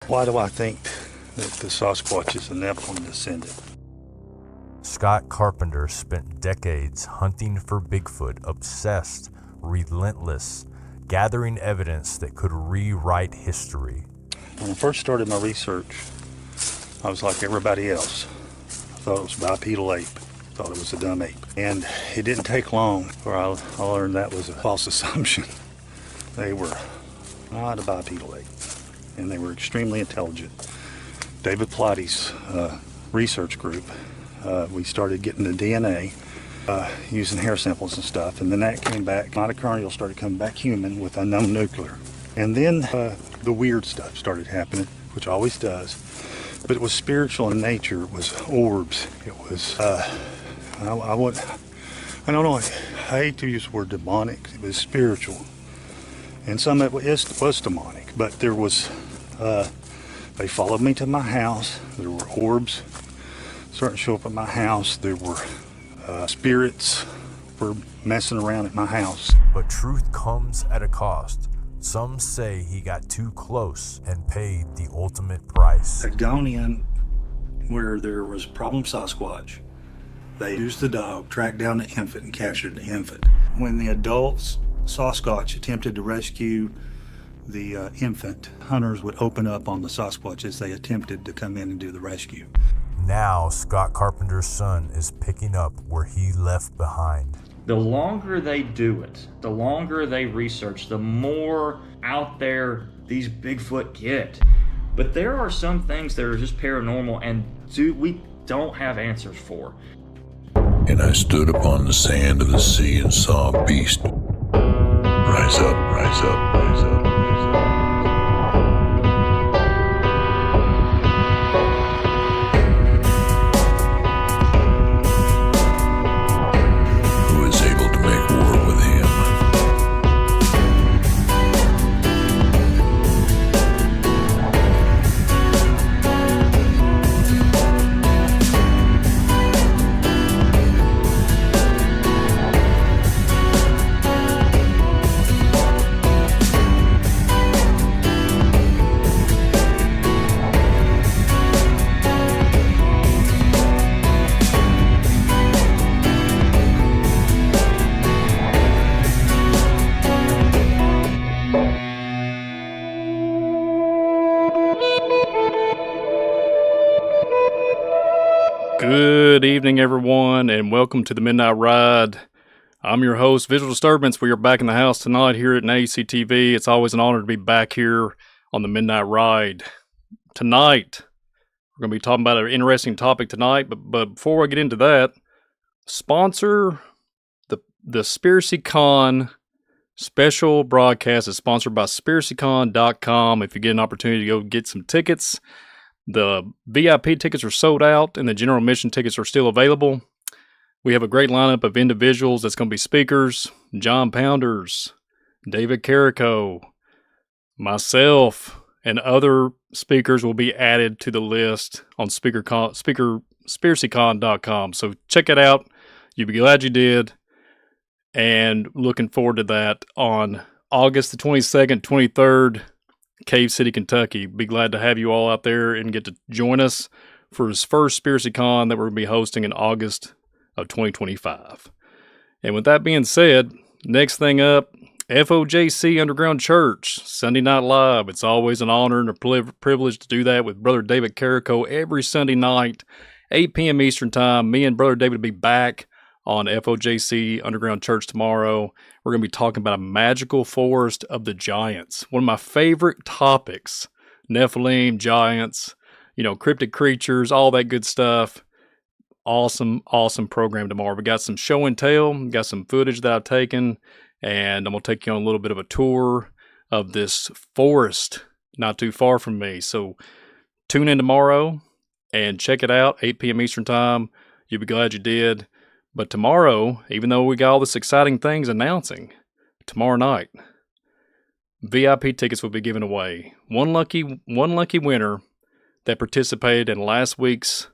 Why do I think that the Sasquatch is a Nephilim descendant? Scott Carpenter spent decades hunting for Bigfoot, obsessed, relentless, gathering evidence that could rewrite history. When I first started my research, I was like everybody else. I thought it was a bipedal ape. I thought it was a dumb ape. And it didn't take long before I learned that was a false assumption. They were not a bipedal ape, and they were extremely intelligent. David Plotty's research group, we started getting the DNA using hair samples and stuff, and then that came back. Mitochondrial started coming back human with unknown nuclear. And then the weird stuff started happening, which always does. But it was spiritual in nature. It was orbs. It was, I don't know, I hate to use the word demonic. It was spiritual. And some of it was demonic. But there was, they followed me to my house. There were orbs starting to show up at my house. There were spirits were messing around at my house. But truth comes at a cost. Some say he got too close and paid the ultimate price. Had gone in where there was problem Sasquatch. They used the dog, tracked down the infant, and captured the infant. When the adults Sasquatch attempted to rescue the infant, hunters would open up on the Sasquatch as they attempted to come in and do the rescue. Now Scott Carpenter's son is picking up where he left behind. The longer they do it, the longer they research, the more out there these Bigfoot get. But there are some things that are just paranormal and we don't have answers for. And I stood upon the sand of the sea and saw a beast. Rise up, rise up, rise up, rise up. Good evening, everyone, and welcome to the Midnight Ride. I'm your host, Visual Disturbance. We are back in the house tonight here at NYSTV. It's always an honor to be back here on the Midnight Ride. Tonight, we're going to be talking about an interesting topic tonight, but before I get into that, sponsor the SpiracyCon special broadcast is sponsored by SpiracyCon.com. If you get an opportunity to go get some tickets, the VIP tickets are sold out and the general admission tickets are still available. We have a great lineup of individuals that's going to be speakers. John Pounders, David Carrico, myself, and other speakers will be added to the list on SpiracyCon.com. So check it out. You'll be glad you did. And looking forward to that on August the 22nd, 23rd, Cave City, Kentucky. Be glad to have you all out there and get to join us for his first SpiracyCon that we're going to be hosting in August of 2025. And with that being said, next thing up, FOJC Underground Church, Sunday Night Live. It's always an honor and a privilege to do that with Brother David Carrico every Sunday night, 8 p.m. Eastern Time. Me and Brother David will be back on FOJC Underground Church tomorrow. We're going to be talking about a magical forest of the giants. One of my favorite topics. Nephilim, giants, cryptid creatures, all that good stuff. Awesome program tomorrow. We got some show and tell, got some footage that I've taken, and I'm going to take you on a little bit of a tour of this forest not too far from me. So tune in tomorrow and check it out, 8 p.m. Eastern Time. You'll be glad you did. But tomorrow, even though we got all this exciting things announcing, tomorrow night, VIP tickets will be given away. One lucky winner that participated in last week's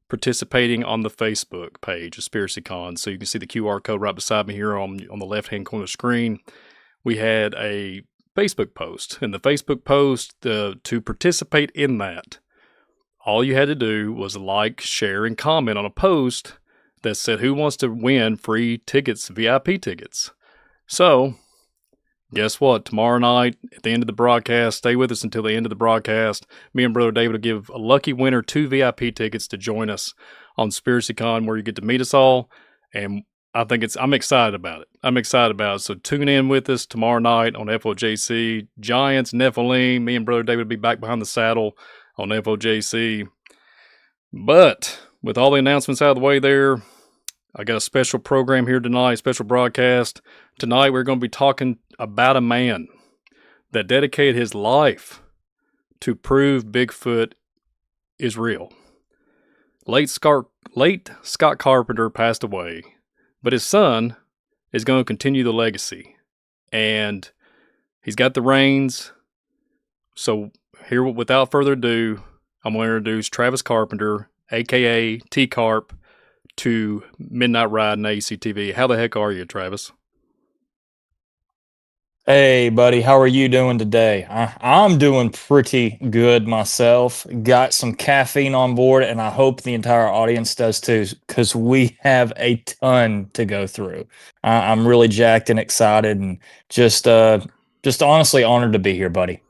participating on the Facebook page of SpiracyCon. So you can see the QR code right beside me here on the left-hand corner of the screen. We had a Facebook post. And the Facebook post, to participate in that, all you had to do was like, share, and comment on a post that said who wants to win free tickets, VIP tickets. So, guess what? Tomorrow night, at the end of the broadcast, stay with us until the end of the broadcast. Me and Brother David will give a lucky winner 2 VIP tickets to join us on SpiracyCon, where you get to meet us all. And I'm excited about it. So tune in with us tomorrow night on FOJC. Giants, Nephilim. Me and Brother David will be back behind the saddle on FOJC. But with all the announcements out of the way there, I got a special program here tonight, special broadcast. Tonight we're going to be talking about a man that dedicated his life to prove Bigfoot is real. Late Scott Carpenter passed away, but his son is going to continue the legacy. And he's got the reins. So here, without further ado, I'm going to introduce Travis Carpenter, a.k.a. T-Carp, to Midnight Ride and NYSTV. How the heck are you, Travis? Hey, buddy, how are you doing today? I'm doing pretty good myself. Got some caffeine on board, and I hope the entire audience does too, because we have a ton to go through. I'm really jacked and excited, and just honestly honored to be here, buddy.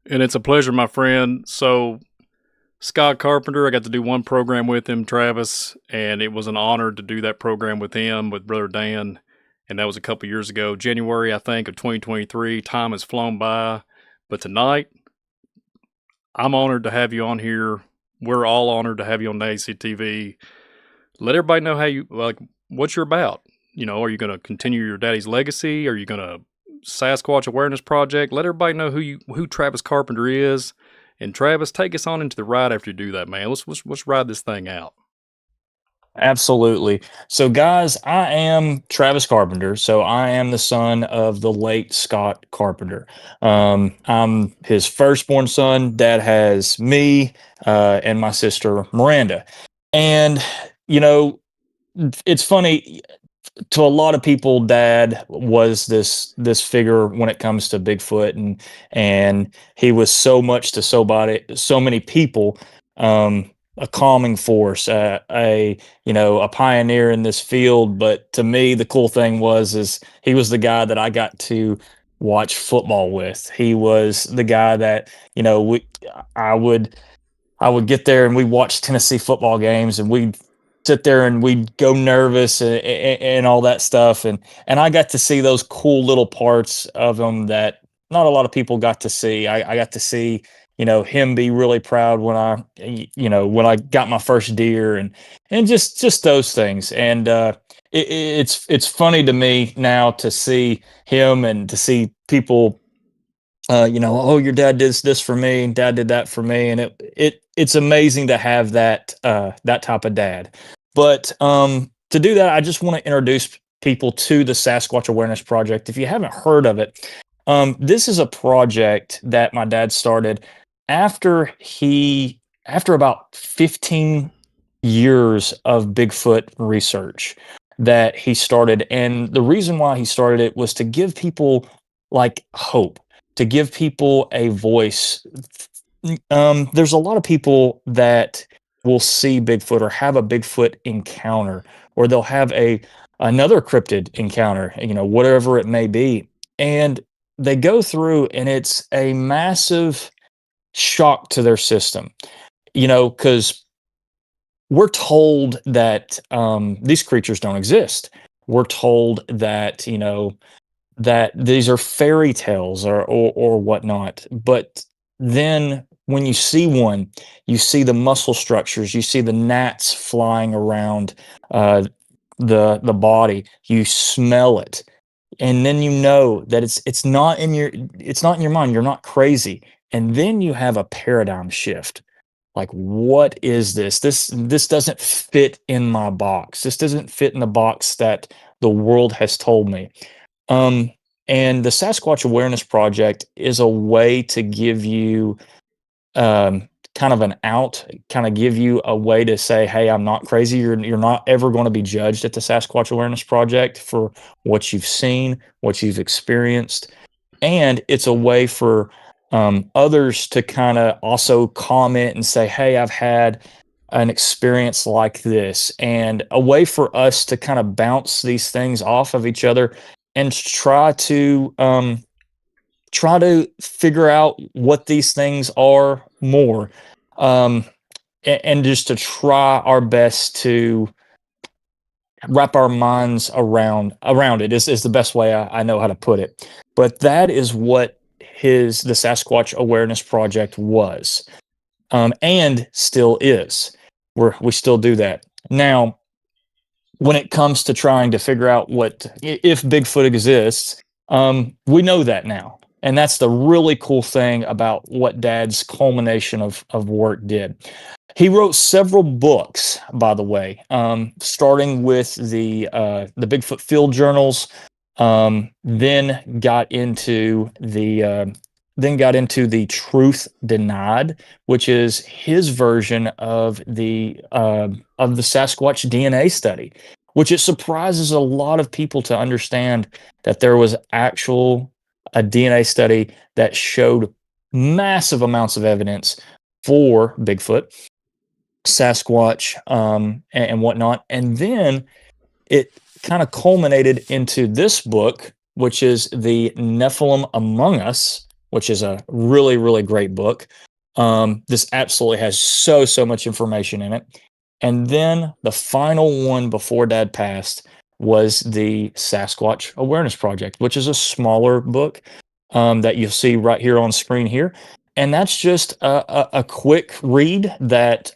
And it's a pleasure, my friend. So, Scott Carpenter, I got to do one program with him, Travis, and it was an honor to do that program with him, with Brother Dan. And that was a couple years ago, January, I think, of 2023. Time has flown by. But tonight, I'm honored to have you on here. We're all honored to have you on NYSTV. Let everybody know what you're about. You know, are you going to continue your daddy's legacy? Are you going to Sasquatch Awareness Project? Let everybody know who Travis Carpenter is. And Travis, take us on into the ride after you do that, man. Let's ride this thing out. Absolutely. So, guys, I am Travis Carpenter. So, I am the son of the late Scott Carpenter. I'm his firstborn son. Dad has me and my sister Miranda. And, you know, it's funny. To a lot of people, Dad was this figure when it comes to Bigfoot, and he was so much to so many people. A calming force, a pioneer in this field. But to me, the cool thing is he was the guy that I got to watch football with. He was the guy that, you know, I would get there and we watch Tennessee football games, and we'd sit there and we'd go nervous and all that stuff. And I got to see those cool little parts of him that not a lot of people got to see. I got to see, you know, him be really proud when I got my first deer and just those things. And it's funny to me now to see him and to see people, oh, your dad did this for me, and Dad did that for me, and it's amazing to have that type of dad. But to do that, I just want to introduce people to the Sasquatch Awareness Project. If you haven't heard of it, this is a project that my dad started after about 15 years of Bigfoot research that he started. And the reason why he started it was to give people like hope, to give people a voice. There's a lot of people that will see Bigfoot or have a Bigfoot encounter, or they'll have another cryptid encounter, you know, whatever it may be. And they go through and it's a massive shock to their system, you know, because we're told that these creatures don't exist. We're told that, you know, that these are fairy tales or whatnot. But then when you see one, you see the muscle structures, you see the gnats flying around the body, you smell it, and then you know that it's not in your mind. You're not crazy. And then you have a paradigm shift. Like, what is this? This doesn't fit in my box. This doesn't fit in the box that the world has told me. And the Sasquatch Awareness Project is a way to give you kind of an out, kind of give you a way to say, hey, I'm not crazy. You're not ever going to be judged at the Sasquatch Awareness Project for what you've seen, what you've experienced. And it's a way for others to kind of also comment and say, hey, I've had an experience like this, and a way for us to kind of bounce these things off of each other and try to figure out what these things are more, and just to try our best to wrap our minds around it is the best way I know how to put it. But that is what the Sasquatch Awareness Project was, and still is. We still do that now. When it comes to trying to figure out if Bigfoot exists, we know that now, and that's the really cool thing about what Dad's culmination of work did. He wrote several books, by the way, starting with the Bigfoot field journals, then got into the Truth Denied, which is his version of the Sasquatch DNA study, which it surprises a lot of people to understand that there was a DNA study that showed massive amounts of evidence for Bigfoot, Sasquatch, and whatnot. And then it kind of culminated into this book, which is the Nephilim Among Us, which is a really, really great book. This absolutely has so much information in it. And then the final one before Dad passed was the Sasquatch Awareness Project, which is a smaller book that you'll see right here on screen here. And that's just a quick read that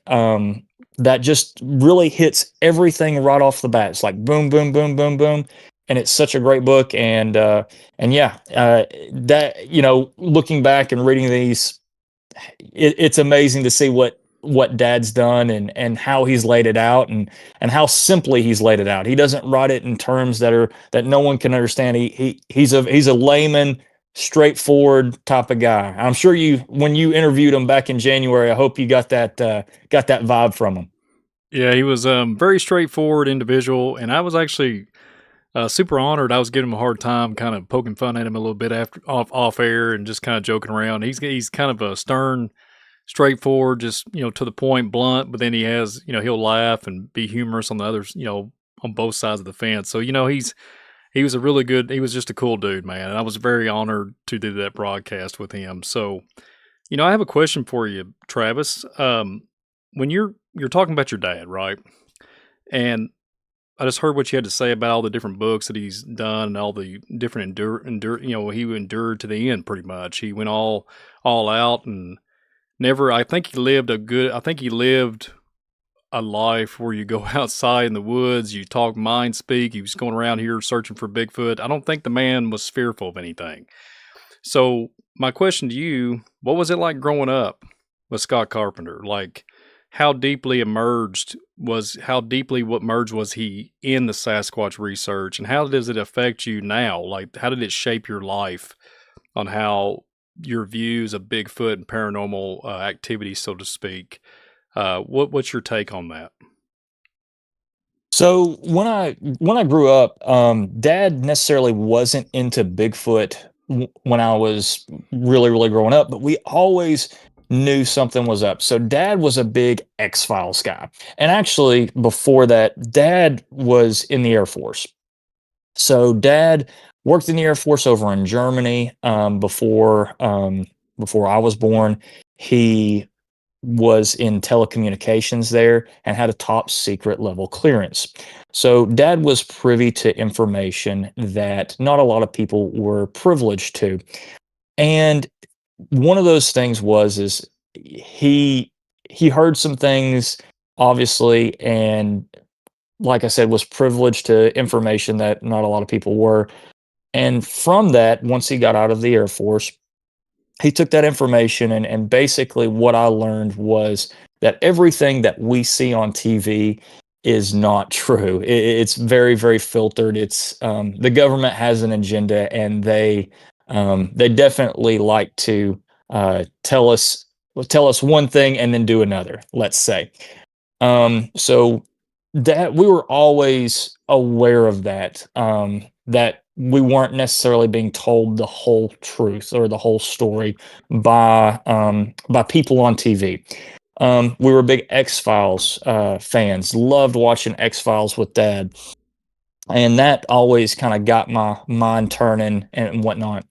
just really hits everything right off the bat. It's like boom, boom, boom, boom, boom, and it's such a great book. And that, looking back and reading these, it's amazing to see what Dad's done and how he's laid it out and how simply he's laid it out. He doesn't write it in terms that no one can understand. He's a layman, straightforward type of guy. I'm sure when you interviewed him back in January, I hope you got that vibe from him. Yeah, he was very straightforward individual, and I was actually super honored. I was giving him a hard time, kind of poking fun at him a little bit off air, and just kind of joking around. He's kind of a stern, straightforward, just to the point, blunt. But then he has he'll laugh and be humorous on the others, on both sides of the fence. So he was he was just a cool dude, man. And I was very honored to do that broadcast with him. So, I have a question for you, Travis. When you're talking about your dad, right? And I just heard what you had to say about all the different books that he's done and all the different he endured to the end pretty much. He went all out and I think he lived a life where you go outside in the woods, you talk mind speak. He was going around here searching for Bigfoot. I don't think the man was fearful of anything. So my question to you, what was it like growing up with Scott Carpenter? Like, how deeply merged was he in the Sasquatch research, and how does it affect you now? Like, how did it shape your life on how your views of Bigfoot and paranormal activity, so to speak? What's your take on that? So when I grew up, Dad necessarily wasn't into Bigfoot when I was really, really growing up, but we always knew something was up. So Dad was a big X-Files guy. And actually, before that, Dad was in the Air Force. So Dad worked in the Air Force over in Germany before I was born. He was in telecommunications there and had a top secret level clearance. So Dad was privy to information that not a lot of people were privileged to. And one of those things is he heard some things, obviously, and like I said, was privileged to information that not a lot of people were. And from that, once he got out of the Air Force, he took that information and basically what I learned was that everything that we see on TV is not true. It's very, very filtered. It's the government has an agenda, and they definitely like to tell us one thing and then do another, let's say. So that we were always aware of that, that we weren't necessarily being told the whole truth or the whole story by people on TV. We were big X-Files fans, loved watching X-Files with Dad. And that always kind of got my mind turning and whatnot.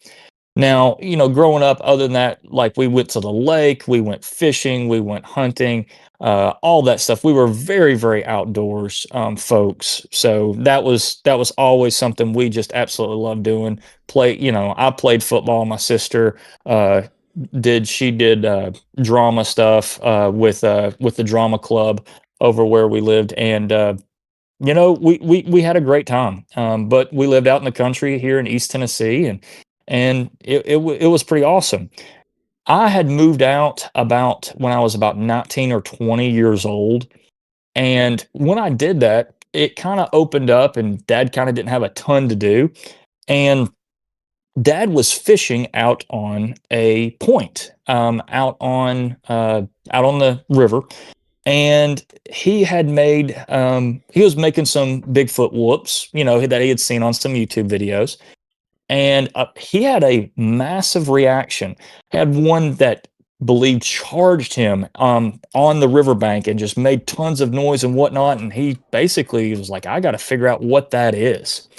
Now, growing up, other than that, like we went to the lake, we went fishing, we went hunting, all that stuff. We were very, very outdoors folks. So that was always something we just absolutely loved doing. I played football. My sister she did drama stuff with the drama club over where we lived, and we had a great time. But we lived out in the country here in East Tennessee, and it was pretty awesome. I had moved out about when I was about 19 or 20 years old, and when I did that, it kind of opened up, and Dad kind of didn't have a ton to do, and Dad was fishing out on a point, out on the river, and he was making some Bigfoot whoops, that he had seen on some YouTube videos, and he had a massive reaction. Had one that believed charged him on the riverbank and just made tons of noise and whatnot, and he basically was like, I got to figure out what that is.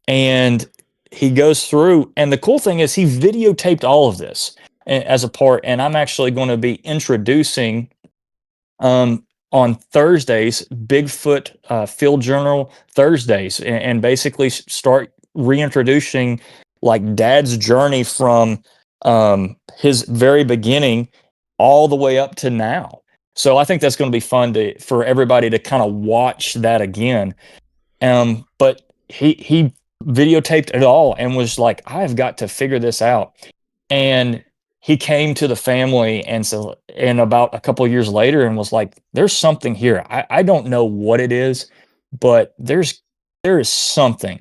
And he goes through, and the cool thing is he videotaped all of this as a part, and I'm actually going to be introducing on Thursdays, Bigfoot Field Journal Thursdays, and basically start reintroducing like Dad's journey from his very beginning all the way up to now. So I think that's going to be fun for everybody to kind of watch that again. But he videotaped it all and was like, I've got to figure this out. And he came to the family and about a couple of years later and was like, there's something here. I don't know what it is, but there is something.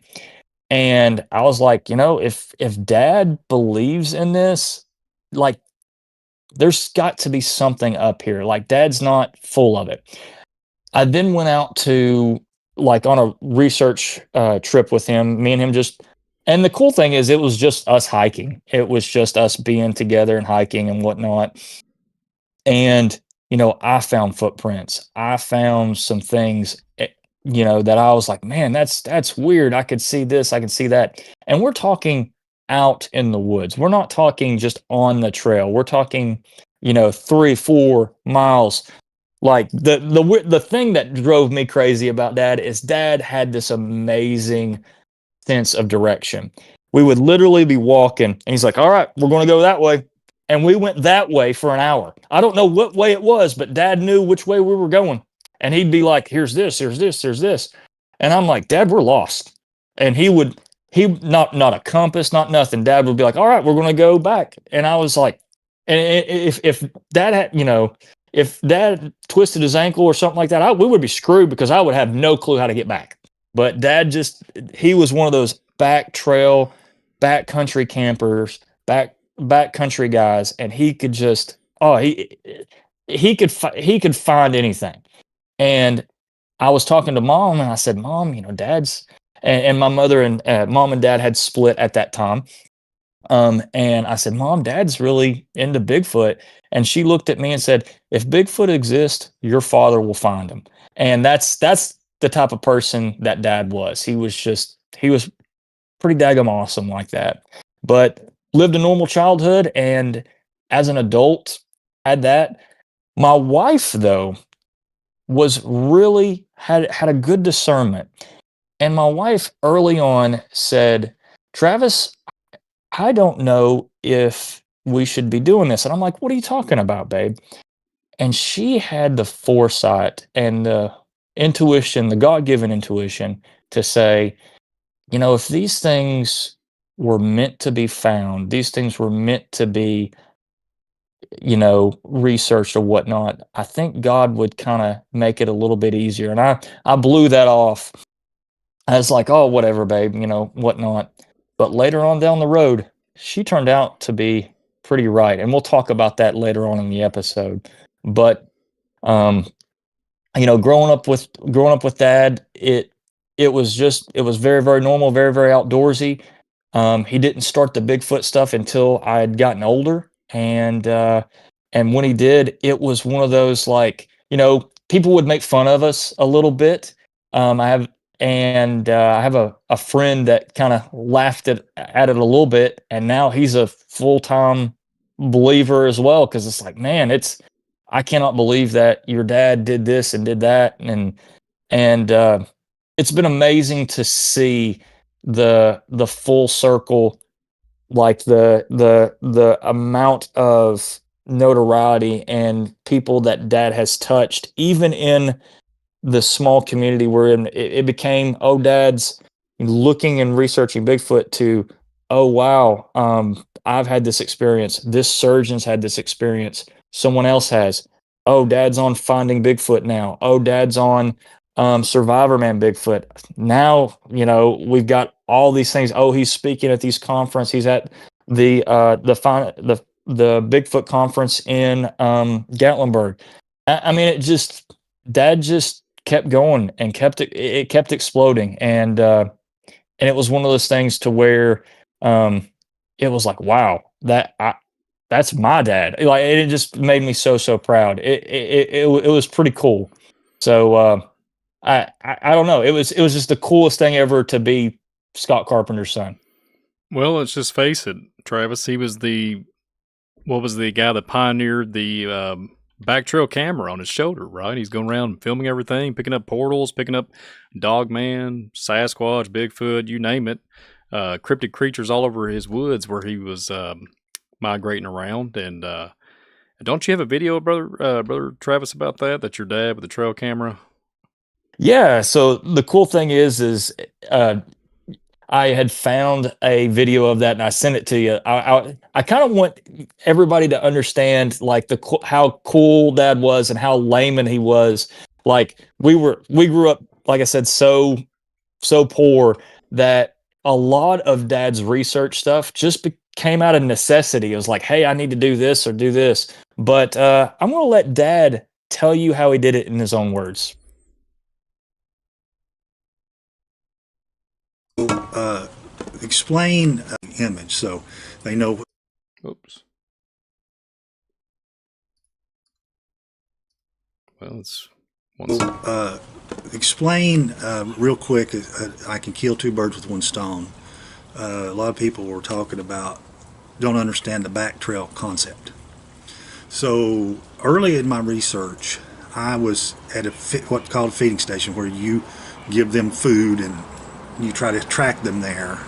And I was like, if Dad believes in this, like there's got to be something up here. Like Dad's not full of it. I then went out to like on a research trip with him, me and him and the cool thing is it was just us hiking. It was just us being together and hiking and whatnot. And, I found footprints. I found some things, that I was like, man, that's weird. I could see this. I could see that. And we're talking out in the woods. We're not talking just on the trail. We're talking, 3-4 miles. Like the thing that drove me crazy about Dad is Dad had this amazing sense of direction. We would literally be walking and he's like, all right, we're going to go that way. And we went that way for an hour. I don't know what way it was, but Dad knew which way we were going. And he'd be like, here's this, here's this, here's this. And I'm like, Dad, we're lost. And he not a compass, not nothing. Dad would be like, all right, we're going to go back. And I was like, and if Dad had, if Dad twisted his ankle or something like that, we would be screwed because I would have no clue how to get back. But Dad he was one of those back trail, back country campers, back country guys, and he could he could find anything. And I was talking to Mom, and I said, Mom, Dad's and my mother and Mom and Dad had split at that time. And I said, Mom, Dad's really into Bigfoot. And she looked at me and said, if Bigfoot exists, your father will find him. And that's the type of person that Dad was. He was pretty daggum awesome like that. But lived a normal childhood, and as an adult, had that. My wife, though, was really had a good discernment. And my wife early on said, Travis, I don't know if we should be doing this. And I'm like, what are you talking about, babe? And she had the foresight and the intuition, the God-given intuition to say, if these things were meant to be found, these things were meant to be, researched or whatnot, I think God would kind of make it a little bit easier. And I blew that off. I was like, oh, whatever, babe, whatnot. But later on down the road, she turned out to be pretty right. And we'll talk about that later on in the episode. But, growing up with Dad, it was very, very normal, very, very outdoorsy. He didn't start the Bigfoot stuff until I had gotten older, and when he did, it was one of those, like, people would make fun of us a little bit. I have a friend that kind of laughed at it a little bit, and now he's a full time believer as well, because it's like, man, I cannot believe that your dad did this and did that, and it's been amazing to see the full circle, like the amount of notoriety and people that dad has touched, even in the small community we're in. It became, oh, dad's looking and researching Bigfoot, to, oh, wow, I've had this experience, this surgeon's had this experience, someone else has, oh, dad's on Finding Bigfoot now, oh, dad's on Survivor Man Bigfoot now. We've got all these things. Oh, he's speaking at these conferences. He's at the Bigfoot conference in Gatlinburg. I mean, dad just kept going and it kept exploding, and it was one of those things to where it was like, wow, that's my dad. Like, it just made me so proud. It was pretty cool. So I don't know. It was just the coolest thing ever to be Scott Carpenter's son. Well, let's just face it, Travis. He was the guy that pioneered the back trail camera on his shoulder, right? He's going around filming everything, picking up portals, picking up Dogman, Sasquatch, Bigfoot, you name it. Cryptid creatures all over his woods where he was migrating around. And don't you have a video, brother Travis, about that your dad with the trail camera? Yeah. So the cool thing is I had found a video of that and I sent it to you. I kind of want everybody to understand, like, how cool dad was and how layman he was. Like, we grew up, like I said, so poor that a lot of dad's research stuff just came out of necessity. It was like, hey, I need to do this or do this. But I'm going to let dad tell you how he did it in his own words. Explain image so they know. Oops. Well, it's explain real quick. I can kill two birds with one stone. A lot of people were talking about don't understand the back trail concept. So early in my research, I was at what's called a feeding station, where you give them food and you try to track them there,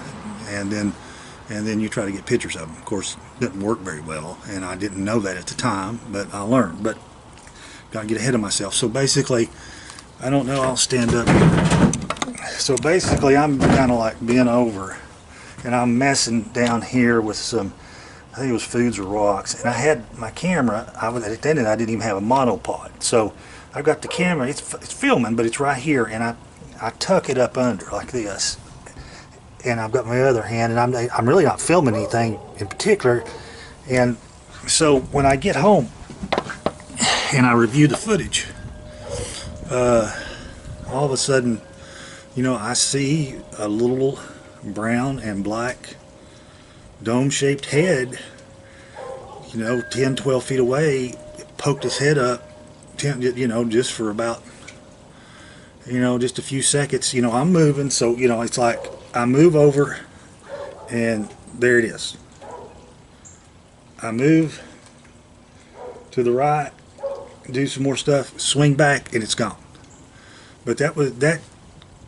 and then you try to get pictures of them. Of course, it didn't work very well, and I didn't know that at the time, but I learned. But got to get ahead of myself. So basically, I don't know, I'll stand up. So basically, I'm kind of like bent over, and I'm messing down here with some, I think it was foods or rocks, and I had my camera. I didn't even have a monopod, so I've got the camera. It's filming, but it's right here, and I tuck it up under like this, and I've got my other hand, and I'm really not filming anything in particular. And so when I get home and I review the footage, all of a sudden, I see a little brown and black dome-shaped head, 10, 12 feet away. It poked his head up, just for about, just a few seconds. I'm moving, so it's like I move over and there it is. I move to the right, do some more stuff, swing back, and it's gone. But that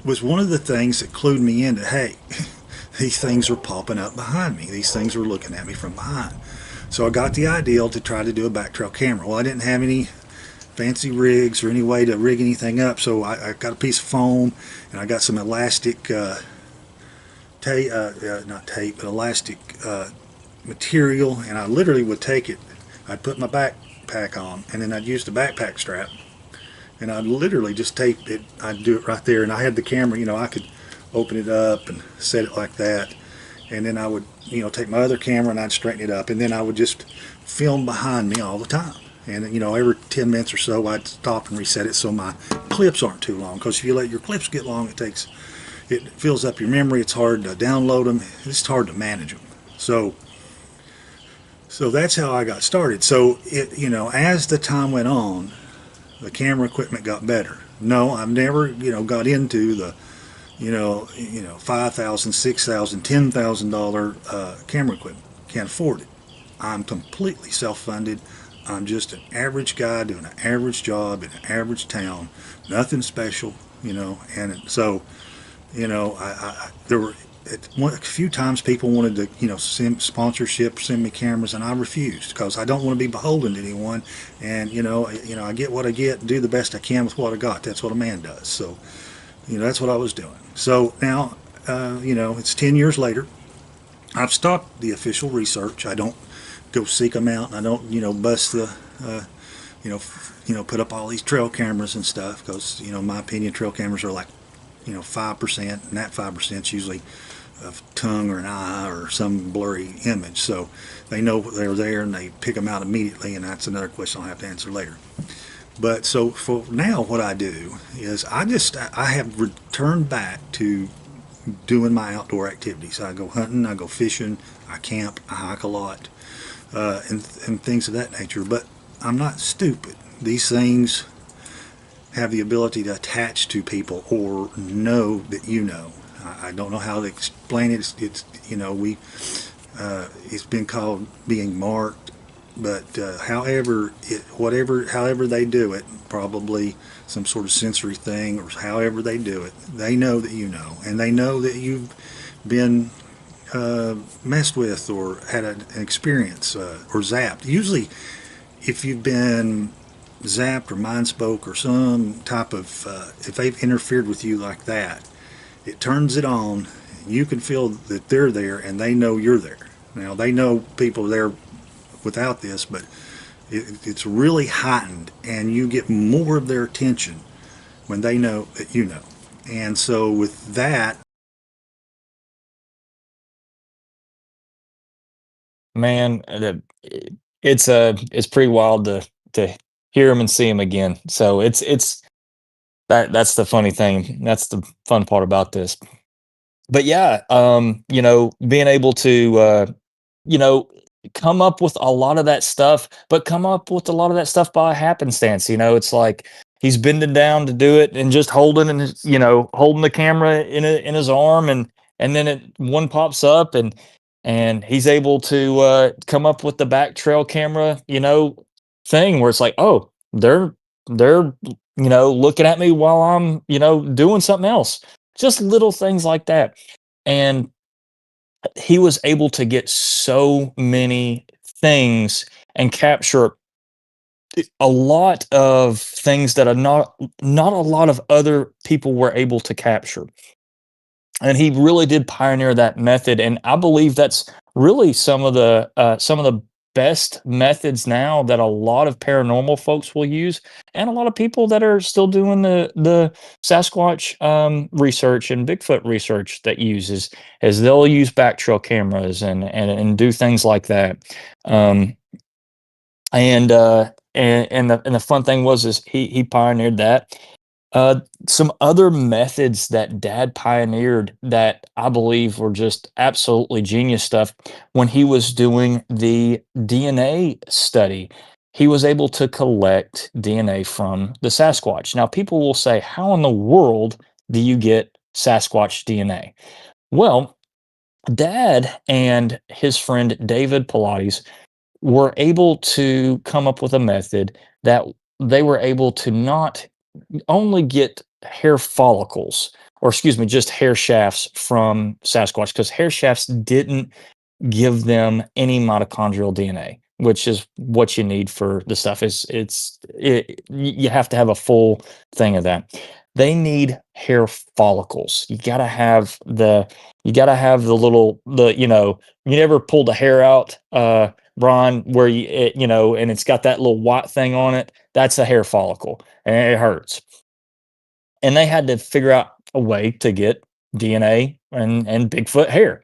was one of the things that clued me into, hey, these things are popping up behind me. These things are looking at me from behind. So I got the idea to try to do a back trail camera. Well, I didn't have any fancy rigs or any way to rig anything up, so I got a piece of foam, and I got some elastic elastic material, and I literally would take it, I'd put my backpack on, and then I'd use the backpack strap, and I'd literally just tape it. I'd do it right there, and I had the camera, I could open it up and set it like that, and then I would take my other camera and I'd straighten it up, and then I would just film behind me all the time. And every 10 minutes or so I'd stop and reset it so my clips aren't too long, because if you let your clips get long, it takes it fills up your memory. It's hard to download them. It's hard to manage them. So that's how I got started. So as the time went on, the camera equipment got better. No, I've never, got into the, $5,000, $6,000, $10,000 camera equipment. Can't afford it. I'm completely self-funded. I'm just an average guy doing an average job in an average town. Nothing special, And so, there were a few times people wanted to, send sponsorship, send me cameras, and I refused because I don't want to be beholden to anyone. And I get what I get, do the best I can with what I got. That's what a man does. So, that's what I was doing. So now, it's 10 years later. I've stopped the official research. I don't go seek them out, and I don't, bust the, put up all these trail cameras and stuff because, in my opinion, trail cameras are like, 5%, and that 5% is usually a tongue or an eye or some blurry image. So they know they're there and they pick them out immediately, and that's another question I'll have to answer later. But so for now, what I do is I have returned back to doing my outdoor activities. I go hunting, I go fishing, I camp, I hike a lot, and things of that nature. But I'm not stupid. These things have the ability to attach to people or know that I don't know how to explain it. It's been called being marked, but however they do it, probably some sort of sensory thing or however they do it, they know that and they know that you've been messed with or had an experience or zapped. Usually, if you've been zapped or mind spoke or some type of if they've interfered with you like that, it turns it on. You can feel that they're there and they know you're there. Now they know people are there without this, but it's really heightened, and you get more of their attention when they know that And so with that, Man, it's pretty wild to hear him and see him again. So it's that's the funny thing. That's the fun part about this. But yeah, being able to you know, come up with a lot of that stuff, but come up with a lot of that stuff by happenstance. It's like he's bending down to do it and just holding the camera in his arm, and then one pops up, and he's able to come up with the back trail camera, thing where it's like, oh, they're looking at me while I'm doing something else. Just little things like that. And he was able to get so many things and capture a lot of things that are not a lot of other people were able to capture. And he really did pioneer that method, and I believe that's really some of the best methods now that a lot of paranormal folks will use, and a lot of people that are still doing the Sasquatch research and Bigfoot research that uses, as they'll use back trail cameras and do things like that. Um, and the fun thing is he pioneered that. Some other methods that Dad pioneered that I believe were just absolutely genius stuff. When he was doing the DNA study, he was able to collect DNA from the Sasquatch. Now, people will say, how in the world do you get Sasquatch DNA? Well, Dad and his friend David Pilates were able to come up with a method that they were able to not only get hair follicles, or excuse me, just hair shafts from Sasquatch, because hair shafts didn't give them any mitochondrial DNA, which is what you need for the stuff. You have to have a full thing of that. They need hair follicles. You gotta have the little, you never pulled a hair out, Brian, where and it's got that little white thing on it. That's a hair follicle, and it hurts. And they had to figure out a way to get DNA and Bigfoot hair.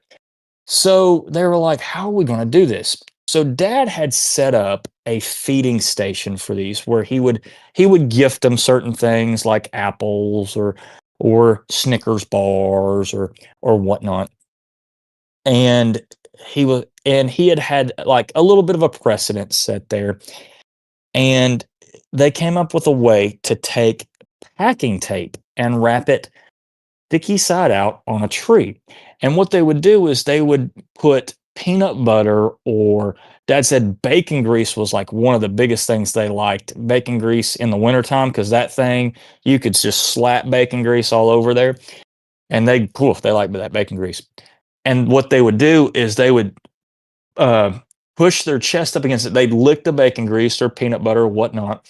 So they were like, how are we going to do this? So Dad had set up a feeding station for these, where he would gift them certain things like apples or or Snickers bars or whatnot. And he had like a little bit of a precedent set there. And they came up with a way to take packing tape and wrap it sticky side out on a tree. And what they would do is they would put peanut butter, or dad said bacon grease was like one of the biggest things they liked. Bacon grease in the wintertime, because that thing, you could just slap bacon grease all over there. And they like that bacon grease. And what they would do is they would push their chest up against it. They'd lick the bacon grease or peanut butter or whatnot,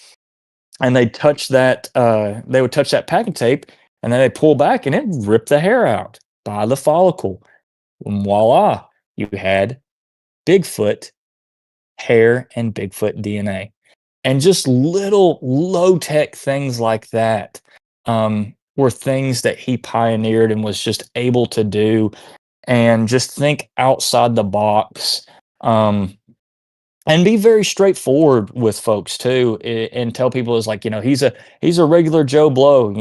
and they'd touch that. They would touch that packing tape, and then they pull back, and it ripped the hair out by the follicle. And voila, you had Bigfoot hair and Bigfoot DNA, and just little low tech things like that were things that he pioneered and was just able to do, and just think outside the box. And be very straightforward with folks too, and tell people, is like, he's a regular Joe Blow.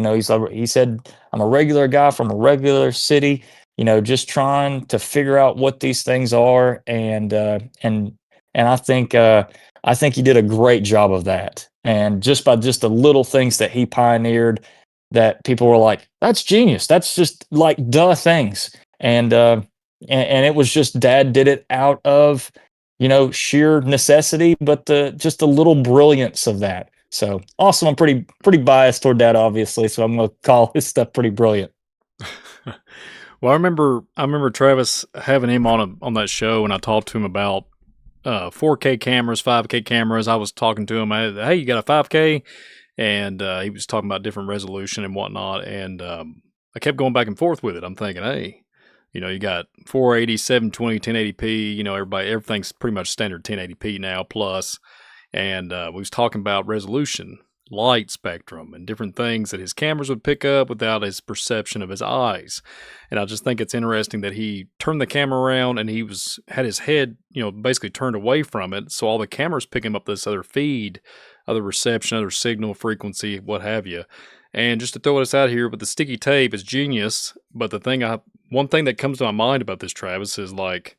He said, I'm a regular guy from a regular city, just trying to figure out what these things are. And I think he did a great job of that. And just by just the little things that he pioneered, that people were like, that's genius. That's just like duh things. And it was just, dad did it out of, sheer necessity, but just the little brilliance of that. So awesome. I'm pretty biased toward that, obviously. So I'm going to call his stuff pretty brilliant. Well, I remember Travis having him on that show, and I talked to him about 4K cameras, 5K cameras. I was talking to him, hey, you got a 5K? And he was talking about different resolution and whatnot. And I kept going back and forth with it. I'm thinking, hey, you got 480, 720, 1080p, everything's pretty much standard 1080p now plus. And we was talking about resolution, light spectrum, and different things that his cameras would pick up without his perception of his eyes. And I just think it's interesting that he turned the camera around and he had his head, basically turned away from it. So all the cameras picking up this other feed, other reception, other signal frequency, what have you. And just to throw this out here, but the sticky tape is genius. But one thing that comes to my mind about this, Travis, is like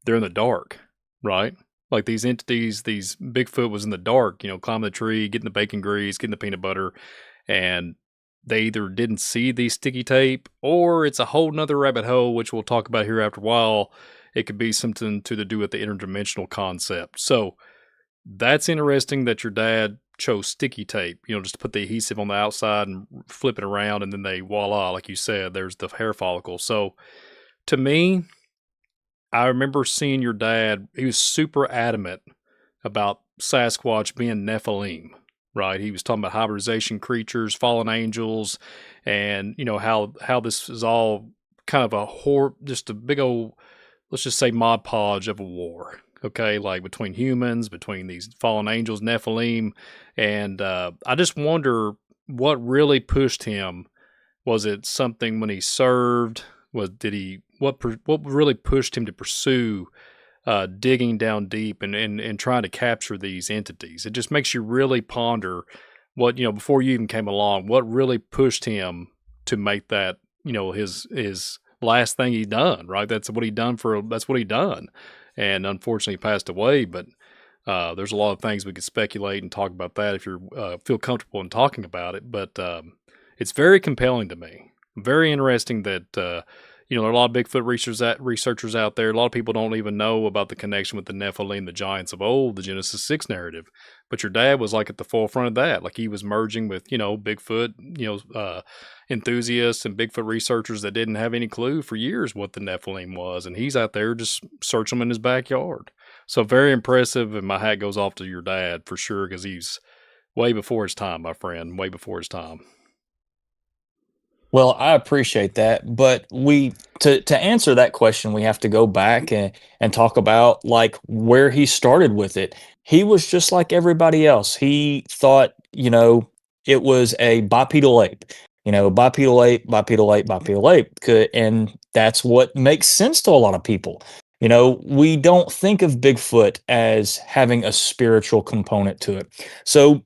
they're in the dark, right? Like these entities, these Bigfoot was in the dark, climbing the tree, getting the bacon grease, getting the peanut butter, and they either didn't see the sticky tape, or it's a whole nother rabbit hole, which we'll talk about here after a while. It could be something to do with the interdimensional concept. So that's interesting that your dad chose sticky tape, just to put the adhesive on the outside and flip it around, and then voila, like you said, there's the hair follicle. So to me, I remember seeing your dad, he was super adamant about Sasquatch being Nephilim, right? He was talking about hybridization creatures, fallen angels, and how this is all kind of just a big old, let's just say, Mod Podge of a war. Okay, like between humans, between these fallen angels, Nephilim, and I just wonder what really pushed him. Was it something when he served? What really pushed him to pursue digging down deep and trying to capture these entities? It just makes you really ponder what, before you even came along, what really pushed him to make that, his last thing he done, right? That's what he done. And unfortunately passed away, but there's a lot of things we could speculate and talk about that if you feel comfortable in talking about it. But it's very compelling to me. Very interesting that, there are a lot of Bigfoot researchers out there. A lot of people don't even know about the connection with the Nephilim, the giants of old, the Genesis 6 narrative. But your dad was like at the forefront of that. Like he was merging with, Bigfoot, enthusiasts and Bigfoot researchers that didn't have any clue for years what the Nephilim was. And he's out there just searching them in his backyard. So very impressive. And my hat goes off to your dad for sure, because he's way before his time, my friend, way before his time. Well, I appreciate that, but to answer that question, we have to go back and talk about like where he started with it. He was just like everybody else. He thought, it was a bipedal ape, bipedal ape, bipedal ape, bipedal ape, and that's what makes sense to a lot of people. We don't think of Bigfoot as having a spiritual component to it. So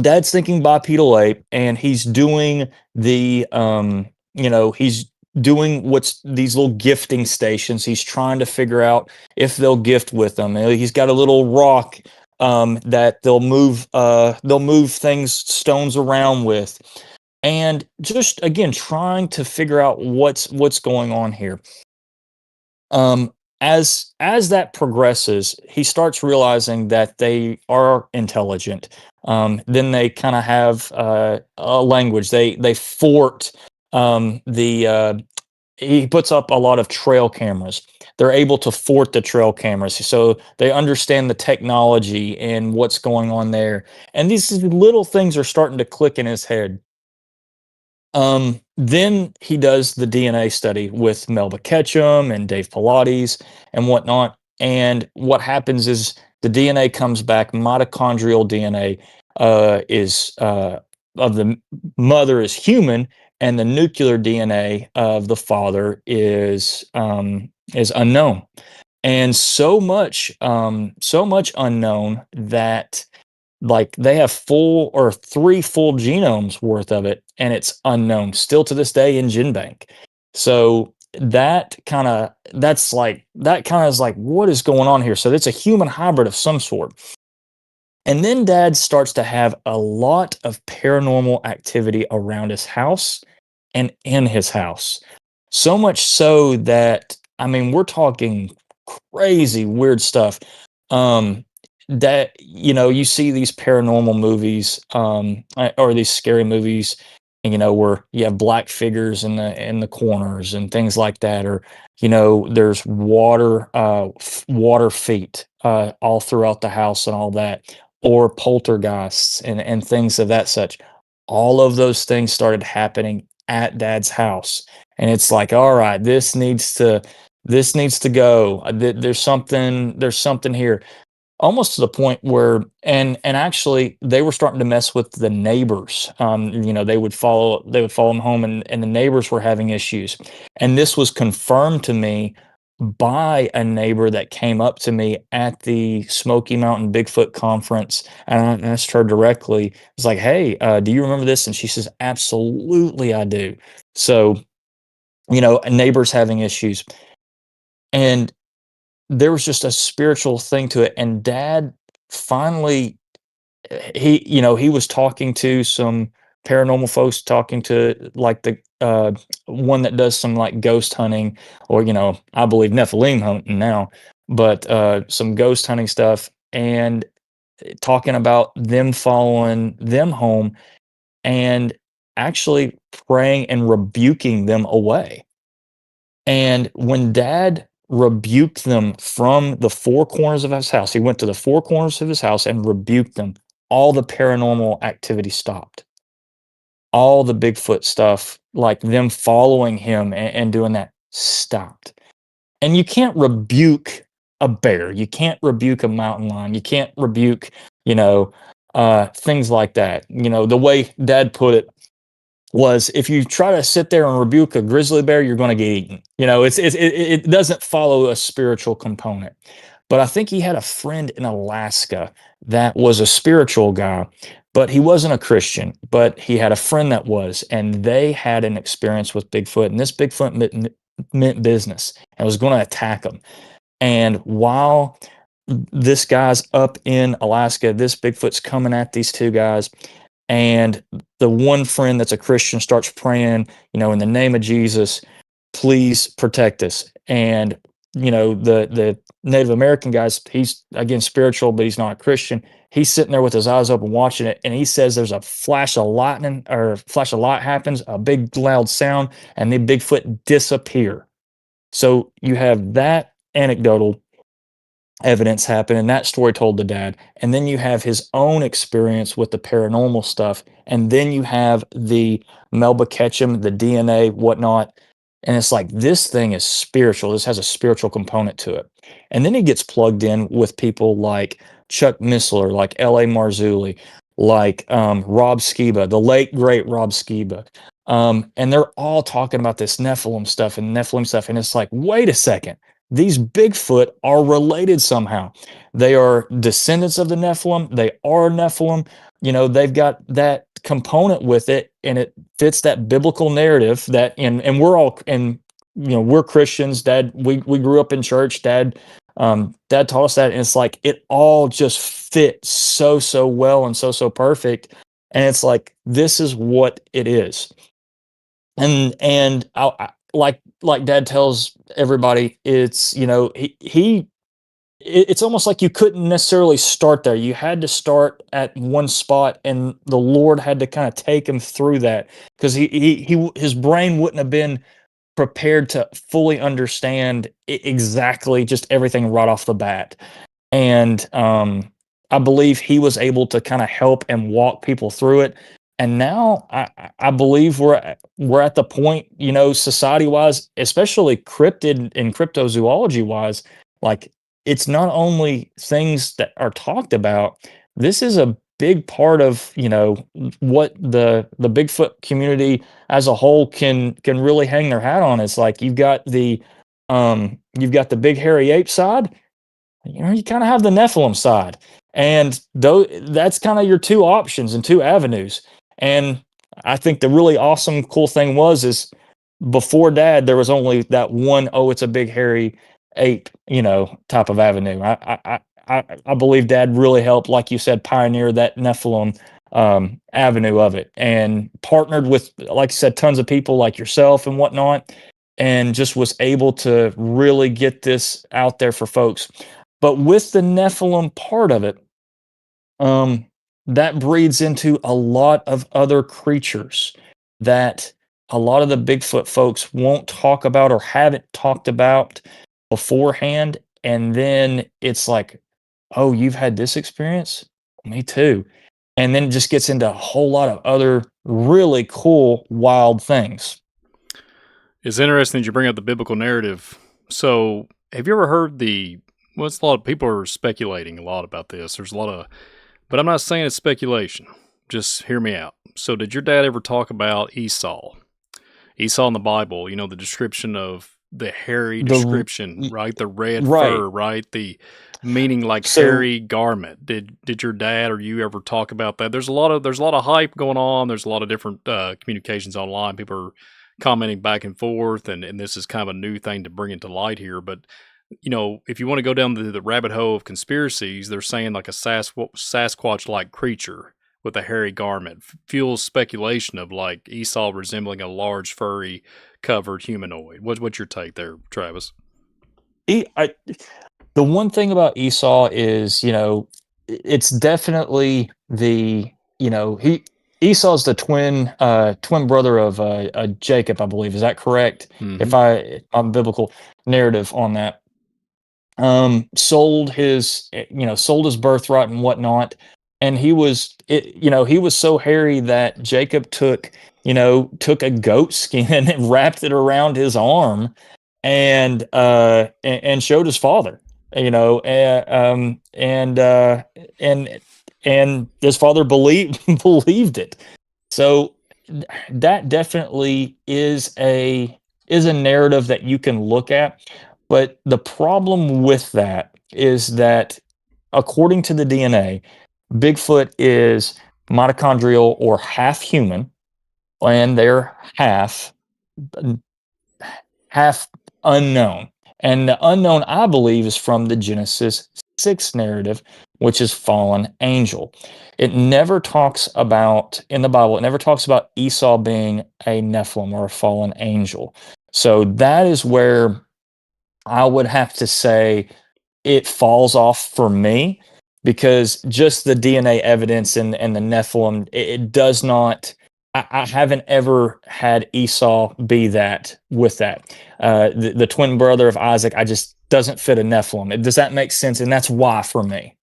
Dad's thinking bipedal ape, and he's doing the he's doing what's these little gifting stations. He's trying to figure out if they'll gift with them. He's got a little rock that they'll move things, stones around with, and just again trying to figure out what's going on here. As that progresses, he starts realizing that they are intelligent. Then they kind of have a language. They fort the he puts up a lot of trail cameras. They're able to fort the trail cameras, so they understand the technology and what's going on there. And these little things are starting to click in his head. Then he does the DNA study with Melba Ketchum and Dave Pilates and whatnot. And what happens is the DNA comes back, mitochondrial DNA is of the mother is human, and the nuclear DNA of the father is unknown. And so much unknown that like they have full or 3 full genomes worth of it, and it's unknown still to this day in GenBank. So that kind of is like what is going on here? So it's a human hybrid of some sort. And then Dad starts to have a lot of paranormal activity around his house and in his house. So much so that, I mean, we're talking crazy weird stuff. That you see these paranormal movies or these scary movies, and where you have black figures in the corners and things like that, or there's water feet all throughout the house and all that, or poltergeists and things of that such. All of those things started happening at Dad's house, and it's like, all right, this needs to go. There's something here, almost to the point where, and actually they were starting to mess with the neighbors. They would follow them home, and the neighbors were having issues. And this was confirmed to me by a neighbor that came up to me at the Smoky Mountain Bigfoot conference, and I asked her directly. It's like, hey, do you remember this? And she says, absolutely I do. So neighbors having issues, and there was just a spiritual thing to it. And Dad finally, he was talking to some paranormal folks, talking to like the one that does some like ghost hunting, or I believe Nephilim hunting now, but some ghost hunting stuff, and talking about them following them home and actually praying and rebuking them away. And when Dad rebuked them from the 4 corners of his house, he went to the 4 corners of his house and rebuked them, all the paranormal activity stopped. All the Bigfoot stuff, like them following him and doing that, stopped. And you can't rebuke a bear. You can't rebuke a mountain lion. You can't rebuke, things like that. The way Dad put it was, if you try to sit there and rebuke a grizzly bear, you're going to get eaten. It doesn't follow a spiritual component. But I think he had a friend in Alaska that was a spiritual guy, but he wasn't a Christian, but he had a friend that was, and they had an experience with Bigfoot, and this Bigfoot meant business and was going to attack them. And while this guy's up in Alaska, this Bigfoot's coming at these 2 guys. And the one friend that's a Christian starts praying, in the name of Jesus, please protect us. And, the Native American guys, he's again spiritual, but he's not a Christian. He's sitting there with his eyes open watching it. And he says there's a flash of lightning, or a flash of light happens, a big loud sound, and the Bigfoot disappear. So you have that anecdotal evidence happen, and that story told to Dad, and then you have his own experience with the paranormal stuff, and then you have the Melba Ketchum, the DNA, whatnot, and it's like, this thing is spiritual. This has a spiritual component to it. And then he gets plugged in with people like Chuck Missler, like L.A. Marzulli, like Rob Skiba, the late great Rob Skiba, and they're all talking about this Nephilim stuff, and it's like, wait a second. These Bigfoot are related somehow. They are descendants of the Nephilim. They are Nephilim. they've got that component with it, and it fits that biblical narrative that, and we're all, and we're Christians. Dad, we grew up in church. Dad taught us that, and it's like it all just fits so well and so perfect, and it's like this is what it is. And like Dad tells everybody, it's it's almost like you couldn't necessarily start there. You had to start at one spot, and the Lord had to kind of take him through that, because his brain wouldn't have been prepared to fully understand exactly just everything right off the bat. And I believe he was able to kind of help and walk people through it. And now I believe we're at the point, society wise, especially cryptid and cryptozoology wise, like it's not only things that are talked about. This is a big part of what the Bigfoot community as a whole can really hang their hat on. It's like you've got the big hairy ape side, you kind of have the Nephilim side, and that's kind of your two options and two avenues. And I think the really awesome, cool thing is before Dad, there was only that one, oh, it's a big hairy ape, type of avenue. I believe Dad really helped, like you said, pioneer that Nephilim avenue of it, and partnered with, like you said, tons of people like yourself and whatnot, and just was able to really get this out there for folks. But with the Nephilim part of it, that breeds into a lot of other creatures that a lot of the Bigfoot folks won't talk about or haven't talked about beforehand. And then it's like, oh, you've had this experience? Me too. And then it just gets into a whole lot of other really cool, wild things. It's interesting that you bring up the biblical narrative. So, have you ever heard it's a lot of people are speculating a lot about this. There's a lot of, but I'm not saying it's speculation. Just hear me out. So, did your dad ever talk about Esau? Esau in the Bible, the description of the hairy description, right? The red fur, right? The meaning like hairy garment. Did your dad or you ever talk about that? There's a lot of hype going on. There's a lot of different communications online. People are commenting back and forth, and this is kind of a new thing to bring into light here. But if you want to go down the rabbit hole of conspiracies, they're saying like a Sasquatch-like creature with a hairy garment fuels speculation of like Esau resembling a large furry covered humanoid. What's your take there, Travis? The one thing about Esau is, it's definitely Esau's the twin brother of Jacob, I believe. Is that correct? Mm-hmm. If I'm biblical narrative on that. Sold his birthright and whatnot, and he was so hairy that Jacob took a goat skin and wrapped it around his arm, and showed his father, and his father believed it. So that definitely is a narrative that you can look at. But the problem with that is that, according to the DNA, Bigfoot is mitochondrial or half human, and they're half unknown. And the unknown, I believe, is from the Genesis 6 narrative, which is fallen angel. It never talks about, in the Bible, it never talks about Esau being a Nephilim or a fallen angel. So that is where I would have to say it falls off for me, because just the DNA evidence and the Nephilim, it does not. I haven't ever had Esau be that with that. The twin brother of Isaac, I just doesn't fit a Nephilim. Does that make sense? And that's why for me.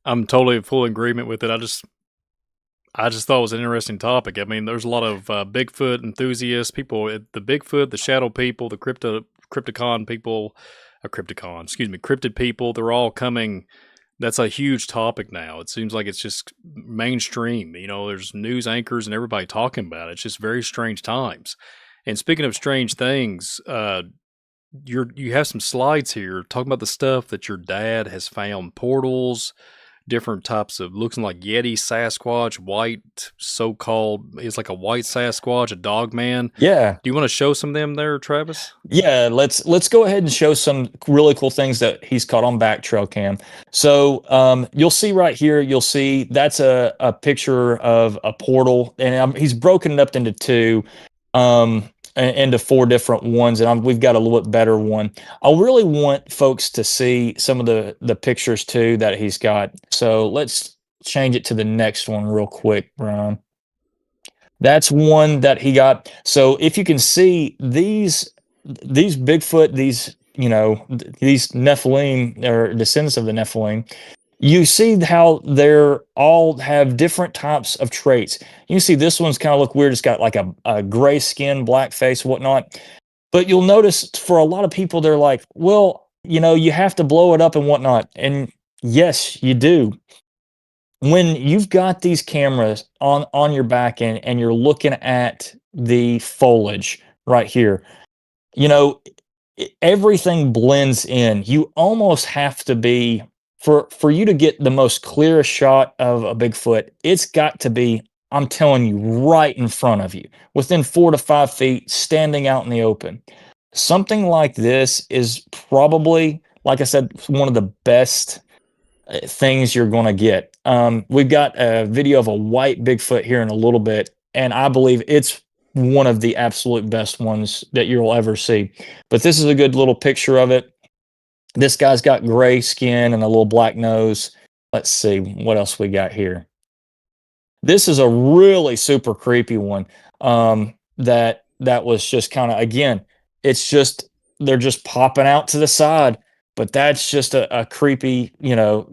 I'm totally in full agreement with it. I just thought it was an interesting topic. I mean, there's a lot of Bigfoot enthusiasts, people, the Bigfoot, the shadow people, the cryptid people, they're all coming. That's a huge topic now. It seems like it's just mainstream. There's news anchors and everybody talking about it. It's just very strange times. And speaking of strange things, you have some slides here talking about the stuff that your dad has found, portals, different types of looks like Yeti, Sasquatch, white, so-called, it's like a white Sasquatch, a dog man. Yeah. Do you want to show some of them there, Travis? Yeah, let's go ahead and show some really cool things that he's caught on back trail cam. So you'll see right here, you'll see that's a picture of a portal, and he's broken it up into two, into four different ones, and we've got a little bit better one. I really want folks to see some of the pictures too that he's got. So let's change it to the next one real quick, Brian. That's one that he got. So if you can see these Bigfoot, these, these Nephilim or descendants of the Nephilim, you see how they're all have different types of traits. You can see this one's kind of look weird. It's got like a gray skin, black face, whatnot. But you'll notice for a lot of people, they're like, well, you have to blow it up and whatnot. And yes, you do. When you've got these cameras on your back end and you're looking at the foliage right here, everything blends in. You almost have to be, for you to get the most clearest shot of a Bigfoot, it's got to be, I'm telling you, right in front of you, within 4 to 5 feet, standing out in the open. Something like this is probably, like I said, one of the best things you're going to get. We've got a video of a white Bigfoot here in a little bit, and I believe it's one of the absolute best ones that you'll ever see. But this is a good little picture of it. This guy's got gray skin and a little black nose. Let's see what else we got here. This is a really super creepy one. That was just kind of, again, it's just, they're just popping out to the side. But that's just a creepy,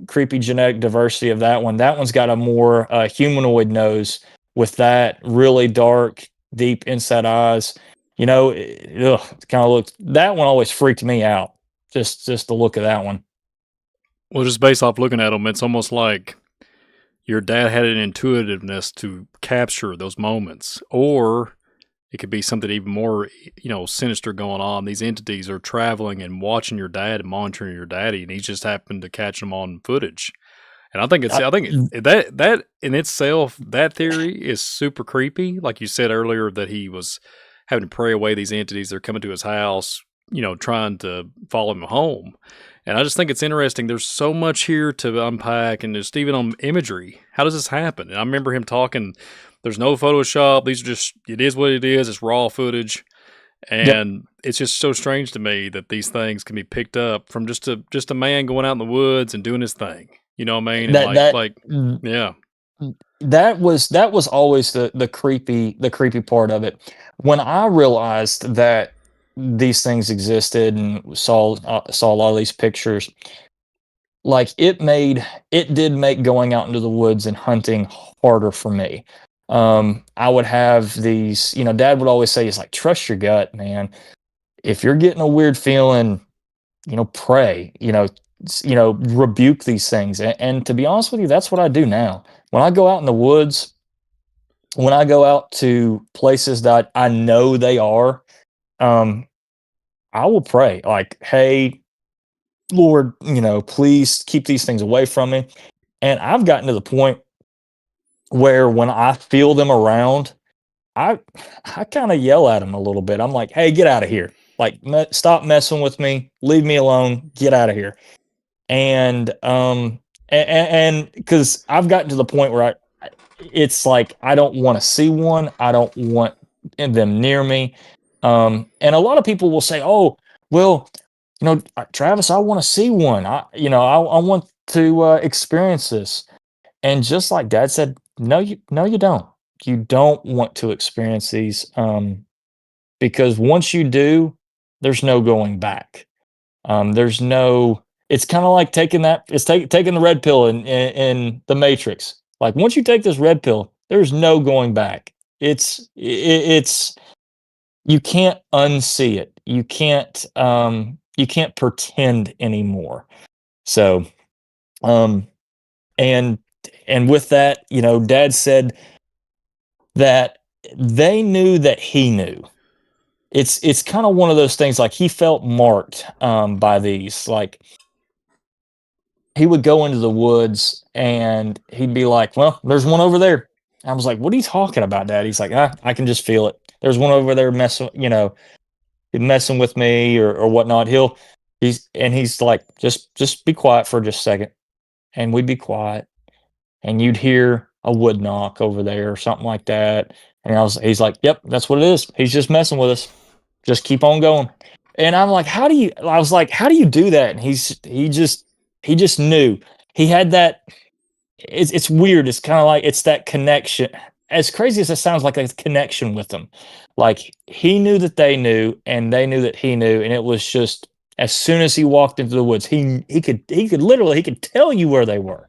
creepy genetic diversity of that one. That one's got a more humanoid nose with that really dark, deep inside eyes. It kind of looks, that one always freaked me out. Just the look of that one. Well, just based off looking at them, it's almost like your dad had an intuitiveness to capture those moments, or it could be something even more, sinister going on. These entities are traveling and watching your dad and monitoring your daddy, and he's just happened to catch them on footage. And I think that in itself, that theory is super creepy. Like you said earlier, that he was having to pray away these entities. They're coming to his house, trying to follow him home. And I just think it's interesting. There's so much here to unpack, and just even on imagery. How does this happen? And I remember him talking. There's no Photoshop. These are just, it is what it is. It's raw footage. And It's just so strange to me that these things can be picked up from just a man going out in the woods and doing his thing. You know what I mean? And yeah. That was always the creepy part of it. When I realized that these things existed and saw a lot of these pictures, like it did make going out into the woods and hunting harder for me. I would have these, Dad would always say, it's like, trust your gut, man. If you're getting a weird feeling, pray, rebuke these things. And to be honest with you, that's what I do now. When I go out in the woods, when I go out to places that I know they are, I will pray like, hey, Lord, please keep these things away from me. And I've gotten to the point where when I feel them around, I kind of yell at them a little bit. I'm like, hey, get out of here. Like, stop messing with me. Leave me alone. Get out of here. And because I've gotten to the point where it's like, I don't want to see one. I don't want them near me. And a lot of people will say, oh, well, Travis, I want to see one. I want to experience this. And just like Dad said, no, you don't. You don't want to experience these, because once you do, there's no going back. It's kind of like taking the red pill in the Matrix. Like, once you take this red pill, there's no going back. It's you can't unsee it. You can't pretend anymore. So, and with that, Dad said that they knew that he knew. It's kind of one of those things, like he felt marked by these. Like, he would go into the woods and he'd be like, "Well, there's one over there." I was like, "What are you talking about, Dad?" He's like, I can just feel it. There's one over there messing with me or whatnot. He's like, just be quiet for just a second. And we'd be quiet and you'd hear a wood knock over there or something like that. And he's like, "Yep, that's what it is. He's just messing with us. Just keep on going." And I'm like, I was like, "How do you do that?" And he just knew. He had that. It's weird. It's kind of like it's that connection. As crazy as it sounds, like a connection with them. Like he knew that they knew, and they knew that he knew, and it was just as soon as he walked into the woods, he could tell you where they were.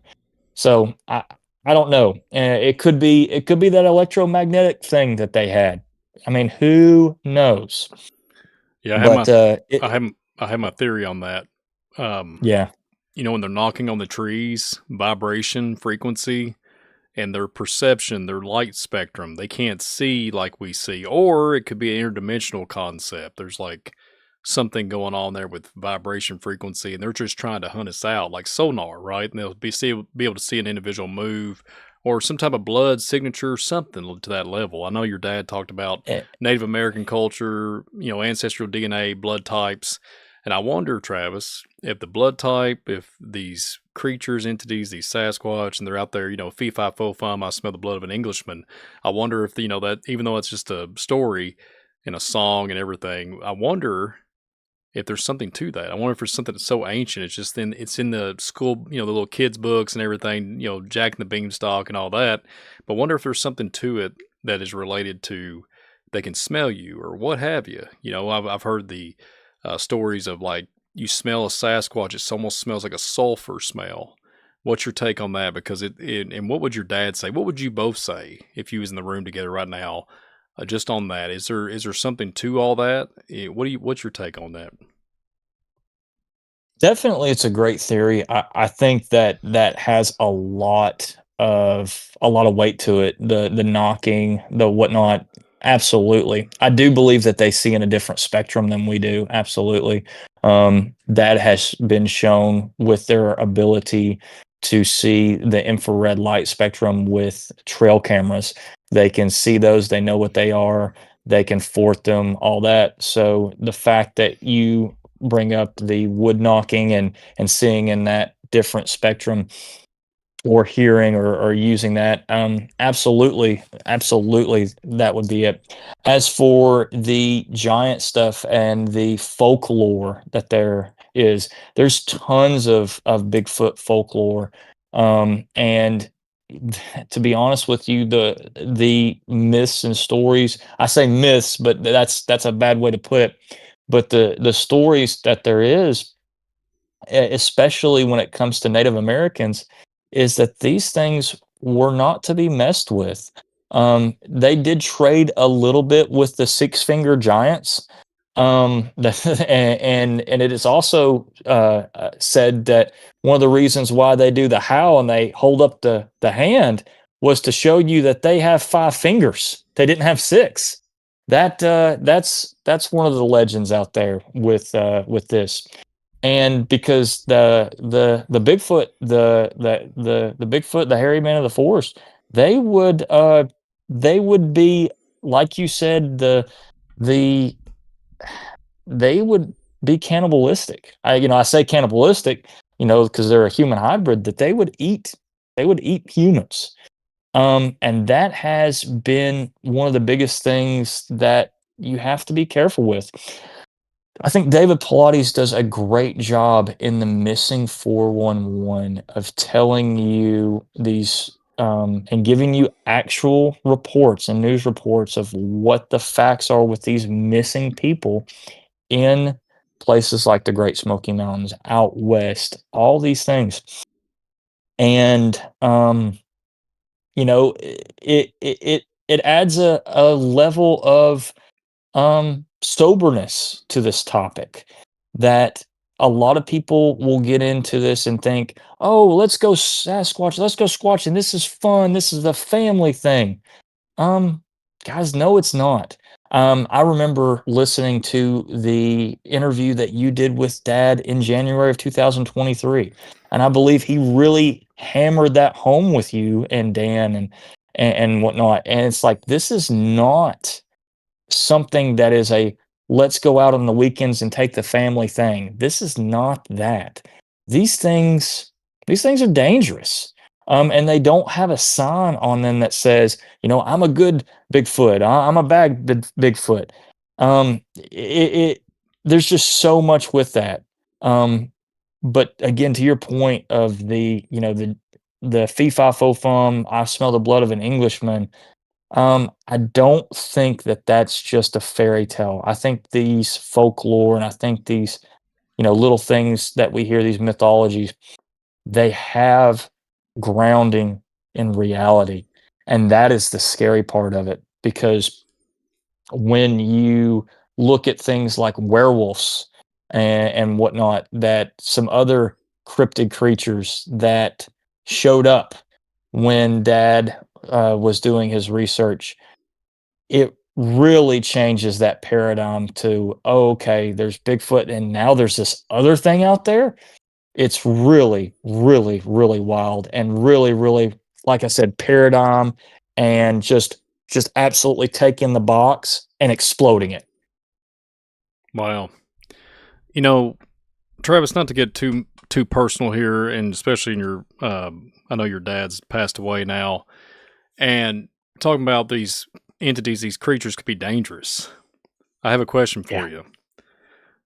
So I don't know. It could be that electromagnetic thing that they had. I mean, who knows? Yeah, But I have my theory on that. yeah, When they're knocking on the trees, vibration, frequency, and their perception, their light spectrum, they can't see like we see. Or it could be an interdimensional concept. There's like something going on there with vibration, frequency, and they're just trying to hunt us out, like sonar, right? And they'll be able to see an individual move or some type of blood signature, something to that level. I know your dad talked about eh, Native American culture, ancestral DNA, blood types. And I wonder, Travis, if the blood type, if these creatures, entities, these Sasquatch, and they're out there, fee fi fo fum, I smell the blood of an Englishman. I wonder if, that even though it's just a story and a song and everything, I wonder if there's something to that. I wonder if there's something that's so ancient. It's in the school, the little kids' books and everything, Jack and the Beanstalk and all that. But I wonder if there's something to it that is related to they can smell you or what have you. I've heard the stories of like you smell a Sasquatch, it almost smells like a sulfur smell. What's your take on that? Because and what would your dad say? What would you both say if you was in the room together right now? Just on that, is there something to all that? What's your take on that? definitely, it's a great theory. I think that has a lot of weight to it. The knocking, the whatnot. Absolutely, I do believe that they see in a different spectrum than we do. Absolutely, that has been shown with their ability to see the infrared light spectrum with trail cameras. They can see those. They know what they are. They can fort them. All that. So the fact that you bring up the wood knocking and seeing in that different spectrum or hearing or using that, absolutely that would be it. As for the giant stuff and the folklore that there's tons of Bigfoot folklore, and to be honest with you, the myths and stories, I say myths, but that's a bad way to put it, but the stories that there is, especially when it comes to Native Americans, is that these things were not to be messed with. They did trade a little bit with the six finger giants. And it is also said that one of the reasons why they do the howl and they hold up the hand was to show you that they have five fingers. They didn't have six. That's one of the legends out there with this. And because the Bigfoot, the Bigfoot, the hairy man of the forest, they would be, like you said, the they would be cannibalistic. I say cannibalistic, because they're a human hybrid, that they would eat humans. And that has been one of the biggest things that you have to be careful with. I think David Pilates does a great job in the Missing 411 of telling you these, and giving you actual reports and news reports of what the facts are with these missing people in places like the Great Smoky Mountains, out west, all these things. And it adds a level of soberness to this topic, that a lot of people will get into this and think, "Oh, let's go Sasquatch, let's go Squatch, and this is fun. This is a family thing." Um, Guys, no, it's not. I remember listening to the interview that you did with Dad in January of 2023, and I believe he really hammered that home with you and Dan and whatnot. And it's like, this is not something that is a let's go out on the weekends and take the family thing. This is not that. These things, these things are dangerous. And they don't have a sign on them that says, I'm a good Bigfoot. I'm a bad Bigfoot. It there's just so much with that. But again, to your point of the fee fi fo fum, I smell the blood of an Englishman. I don't think that that's just a fairy tale. I think these folklore and I think these, little things that we hear, these mythologies, they have grounding in reality. And that is the scary part of it because when you look at things like werewolves and whatnot, that some other cryptid creatures that showed up when Dad was doing his research, it really changes that paradigm to, oh, okay, there's Bigfoot and now there's this other thing out there. It's really, really, really wild and really, really, like I said, paradigm and just absolutely taking the box and exploding it. Wow. Travis, not to get too personal here, and especially in your, I know your dad's passed away now, and talking about these entities, these creatures could be dangerous. I have a question for you.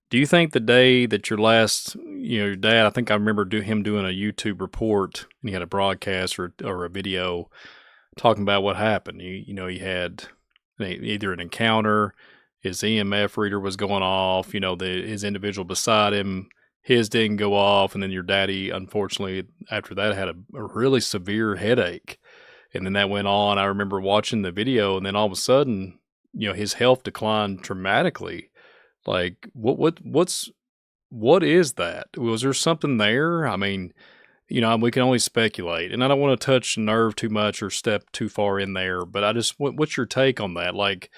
Do you think the day that your dad, I think I remember him doing a YouTube report, and he had a broadcast or a video talking about what happened. He had either an encounter, his EMF reader was going off, his individual beside him, his didn't go off, and then your daddy, unfortunately, after that had a really severe headache. And then that went on. I remember watching the video, and then all of a sudden, his health declined dramatically. Like, what is that? Was there something there? I mean, we can only speculate, and I don't want to touch nerve too much or step too far in there. But what's your take on that? Like,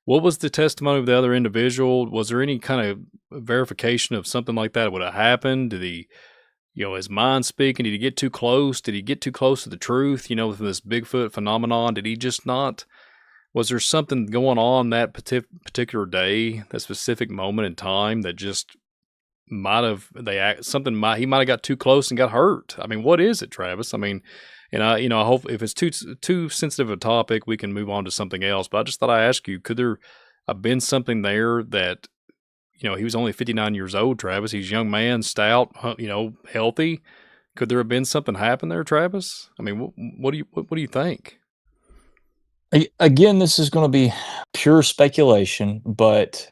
what was the testimony of the other individual? Was there any kind of verification of something like that would have happened? Did he, his mind speaking? Did he get too close? Did he get too close to the truth? With this Bigfoot phenomenon, did he just not? Was there something going on that particular day, that specific moment in time that just might have he might have got too close and got hurt? I mean, what is it, Travis? I mean, and I hope if it's too sensitive a topic, we can move on to something else. But I just thought I'd ask you, could there have been something there that, he was only 59 years old, Travis. He's a young man, stout, healthy. Could there have been something happen there, Travis? I mean, what do you think? Again, this is going to be pure speculation, but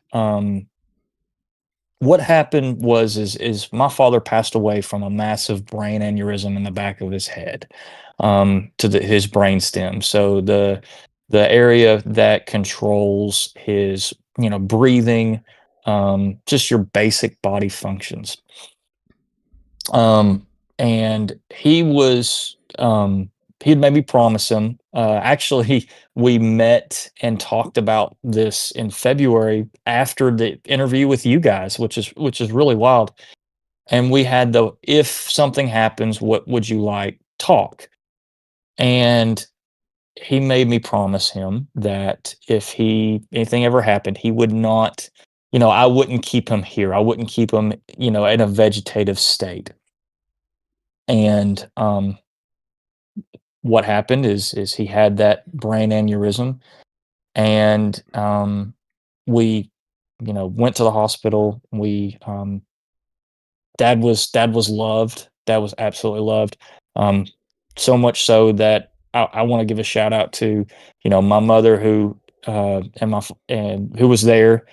what happened is my father passed away from a massive brain aneurysm in the back of his head, to his brain stem. So the area that controls his breathing, just your basic body functions. And he was he had made me promise him. Actually, we met and talked about this in February after the interview with you guys, which is really wild. And we had the if something happens, what would you like talk? And he made me promise him that if anything ever happened, he would not, I wouldn't keep him here. I wouldn't keep him, in a vegetative state. And what happened is he had that brain aneurysm, and we went to the hospital. We dad was loved. Dad was absolutely loved, so much so that I want to give a shout out to my mother who and who was there,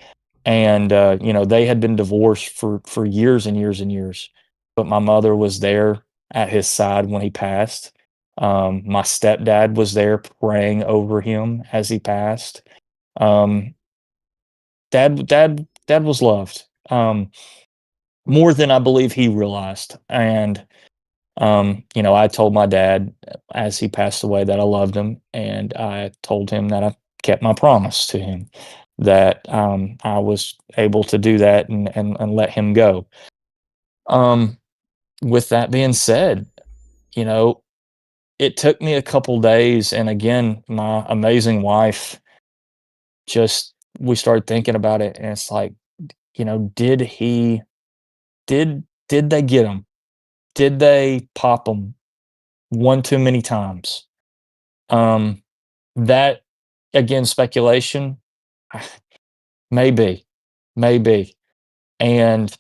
and they had been divorced for years and years and years, but my mother was there at his side when he passed. My stepdad was there praying over him as he passed. Dad was loved, more than I believe he realized. And, I told my dad as he passed away that I loved him, and I told him that I kept my promise to him. that I was able to do that and let him go. With that being said, you know, it took me a couple days, and again, my amazing wife just we started thinking about it, and it's like, did they get him? Did they pop him one too many times? Um, that again, speculation, maybe, maybe. And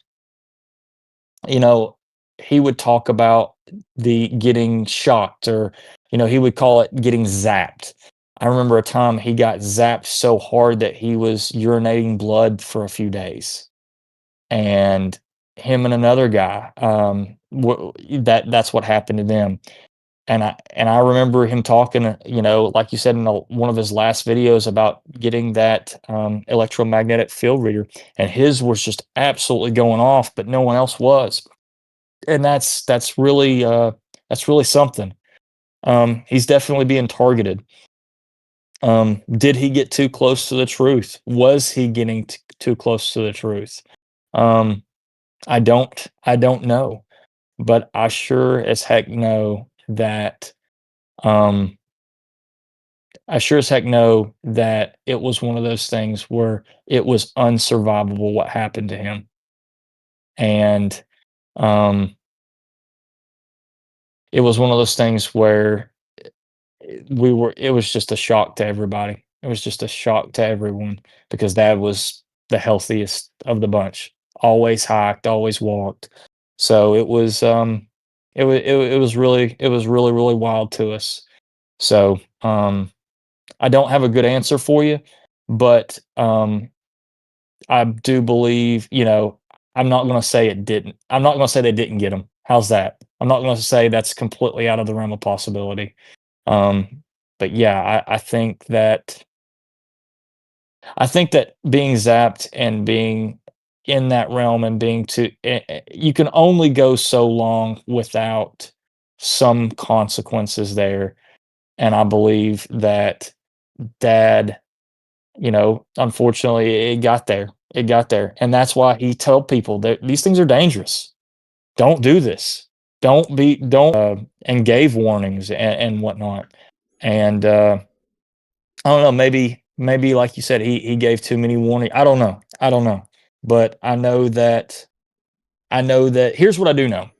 he would talk about the getting shocked, or he would call it getting zapped. I remember a time he got zapped so hard that he was urinating blood for a few days. And him and another guy, that's what happened to them. And I remember him talking, like you said in one of his last videos, about getting that electromagnetic field reader, and his was just absolutely going off, but no one else was. And that's really something. He's definitely being targeted. Did he get too close to the truth? Was he getting too close to the truth? I don't know, but I sure as heck know that it was one of those things where it was unsurvivable what happened to him. And it was one of those things where it was just a shock to everybody. It was just a shock to everyone, because Dad was the healthiest of the bunch. Always hiked, always walked. So it was really, really wild to us. So I don't have a good answer for you, but I do believe, I'm not going to say it didn't. I'm not going to say they didn't get him. How's that? I'm not going to say that's completely out of the realm of possibility. But yeah, I think that being zapped and being in that realm and you can only go so long without some consequences there. And I believe that Dad, unfortunately, it got there. It got there. And that's why he told people that these things are dangerous. Don't do this. Don't, and gave warnings and whatnot. And I don't know, maybe like you said, he gave too many warnings. I don't know. I don't know. But I know that here's what I do know,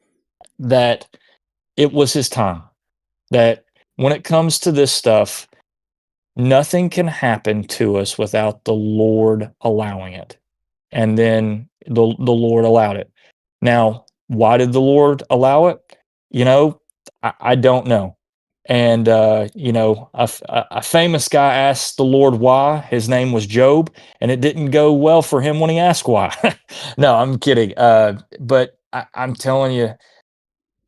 that it was his time. That when it comes to this stuff, nothing can happen to us without the Lord allowing it. And then the Lord allowed it. Now, why did the Lord allow it? You know, I don't know. And a famous guy asked the Lord why. His name was Job, and it didn't go well for him when he asked why. No, I'm kidding. But I'm telling you,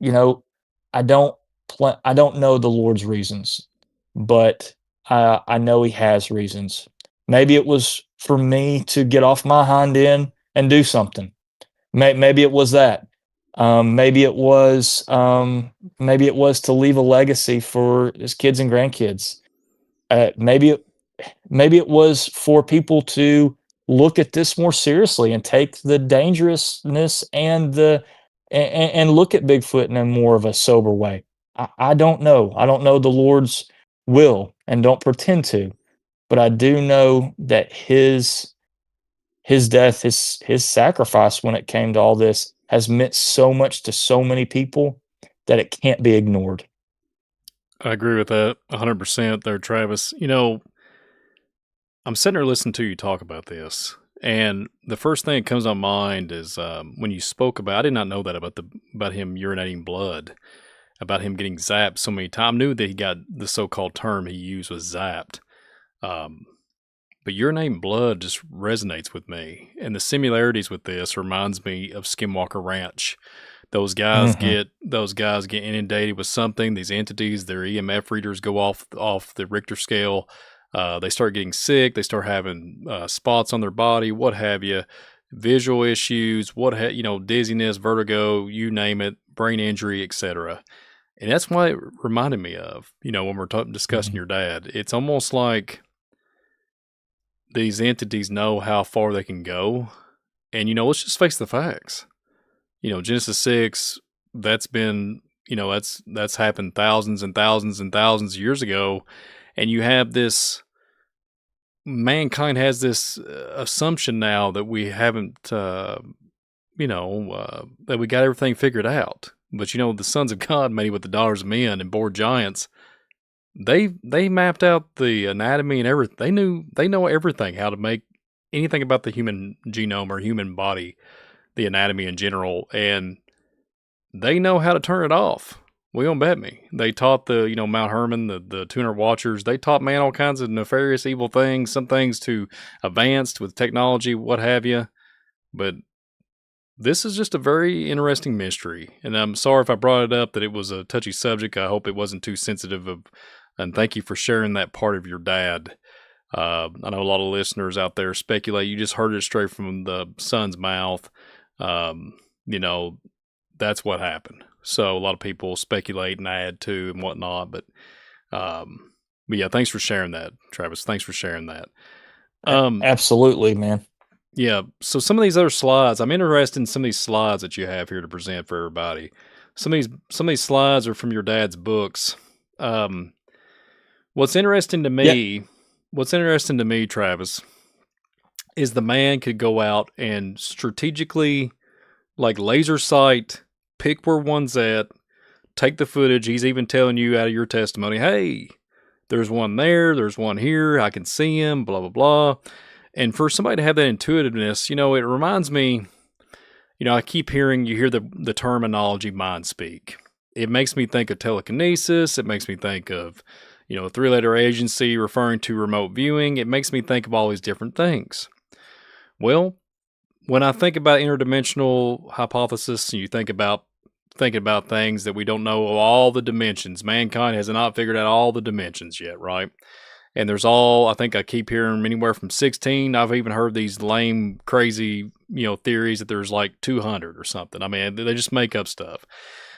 you know, I don't know the Lord's reasons, but I know He has reasons. Maybe it was for me to get off my hind end and do something. Maybe it was that. Maybe it was to leave a legacy for his kids and grandkids. Maybe it was for people to look at this more seriously and take the dangerousness and look at Bigfoot in a more of a sober way. I don't know. I don't know the Lord's will, and don't pretend to, but I do know that his death, his sacrifice when it came to all this has meant so much to so many people that it can't be ignored. I agree with that 100% there, Travis. I'm sitting there listening to you talk about this, and the first thing that comes on mind is when you spoke about. I did not know that about him urinating blood, about him getting zapped so many times. I knew that he got the so-called term he used was zapped, but urinating blood just resonates with me, and the similarities with this reminds me of Skinwalker Ranch. Those guys get inundated with something. These entities, their EMF readers go off the Richter scale. They start getting sick. They start having spots on their body, what have you, visual issues, dizziness, vertigo, you name it, brain injury, etc. And that's why it reminded me of, when we're discussing your dad. It's almost like these entities know how far they can go. And, let's just face the facts. Genesis 6, that's been, that's happened thousands and thousands and thousands of years ago. And you have this, mankind has this assumption now that we haven't, that we got everything figured out. But, the sons of God made it with the daughters of men and bored giants. They mapped out the anatomy and everything. They know everything, how to make anything about the human genome or human body, the anatomy in general, and they know how to turn it off. Will you bet me? They taught the, Mount Hermon, the 200 Watchers, they taught man all kinds of nefarious, evil things, some things to advanced with technology, what have you. But this is just a very interesting mystery. And I'm sorry if I brought it up that it was a touchy subject. I hope it wasn't too sensitive. And thank you for sharing that part of your dad. I know a lot of listeners out there speculate. You just heard it straight from the son's mouth. That's what happened. So a lot of people speculate and add to and whatnot. But yeah, thanks for sharing that, Travis. Thanks for sharing that. Absolutely, man. Yeah. So some of these other slides, I'm interested in some of these slides that you have here to present for everybody. Some of these slides are from your dad's books. What's interesting to me, Travis, is the man could go out and strategically, like laser sight, pick where one's at, take the footage. He's even telling you out of your testimony, hey, there's one there, there's one here, I can see him, blah, blah, blah. And for somebody to have that intuitiveness, it reminds me, I keep hearing, you hear the terminology mind speak. It makes me think of telekinesis. It makes me think of, a three-letter agency referring to remote viewing. It makes me think of all these different things. Well, when I think about interdimensional hypothesis, and you think about thinking about things that we don't know of all the dimensions, mankind has not figured out all the dimensions yet, right? And there's I think I keep hearing anywhere from 16. I've even heard these lame, crazy, theories that there's like 200 or something. I mean, they just make up stuff.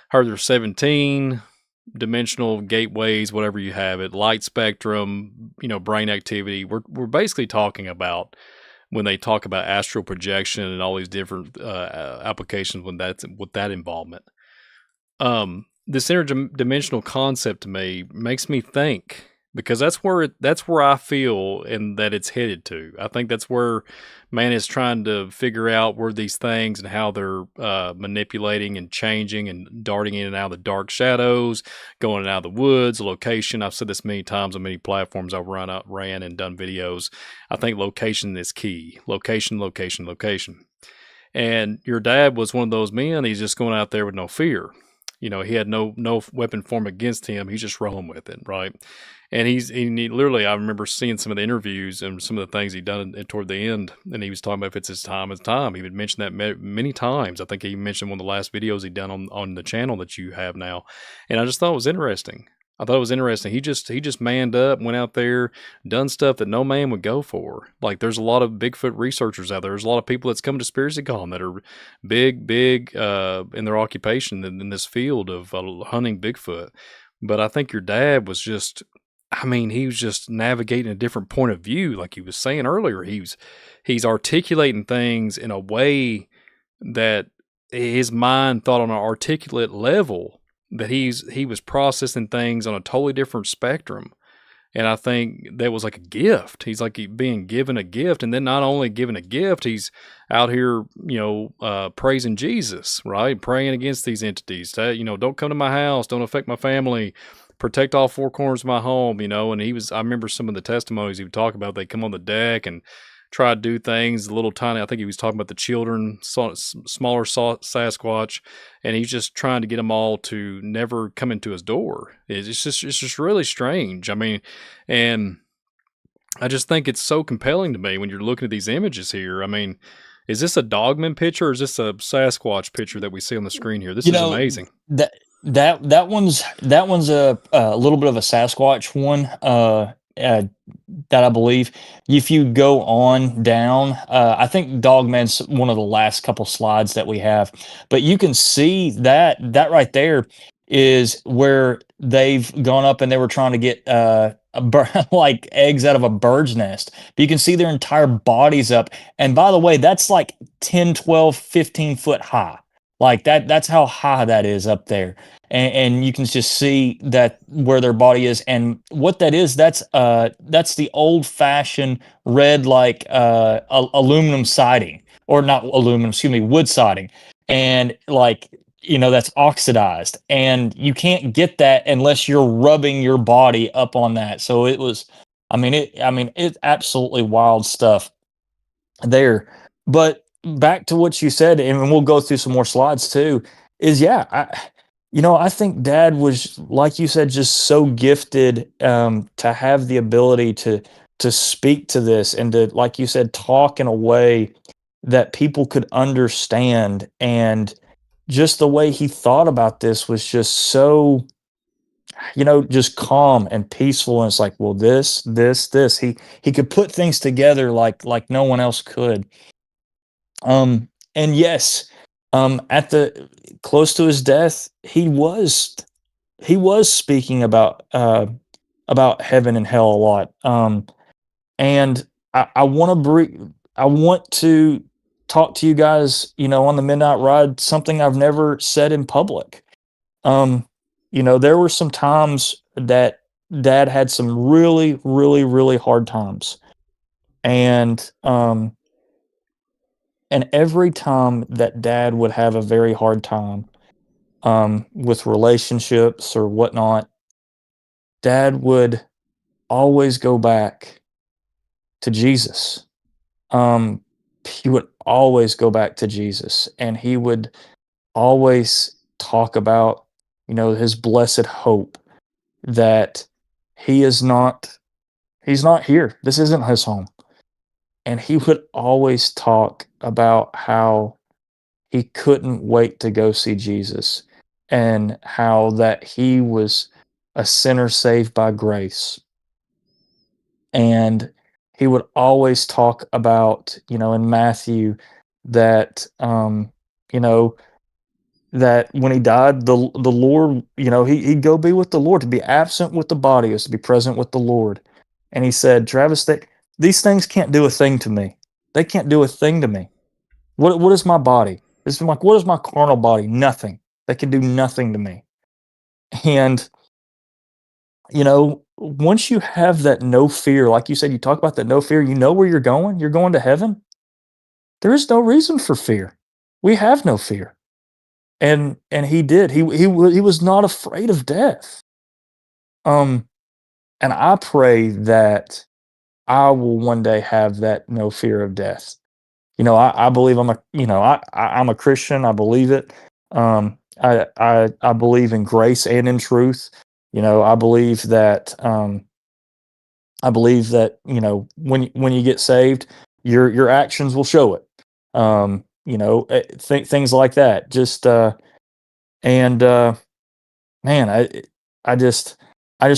Heard there's 17 dimensional gateways, whatever you have it, light spectrum, brain activity. We're basically talking about, when they talk about astral projection and all these different applications with that involvement. This interdimensional concept to me makes me think, because that's where I feel and that it's headed to. I think that's where man is trying to figure out where these things and how they're manipulating and changing and darting in and out of the dark shadows, going in and out of the woods, location. I've said this many times on many platforms I've ran and done videos. I think location is key. Location. And your dad was one of those men. He's just going out there with no fear. He had no weapon formed against him. He's just rolling with it, right? And he literally, I remember seeing some of the interviews and some of the things he'd done toward the end, and he was talking about if it's his time, it's time. He would mention that many times. I think he mentioned one of the last videos he'd done on the channel that you have now, and I just thought it was interesting. He just manned up, went out there, done stuff that no man would go for. Like, there's a lot of Bigfoot researchers out there. There's a lot of people that's come to Conspiracy Con that are big in their occupation in this field of hunting Bigfoot. But I think your dad was just, he was just navigating a different point of view. Like he was saying earlier, he's articulating things in a way that his mind thought on an articulate level, that he was processing things on a totally different spectrum. And I think that was like a gift. He's like being given a gift, and then not only given a gift, he's out here, praising Jesus, right? Praying against these entities. Don't come to my house, don't affect my family, protect all four corners of my home, And I remember some of the testimonies he would talk about. They come on the deck and try to do things a little tiny. I think he was talking about the children, smaller Sasquatch, and he's just trying to get them all to never come into his door. It's just really strange. And I just think it's so compelling to me when you're looking at these images here. Is this a Dogman picture or is this a Sasquatch picture that we see on the screen here? This is amazing. That one's a little bit of a Sasquatch one. That I believe. If you go on down, I think Dogman's one of the last couple slides that we have, but you can see that right there is where they've gone up and they were trying to get like eggs out of a bird's nest. But you can see their entire bodies up. And by the way, that's like 10, 12, 15 foot high. Like that's how high that is up there. And you can just see that where their body is. And what that is, that's the old fashioned red, like aluminum siding, or not aluminum, excuse me, wood siding. And like, that's oxidized, and you can't get that unless you're rubbing your body up on that. So it was, it's absolutely wild stuff there. But back to what you said, and we'll go through some more slides too, is yeah, I think Dad was, like you said, just so gifted to have the ability to speak to this and to, like you said, talk in a way that people could understand. And just the way he thought about this was just so, just calm and peaceful. And it's like, well, this. He could put things together like no one else could. And yes, at the close to his death, he was speaking about heaven and hell a lot. And I want to talk to you guys, on the Midnight Ride, something I've never said in public. There were some times that Dad had some really, really, really hard times. And every time that Dad would have a very hard time with relationships or whatnot, Dad would always go back to Jesus. He would always go back to Jesus, and he would always talk about, his blessed hope that he's not here. This isn't his home. And he would always talk about how he couldn't wait to go see Jesus, and how that he was a sinner saved by grace. And he would always talk about, in Matthew, that, that when he died, the Lord, he'd go be with the Lord. To be absent with the body is to be present with the Lord. And he said, Travis, these things can't do a thing to me. They can't do a thing to me. What is my body? It's like, what is my carnal body? Nothing. They can do nothing to me. And, once you have that no fear, like you said, you talk about that no fear, where you're going to heaven. There is no reason for fear. We have no fear. And he did. He was not afraid of death. And I pray that I will one day have that no fear of death. I believe I'm a Christian. I believe it. I believe in grace and in truth. I believe that when you get saved, your actions will show it. Things like that. Just man, I just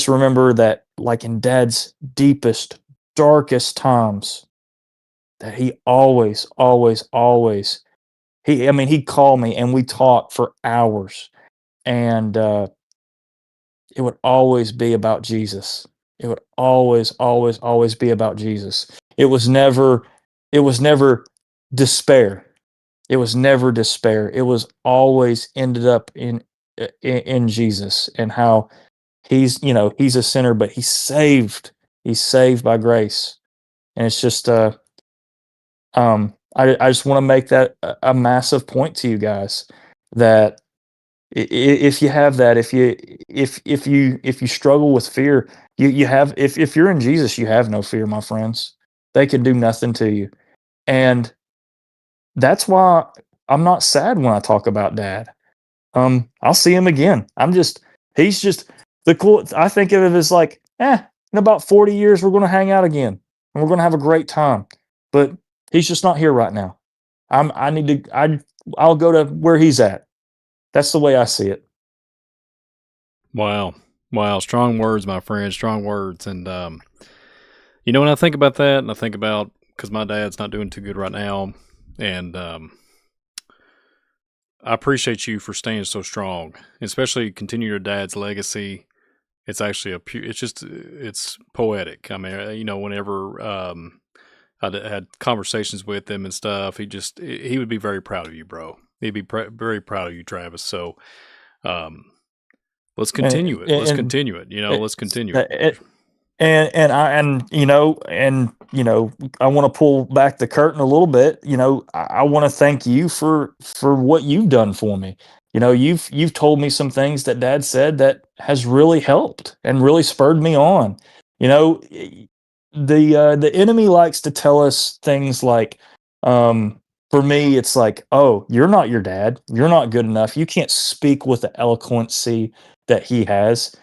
remember that, like, in Dad's deepest, darkest times, that he always, he'd call me and we talk for hours, and it would always be about Jesus. It would always be about Jesus. It was never despair. It was never despair. It was always ended up in Jesus, and how he's a sinner, but he's saved by grace. And it's just I just want to make that a massive point to you guys, that if you have that, if you struggle with fear, you have, if you're in Jesus, you have no fear, my friends. They can do nothing to you. And that's why I'm not sad when I talk about Dad. I'll see him again. He's just the cool. I think of it as like, in about 40 years, we're going to hang out again and we're going to have a great time. But he's just not here right now. I'll go to where he's at. That's the way I see it. Wow. Strong words, my friend. Strong words. And, when I think about that, and I think about, because my dad's not doing too good right now, and I appreciate you for staying so strong, especially continue your dad's legacy it's actually it's poetic. I mean, whenever I had conversations with him and stuff, he would be very proud of you, bro. He'd be very proud of you, Travis. So, um, let's continue it. Let's continue it. Let's continue it. I want to pull back the curtain a little bit. I want to thank you for what you've done for me. You've told me some things that Dad said that has really helped and really spurred me on. The enemy likes to tell us things like, for me, it's like, oh, you're not your dad. You're not good enough. You can't speak with the eloquency that he has.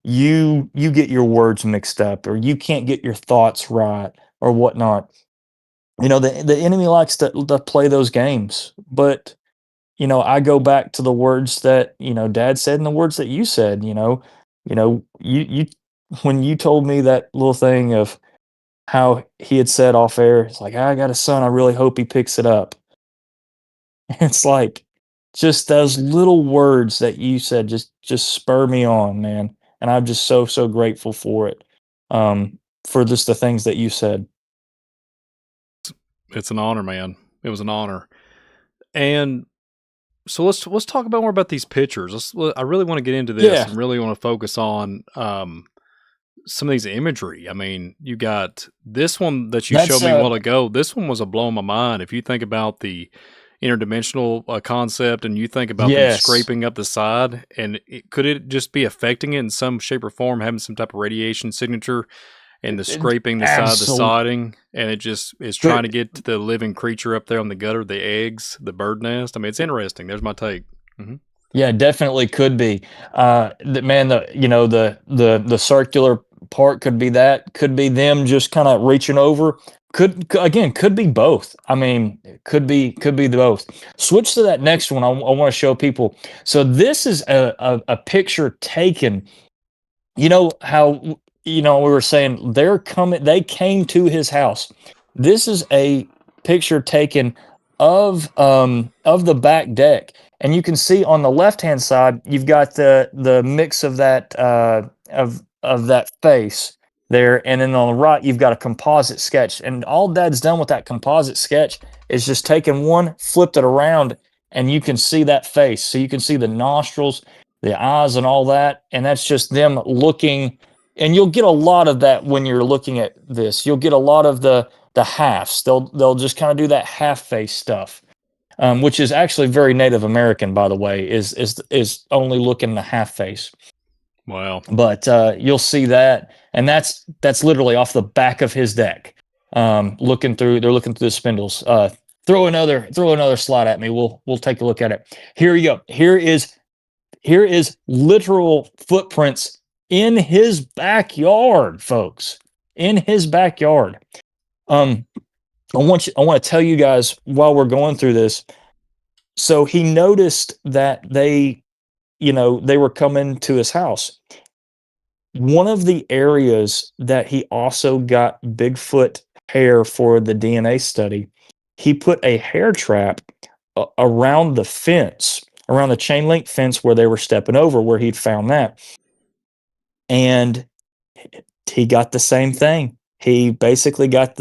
You get your words mixed up, or you can't get your thoughts right, or whatnot. The enemy likes to play those games. But I go back to the words that Dad said and the words that you said. You when you told me that little thing of how he had said off air, it's like, I got a son, I really hope he picks it up. It's like just those little words that you said just spur me on, man. And I'm just so grateful for it. For just the things that you said. It's an honor, man. It was an honor. And so let's talk about more about these pictures. I really want to get into this and really want to focus on some of these imagery. I mean, you got this one that you showed me a while ago. This one was a blow my mind. If you think about the interdimensional concept, and you think about them scraping up the side, and could it just be affecting it in some shape or form, having some type of radiation signature, and the scraping the side of the siding, and it just is trying to get to the living creature up there on the gutter, the eggs, the bird nest. I mean, it's interesting. There's my take. Mm-hmm. Yeah, definitely could be. The circular part could be that. Could be them just kind of reaching over. Could be both. I mean, could be both. Switch to that next one. I want to show people. So this is a picture taken. How we were saying they came to his house. This is a picture taken of the back deck, and you can see on the left hand side you've got the mix of that of that face there, and then on the right you've got a composite sketch. And all Dad's done with that composite sketch is just taken one, flipped it around, and you can see that face. So you can see the nostrils, the eyes, and all that, and that's just them looking. And you'll get a lot of that when you're looking at this. You'll get a lot of the halves. They'll just kind of do that half face stuff, which is actually very Native American, by the way. Is only looking the half face. Wow. But you'll see that, and that's literally off the back of his deck. They're looking through the spindles. Throw another slide at me. We'll take a look at it. Here you go. Here is literal footprints in his backyard, folks. In his backyard. I want to tell you guys while we're going through this. So he noticed that they were coming to his house. One of the areas that he also got Bigfoot hair for the DNA study, he put a hair trap around the fence, around the chain link fence where they were stepping over, where he'd found that. And he got the same thing. He basically got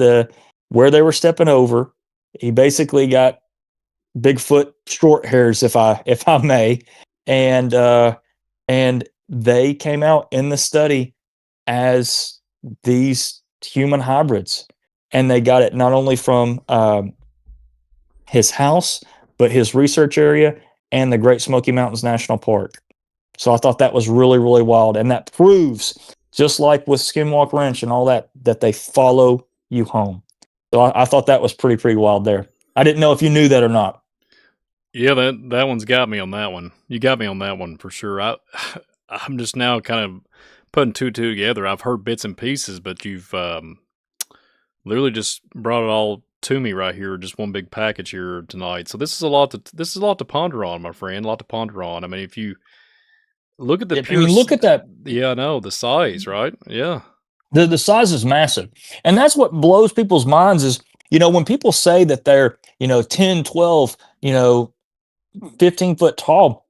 where they were stepping over. He basically got Bigfoot short hairs, if I may, and they came out in the study as these human hybrids, and they got it not only from his house, but his research area and the Great Smoky Mountains National Park. So I thought that was really, really wild, and that proves, just like with Skinwalk Ranch and all that they follow you home. So I thought that was pretty wild there. I didn't know if you knew that or not. Yeah, that one's got me on that one. You got me on that one for sure. I'm just now kind of putting two together. I've heard bits and pieces, but you've literally just brought it all to me right here, just one big package here tonight. So this is a lot to ponder on, my friend. A lot to ponder on. I mean, if you look at look at that. Yeah, I know the size, right? Yeah, the size is massive, and that's what blows people's minds. Is when people say that they're 10, 12, 15 foot tall,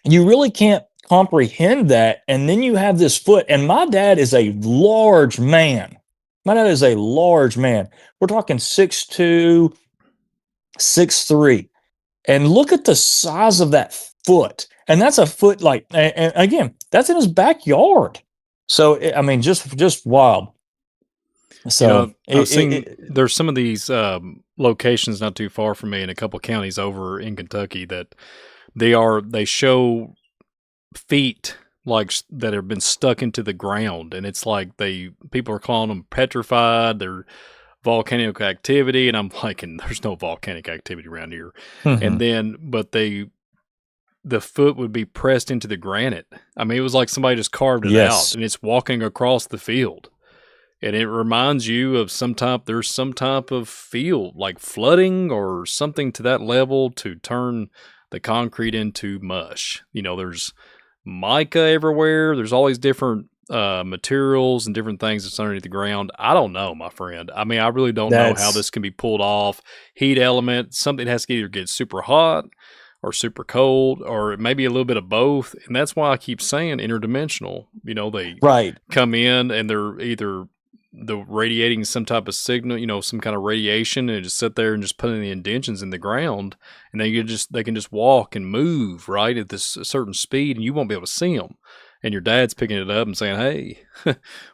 you really can't comprehend that. And then you have this foot, and my dad is a large man. My dad is a large man. We're talking 6'2", 6'3". And look at the size of that foot. And that's a foot, like, and again, that's in his backyard. So, I mean, just wild. So, I've seen there's some of these locations not too far from me in a couple counties over in Kentucky that they show feet like that have been stuck into the ground, and it's like people are calling them petrified. They're volcanic activity, and I'm like, and there's no volcanic activity around here. And then, but the foot would be pressed into the granite. I mean, it was like somebody just carved it out, and it's walking across the field. And it reminds you of there's some type of field, like flooding or something to that level to turn the concrete into mush. There's mica everywhere. There's all these different materials and different things that's underneath the ground. I don't know, my friend. I mean, I really don't know how this can be pulled off. Heat element, something has to either get super hot or super cold, or maybe a little bit of both. And that's why I keep saying interdimensional. They come in and they're either radiating some type of signal, some kind of radiation, and just sit there and just put in the indentions in the ground, and they can just walk and move right at this certain speed, and you won't be able to see them. And your dad's picking it up and saying, "Hey,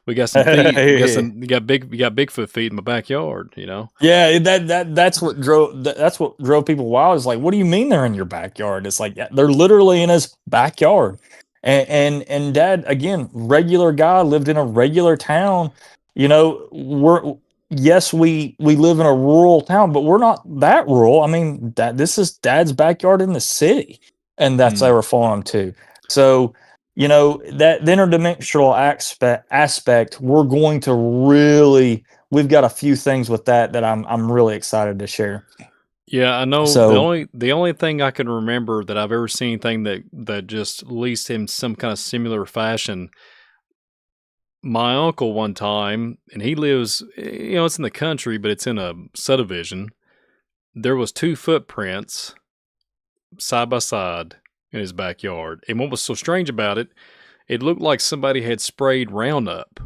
we got some feet. You got Bigfoot feet in my backyard." Yeah, that's what drove people wild. Is like, what do you mean they're in your backyard? It's like, they're literally in his backyard. And Dad, again, regular guy, lived in a regular town. We live in a rural town, but we're not that rural. I mean, this is Dad's backyard in the city, and that's they were falling to. So, that interdimensional aspect, we're going to we've got a few things with that I'm really excited to share. Yeah, I know. So, the only thing I can remember that I've ever seen that just leased in some kind of similar fashion. My uncle one time, and he lives, it's in the country, but it's in a subdivision. There was 2 footprints side by side in his backyard. And what was so strange about it, it looked like somebody had sprayed Roundup,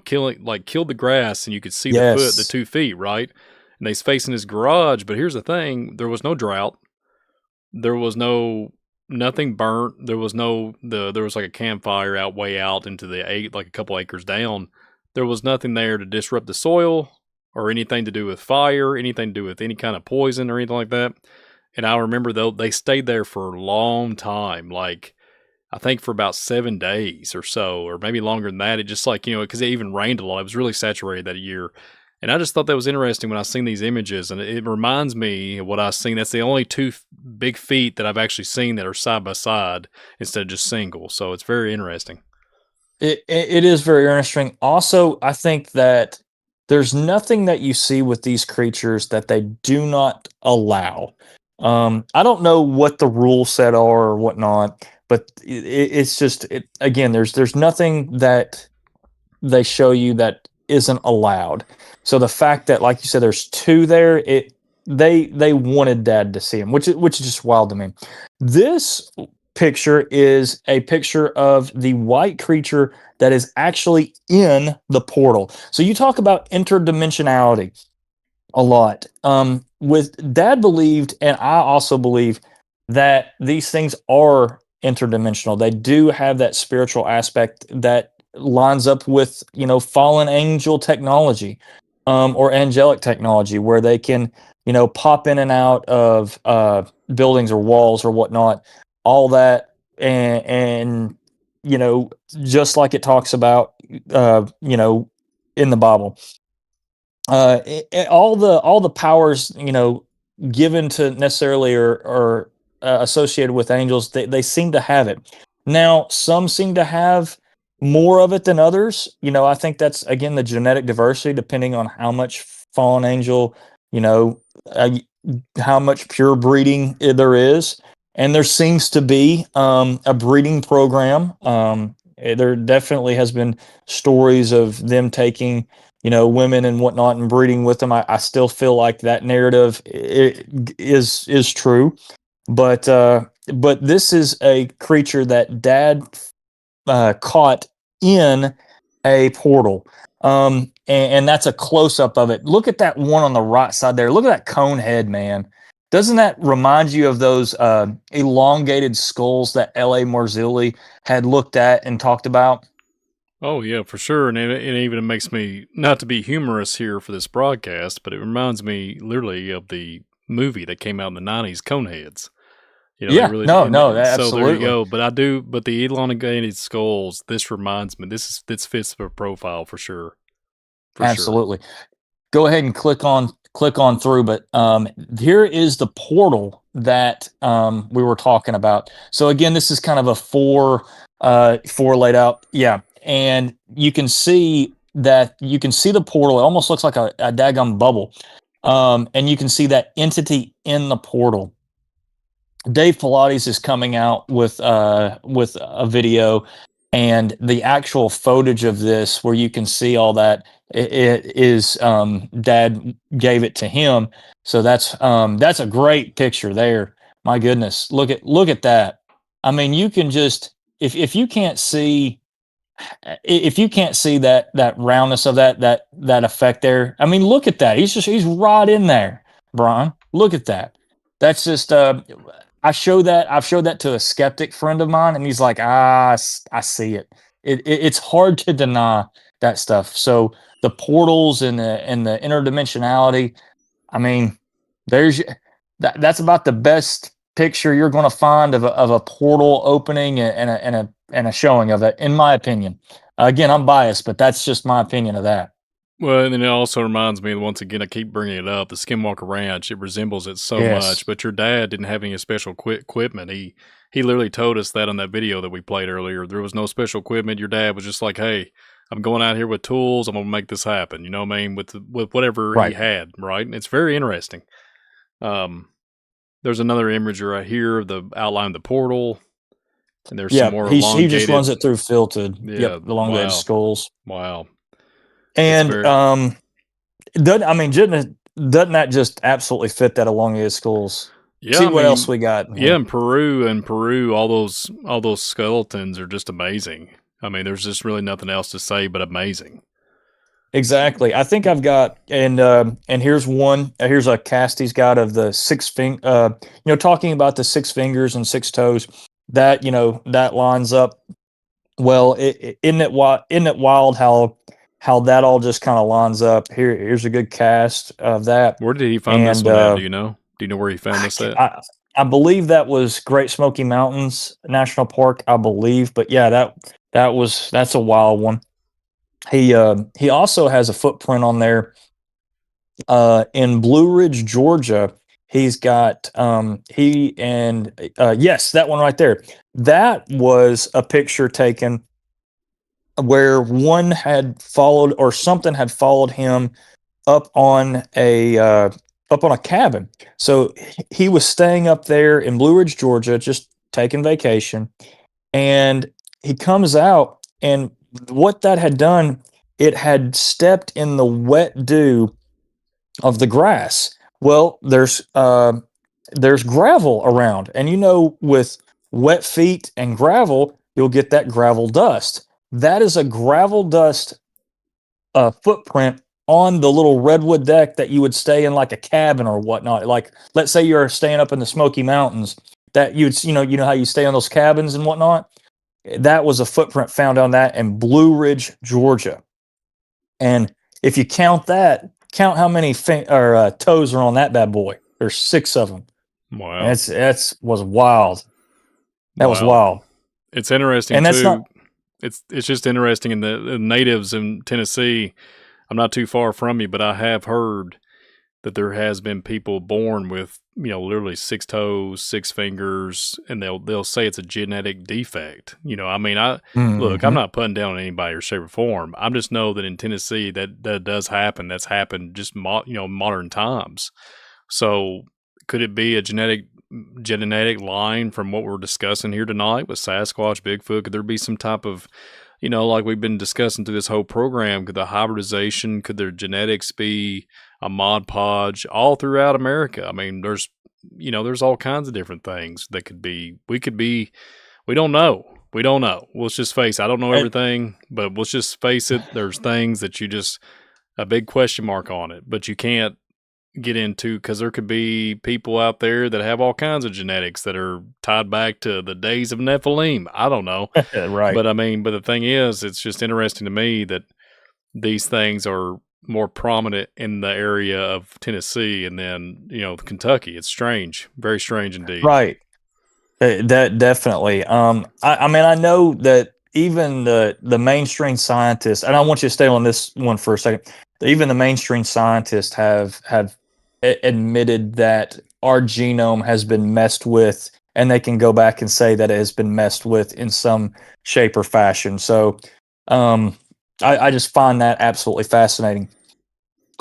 killed the grass, and you could see the 2 feet, right? And he's facing his garage. But here's the thing, there was no drought. There was nothing burnt. There was there was like a campfire way out into like a couple acres down. There was nothing there to disrupt the soil or anything to do with fire, anything to do with any kind of poison or anything like that. And I remember they stayed there for a long time, like I think for about 7 days or so, or maybe longer than that. It just because it even rained a lot. It was really saturated that year. And I just thought that was interesting when I seen these images, and it reminds me of what I've seen. That's the only 2 big feet that I've actually seen that are side by side instead of just single. So it's very interesting. It is very interesting. Also, I think that there's nothing that you see with these creatures that they do not allow. I don't know what the rule set are or whatnot, but it's just again, there's nothing that they show you that isn't allowed. So the fact that, like you said, there's 2 there, they wanted Dad to see him, which is just wild to me. This picture is a picture of the white creature that is actually in the portal. So you talk about interdimensionality a lot. With Dad believed, and I also believe, that these things are interdimensional. They do have that spiritual aspect that lines up with fallen angel technology, or angelic technology, where they can pop in and out of buildings or walls or whatnot, all that, and just like it talks about in the Bible, all the powers given to necessarily or associated with angels, they seem to have it. Now, some seem to have more of it than others. I think that's, again, the genetic diversity, depending on how much fallen angel, how much pure breeding there is. And there seems to be a breeding program. There definitely has been stories of them taking, women and whatnot and breeding with them. I still feel like that narrative is true. But this is a creature that Dad caught in a portal. And that's a close up of it. Look at that one on the right side there. Look at that cone head, man. Doesn't that remind you of those elongated skulls that L.A. Marzulli had looked at and talked about? Oh yeah, for sure. And it even makes me, not to be humorous here for this broadcast, but it reminds me literally of the movie that came out in the 90s, Coneheads. You know, Yeah, they really, no, and no, so absolutely. there you go. But the elongated skulls, this reminds me, this fits the profile for sure. For Absolutely. Go ahead and click on through, but here is the portal that we were talking about. So again, this is kind of a four laid out. Yeah. And you can see the portal. It almost looks like a daggum bubble. And you can see that entity in the portal. Dave Pilates is coming out with a video, and the actual footage of this, where you can see all that, it is Dad gave it to him. So that's a great picture there. My goodness, look at that. I mean, you can just, if you can't see that roundness of that effect there. I mean, look at that. He's right in there, Brian. Look at that. That's just I've showed that to a skeptic friend of mine, and he's like, I see it. It's hard to deny that stuff. So the portals and the interdimensionality. I mean, that's about the best picture you're going to find of a portal opening and a showing of it, in my opinion. Again, I'm biased, but that's just my opinion of that. Well, and then it also reminds me, once again, I keep bringing it up, the Skinwalker Ranch. It resembles it so Yes. much, but your dad didn't have any special equipment. He literally told us that on that video that we played earlier. There was no special equipment. Your dad was just like, hey, I'm going out here with tools. I'm going to make this happen. You know what I mean? With whatever Right. he had, right? And it's very interesting. There's another image right here of the outline of the portal. And there's some more elongated. He just runs it through filtered. Yeah, Yep, elongated wow. skulls. Wow. And very- doesn't that just absolutely fit that elongated skulls? Yeah, See what else we got. Yeah, in Peru, all those skeletons are just amazing. I mean, there's just really nothing else to say but amazing. Exactly. I think I've got, and here's one. Here's a cast he's got of the talking about the 6 fingers and 6 toes. That that lines up well. Isn't it wild how that all just kind of lines up? Here's a good cast of that. Where did he find this one at? Do you know? Do you know where he found this at? I believe that was Great Smoky Mountains National Park, I believe. But yeah, that's a wild one. He also has a footprint on there in Blue Ridge, Georgia. He's got yes, that one right there. That was a picture taken where one had followed, or something had followed him up on a cabin. So he was staying up there in Blue Ridge, Georgia, just taking vacation, and he comes out, and what that had done, it had stepped in the wet dew of the grass. Well, there's gravel around, and with wet feet and gravel, you'll get that gravel dust. That is a gravel dust footprint on the little redwood deck that you would stay in, like a cabin or whatnot. Like, let's say you're staying up in the Smoky Mountains, that you know how you stay on those cabins and whatnot. That was a footprint found on that in Blue Ridge, Georgia. And if you count how many toes are on that bad boy. There's 6 of them. Wow, That's was wild. That was wild. It's interesting, and that's too. Not, it's just interesting in the natives in Tennessee. I'm not too far from you, but I have heard that there has been people born with, literally 6 toes, 6 fingers, and they'll say it's a genetic defect. Look, I'm not putting down on anybody or shape or form. I just know that in Tennessee that does happen. That's happened just modern times. So could it be a genetic line from what we're discussing here tonight with Sasquatch, Bigfoot? Could there be some type of, like we've been discussing through this whole program, could the hybridization, could their genetics be a Mod Podge all throughout America? I mean, there's there's all kinds of different things that could be. We don't know. We don't know. Let's just face it. I don't know everything, but let's just face it. There's things that you just, a big question mark on it, but you can't get into, because there could be people out there that have all kinds of genetics that are tied back to the days of Nephilim. I don't know. Right. But the thing is, it's just interesting to me that these things are more prominent in the area of Tennessee and then, Kentucky. It's strange. Very strange indeed. Right. That definitely. I know that even the mainstream scientists, and I want you to stay on this one for a second. Even the mainstream scientists have admitted that our genome has been messed with, and they can go back and say that it has been messed with in some shape or fashion. So, I just find that absolutely fascinating.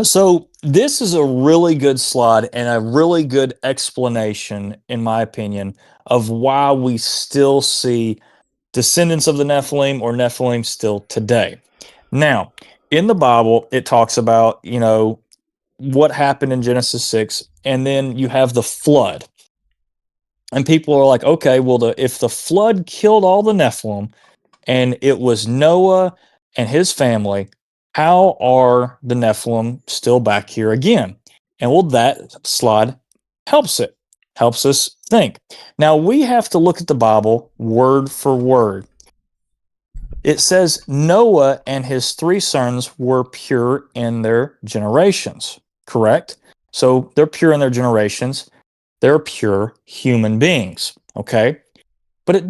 So this is a really good slide and a really good explanation, in my opinion, of why we still see descendants of the Nephilim or Nephilim still today. Now, in the Bible, it talks about, what happened in Genesis 6, and then you have the flood. And people are like, okay, well, if the flood killed all the Nephilim and it was Noah and his family, how are the Nephilim still back here again? And well, that slide helps us think. Now we have to look at the Bible word for word. It says Noah and his 3 sons were pure in their generations, correct? So they're pure in their generations. They're pure human beings, okay? But it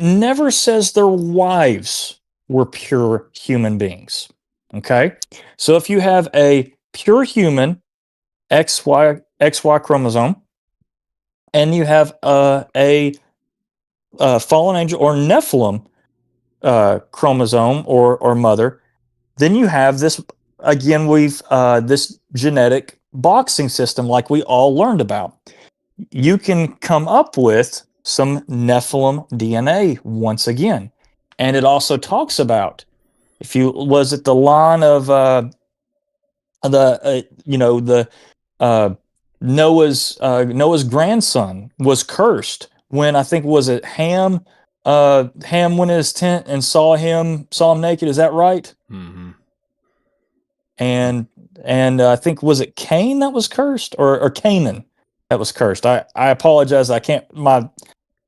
never says their wives were pure human beings. Okay, so if you have a pure human XY chromosome, and you have a fallen angel or Nephilim chromosome or mother, then you have this again. This genetic boxing system, like we all learned about. You can come up with some Nephilim DNA once again, and it also talks about. Was it the line of Noah's grandson was cursed when, I think, was it Ham? Ham went in his tent and saw him naked. Is that right? Mm-hmm. And I think, was it Cain that was cursed, or Canaan that was cursed? I apologize. I can't. My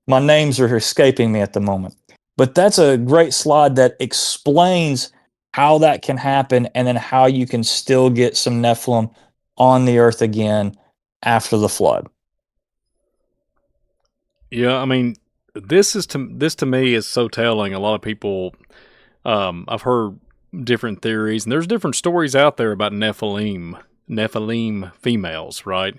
names are escaping me at the moment. But that's a great slide that explains how that can happen, and then how you can still get some Nephilim on the earth again after the flood. Yeah, this to me is so telling. A lot of people, I've heard different theories, and there's different stories out there about Nephilim females, right?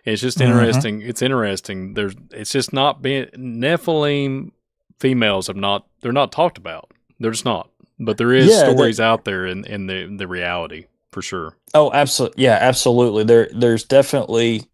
It's just interesting. It's interesting. It's just not been Nephilim females they're not talked about. They're just not. But there is stories out there in the reality, for sure. Oh, absolutely. Yeah, absolutely. There's definitely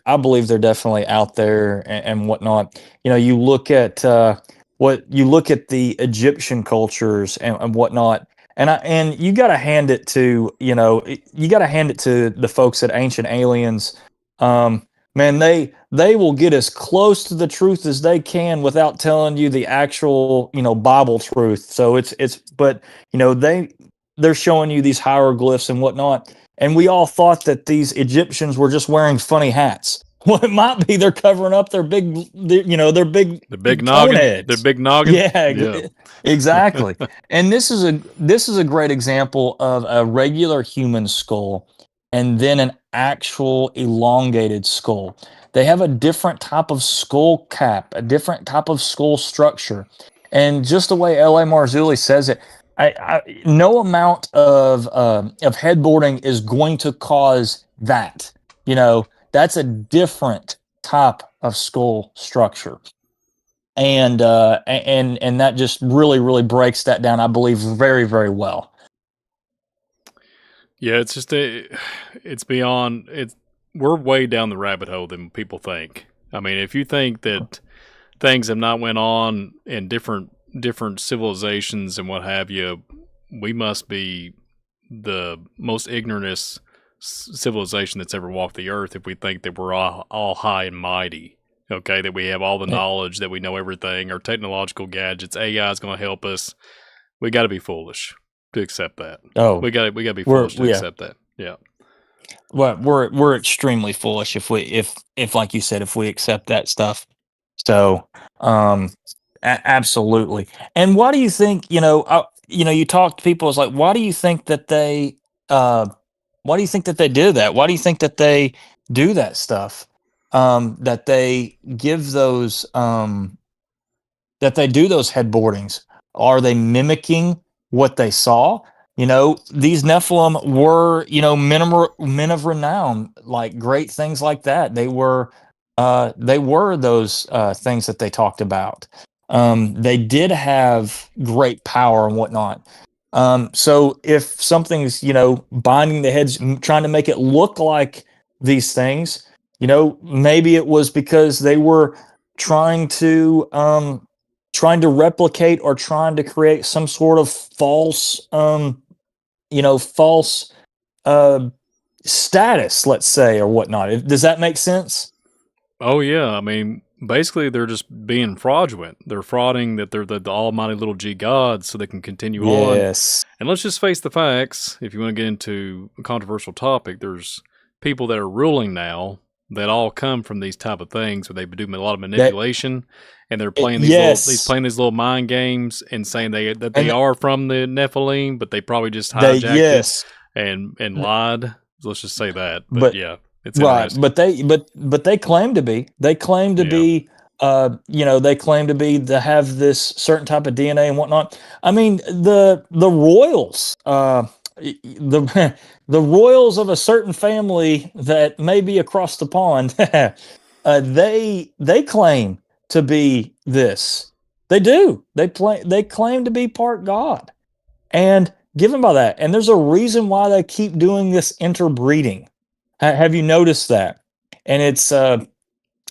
I believe they're definitely out there and whatnot. You look at the Egyptian cultures and whatnot. And you got to hand it to, the folks at Ancient Aliens. Man, they will get as close to the truth as they can without telling you the actual, Bible truth. So they're showing you these hieroglyphs and whatnot. And we all thought that these Egyptians were just wearing funny hats. Well, it might be they're covering up their big noggin. Their big noggin. Yeah. Exactly. And this is a great example of a regular human skull and then an actual elongated skull. They have a different type of skull cap, a different type of skull structure. And just the way L.A. Marzulli says it, no amount of headboarding is going to cause that. That's a different type of skull structure. And that just really, really breaks that down, I believe, very, very well. Yeah, it's just we're way down the rabbit hole than people think. If you think that things have not went on in different civilizations and what have you, we must be the most ignorant civilization that's ever walked the earth if we think that we're all high and mighty. Okay, that we have all the knowledge, that we know everything, our technological gadgets, AI is going to help us. We got to be foolish to accept that. Oh, we got to be foolish to accept that. Yeah. Well, we're extremely foolish if like you said, if we accept that stuff. So, absolutely. And why do you think, you talk to people, it's like, why do you think that why do you think that they do that? Why do you think that they do that stuff? That they give that they do those headboardings? Are they mimicking what they saw? These Nephilim were, men of renown, like great things like that. They were those things that they talked about. They did have great power and whatnot. So if something's, binding the heads, trying to make it look like these things, maybe it was because they were trying to replicate or trying to create some sort of false false status, let's say, or whatnot. Does that make sense? Oh yeah, I mean, basically they're just being fraudulent. They're frauding that they're the almighty little G gods so they can continue on. Yes. And let's just face the facts. If you want to get into a controversial topic, there's people that are ruling now that all come from these type of things where they do a lot of manipulation, and they're playing these little mind games and saying that they are from the Nephilim, but they probably just hijacked it and lied. Let's just say that. But yeah, it's right. interesting. But they claim to be. They claim to be. They claim to be to have this certain type of DNA and whatnot. I mean, the royals, the royals of a certain family that may be across the pond, they claim to be this. They do. They claim to be part God, and given by that, and there's a reason why they keep doing this interbreeding. Have you noticed that? And it's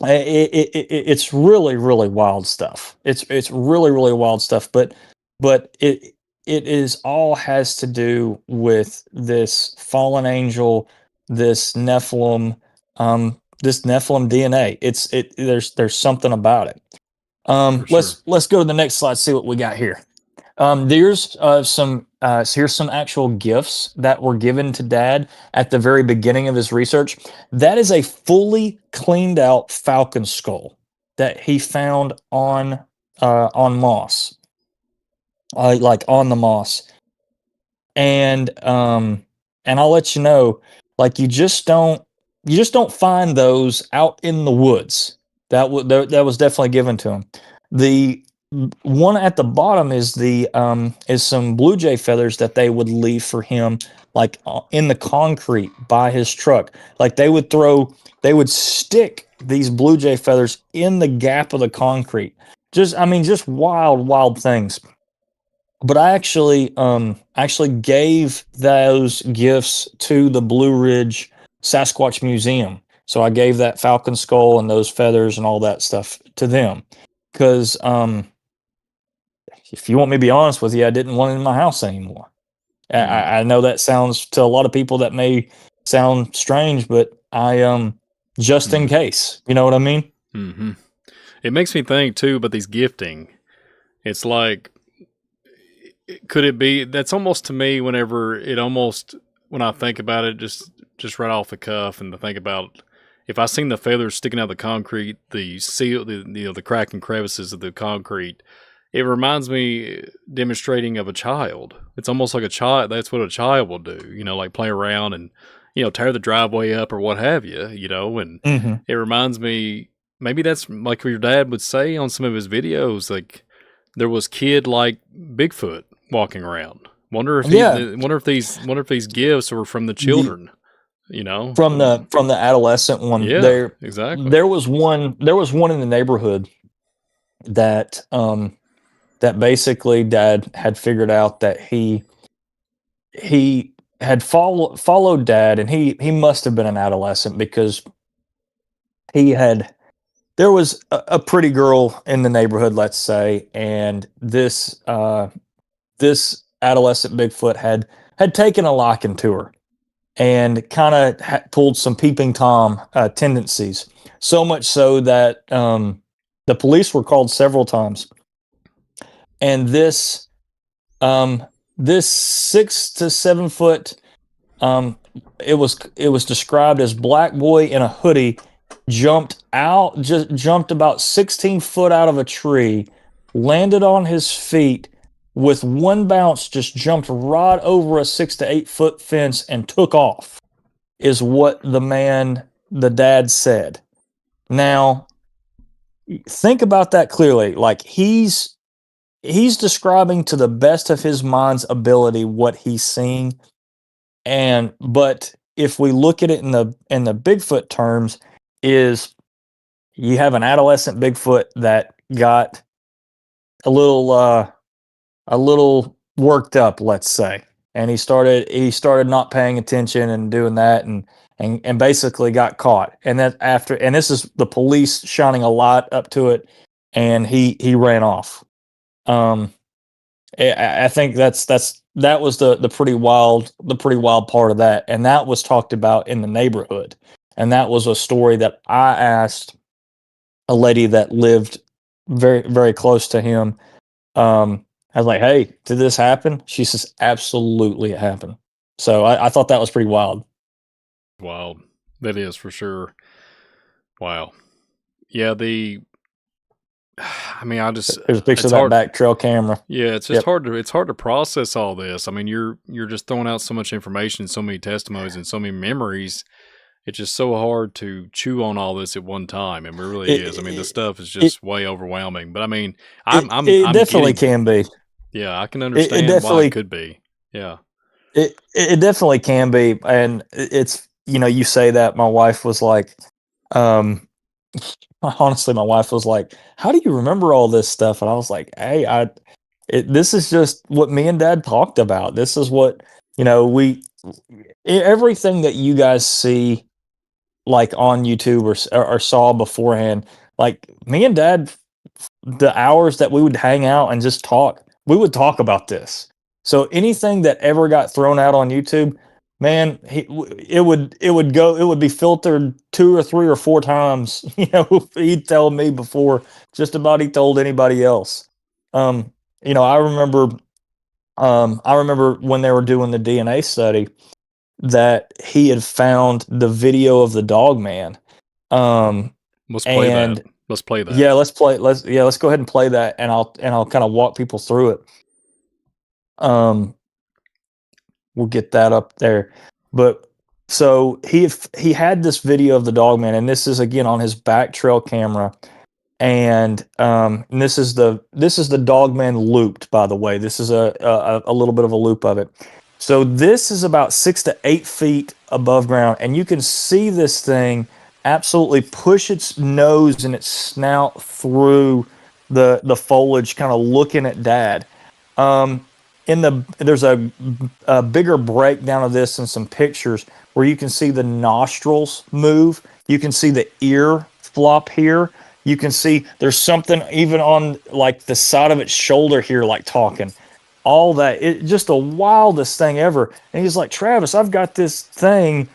it's really, really wild stuff. It's really, really wild stuff. But it is all has to do with this fallen angel, this Nephilim DNA. There's something about it. Let's go to the next slide. See what we got here. Here's some actual gifts that were given to Dad at the very beginning of his research. That is a fully cleaned out falcon skull that he found on moss, like on the moss. And I'll let you know, like you just don't find those out in the woods. That was definitely given to him. The one at the bottom is some blue jay feathers that they would leave for him, like in the concrete by his truck. Like they would stick these blue jay feathers in the gap of the concrete. Just wild things. But I actually gave those gifts to the Blue Ridge Sasquatch Museum. So I gave that falcon skull and those feathers and all that stuff to them because if you want me to be honest with you, I didn't want it in my house anymore. I know that sounds to a lot of people that may sound strange, but I just in case, you know what I mean? Mm-hmm. It makes me think too about these gifting. It's like, could it be? That's almost to me. When I think about it, just right off the cuff, and to think about if I seen the feathers sticking out of the concrete, the crack and crevices of the concrete. It reminds me demonstrating of a child. It's almost like a child. That's what a child will do, like play around and, tear the driveway up or what have you, and it reminds me, maybe that's like what your dad would say on some of his videos. Like there was kid like Bigfoot walking around. Wonder if these gifts were from the children, from the adolescent one. Yeah, exactly. There was one in the neighborhood that, that basically Dad had figured out that he had followed Dad, and he must have been an adolescent because there was a pretty girl in the neighborhood, let's say, and this adolescent Bigfoot had taken a liking to her. and kind of pulled some peeping Tom tendencies. So much so that the police were called several times. And this 6 to 7 foot, it was described as black boy in a hoodie, jumped about 16 foot out of a tree, landed on his feet with one bounce, just jumped right over a 6 to 8 foot fence and took off, is what the dad said. Now, think about that clearly. Like, he's describing to the best of his mind's ability what he's seeing. But if we look at it in the Bigfoot terms, is you have an adolescent Bigfoot that got a little worked up, let's say, and he started not paying attention and doing that, and basically got caught. And this is the police shining a light up to it, and he ran off. I think that was the pretty wild part of that, and that was talked about in the neighborhood, and that was a story that I asked a lady that lived very, very close to him. I was like, "Hey, did this happen?" She says, "Absolutely, it happened." So I thought that was pretty wild. Wild, that is for sure. Wow, yeah. I mean, There's a picture of that back trail camera. Yeah, it's just hard to process all this. I mean, you're just throwing out so much information, so many testimonies, and so many memories. It's just so hard to chew on all this at one time. It really is. I mean, the stuff is just way overwhelming. But I mean, I'm definitely can be. Yeah, I can understand why it could be. Yeah, it definitely can be, and it's, you say that. My wife was like, honestly, my wife was like, "How do you remember all this stuff?" And I was like, "Hey, this is just what me and Dad talked about. This is what, everything that you guys see, like on YouTube or saw beforehand. Like, me and Dad, the hours that we would hang out and just talk, we would talk about this. So anything that ever got thrown out on YouTube, man, it would be filtered 2 or 3 or 4 times. He'd tell me before just about he told anybody else. I remember when they were doing the DNA study that he had found the video of the dog man. Let's play that. Let's play that. Yeah, let's go ahead and play that, and I'll kind of walk people through it. We'll get that up there. But so he had this video of the dog man, and this is again on his back trail camera. And this is the dog man looped, by the way. This is a little bit of a loop of it. So this is about 6 to 8 feet above ground, and you can see this thing absolutely push its nose and its snout through the foliage, kind of looking at Dad. There's a bigger breakdown of this and some pictures where you can see the nostrils move. You can see the ear flop here. You can see there's something even on like the side of its shoulder here, like talking. All that, just the wildest thing ever. And he's like, "Travis, I've got this thing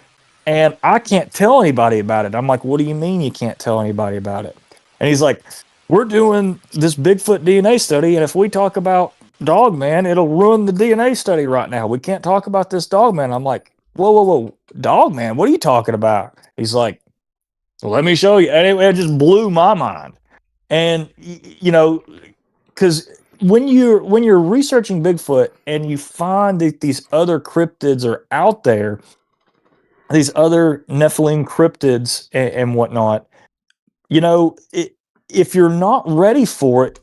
and I can't tell anybody about it." I'm like, "What do you mean you can't tell anybody about it?" And he's like, "We're doing this Bigfoot DNA study, and if we talk about dog man, it'll ruin the DNA study right now. We can't talk about this dog man." I'm like, whoa, dog man, what are you talking about? He's like, "Well, let me show you." And it just blew my mind. And because when you're researching Bigfoot and you find that these other cryptids are out there, these other Nephilim cryptids and whatnot, if you're not ready for it,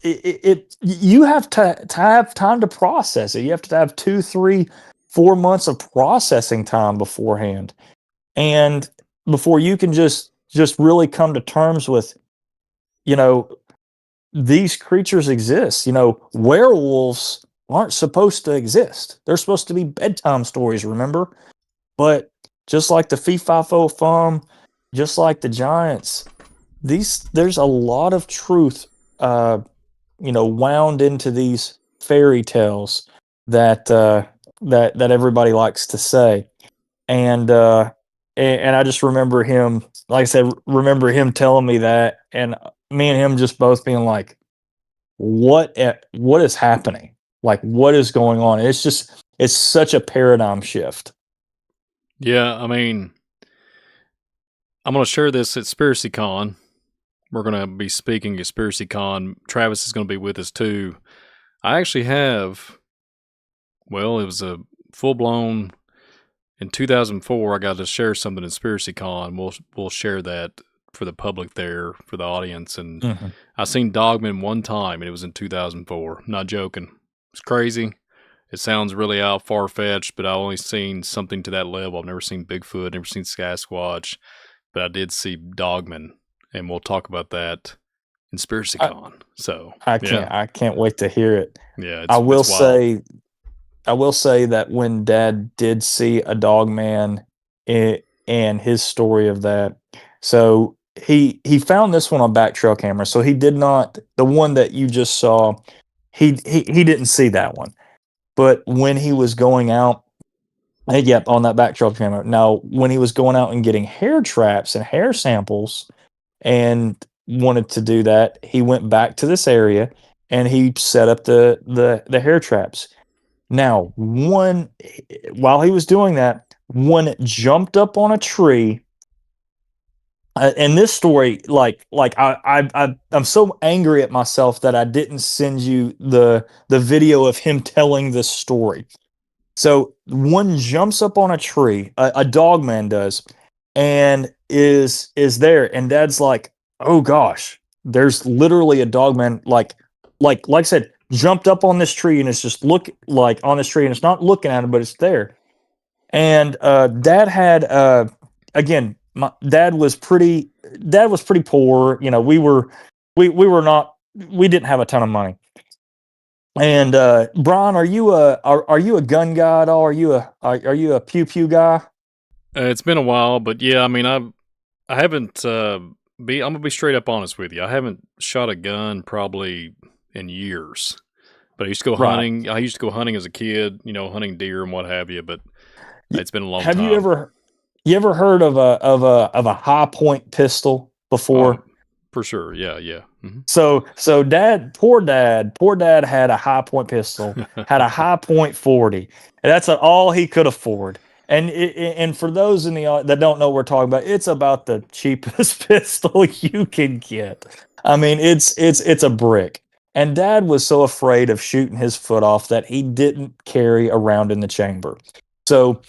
you have to have time to process it. You have to have 2, 3, 4 months of processing time beforehand, and before you can just really come to terms with, these creatures exist. Werewolves aren't supposed to exist. They're supposed to be bedtime stories, remember? But just like the Fee-Fi-Fo-Fum, just like the giants, there's a lot of truth, wound into these fairy tales that everybody likes to say. And I just remember him, like I said, remember him telling me that, and me and him just both being like, what is happening? Like, what is going on? It's such a paradigm shift. Yeah, I mean, I'm going to share this at Spiracy Con. We're going to be speaking at Spiracy Con. Travis is going to be with us too. I actually have, well, it was a full-blown, in 2004, I got to share something at Spiracy Con. We'll share that for the public there, for the audience. And I seen Dogman one time, and it was in 2004. Not joking. It's crazy. It sounds really out far-fetched, but I've only seen something to that level. I've never seen Bigfoot, never seen Sasquatch, but I did see Dogman, and we'll talk about that in Spiracy Con. So I can't wait to hear it. Yeah, I will say that when Dad did see a Dogman and his story of that, so he found this one on back trail camera. So he did not, the one that you just saw, he didn't see that one. But when he was going out, yep, on that back trail camera. Now, when he was going out and getting hair traps and hair samples and wanted to do that, he went back to this area and he set up the hair traps. Now, while he was doing that, one jumped up on a tree. And this story, I'm so angry at myself that I didn't send you the video of him telling this story. So one jumps up on a tree, a dog man does, and is there, and Dad's like, "Oh gosh, there's literally a dog man like I said, jumped up on this tree and it's just on this tree and it's not looking at him, but it's there." And Dad had again, my dad was pretty poor. You know, we didn't have a ton of money. And Brian, are you a gun guy at all? Are you a pew pew guy? It's been a while, but yeah, I mean, I haven't. I'm gonna be straight up honest with you. I haven't shot a gun probably in years. But I used to go hunting. I used to go hunting as a kid. You know, hunting deer and what have you. But it's been a long time. Have you ever heard of a high point pistol before? For sure, yeah. Mm-hmm. So poor dad had a high point pistol, had a high point 40, and that's all he could afford. And for those in the that don't know what we're talking about, it's about the cheapest pistol you can get. I mean, it's a brick. And Dad was so afraid of shooting his foot off that he didn't carry around in the chamber. So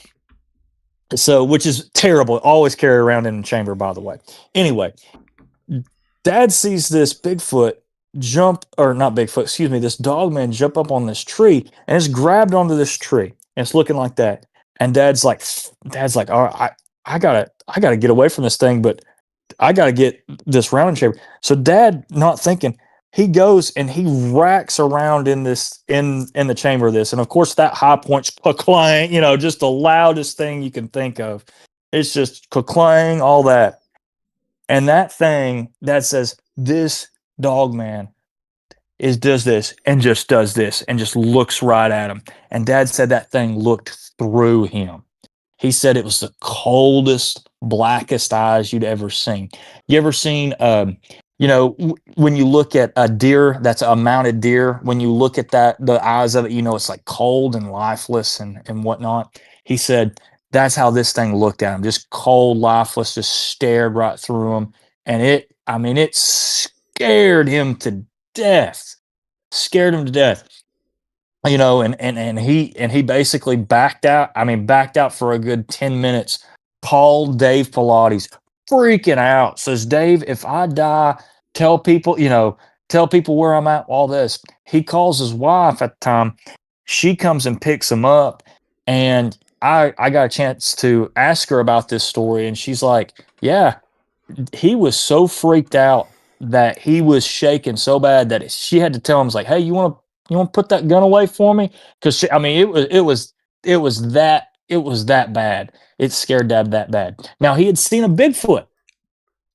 which is terrible. Always carry around in the chamber, by the way. Anyway, Dad sees this this dog man jump up on this tree and it's grabbed onto this tree and it's looking like that. And Dad's like, all right, I gotta get away from this thing, but I gotta get this round chamber. So Dad, not thinking, he goes and he racks around in the chamber of this. And of course that high point's clang, you know, just the loudest thing you can think of. It's just clang, all that. And that thing that says, this dog man does this and just does this and just looks right at him. And Dad said that thing looked through him. He said it was the coldest, blackest eyes you'd ever seen. You ever seen, when you look at a deer, that's a mounted deer, when you look at the eyes of it, you know, it's like cold and lifeless and whatnot. He said, that's how this thing looked at him, just cold, lifeless, just stared right through him. And it scared him to death. You know, and he basically backed out. I mean, backed out for a good 10 minutes, called Dave Pilates, freaking out. Says, Dave, if I die, tell people where I'm at, all this. He calls his wife at the time. She comes and picks him up, and I got a chance to ask her about this story, and she's like, yeah, he was so freaked out that he was shaking so bad that she had to tell him, like, hey, you want to put that gun away for me? Because it was that bad. It scared Dad that bad. Now, he had seen a Bigfoot,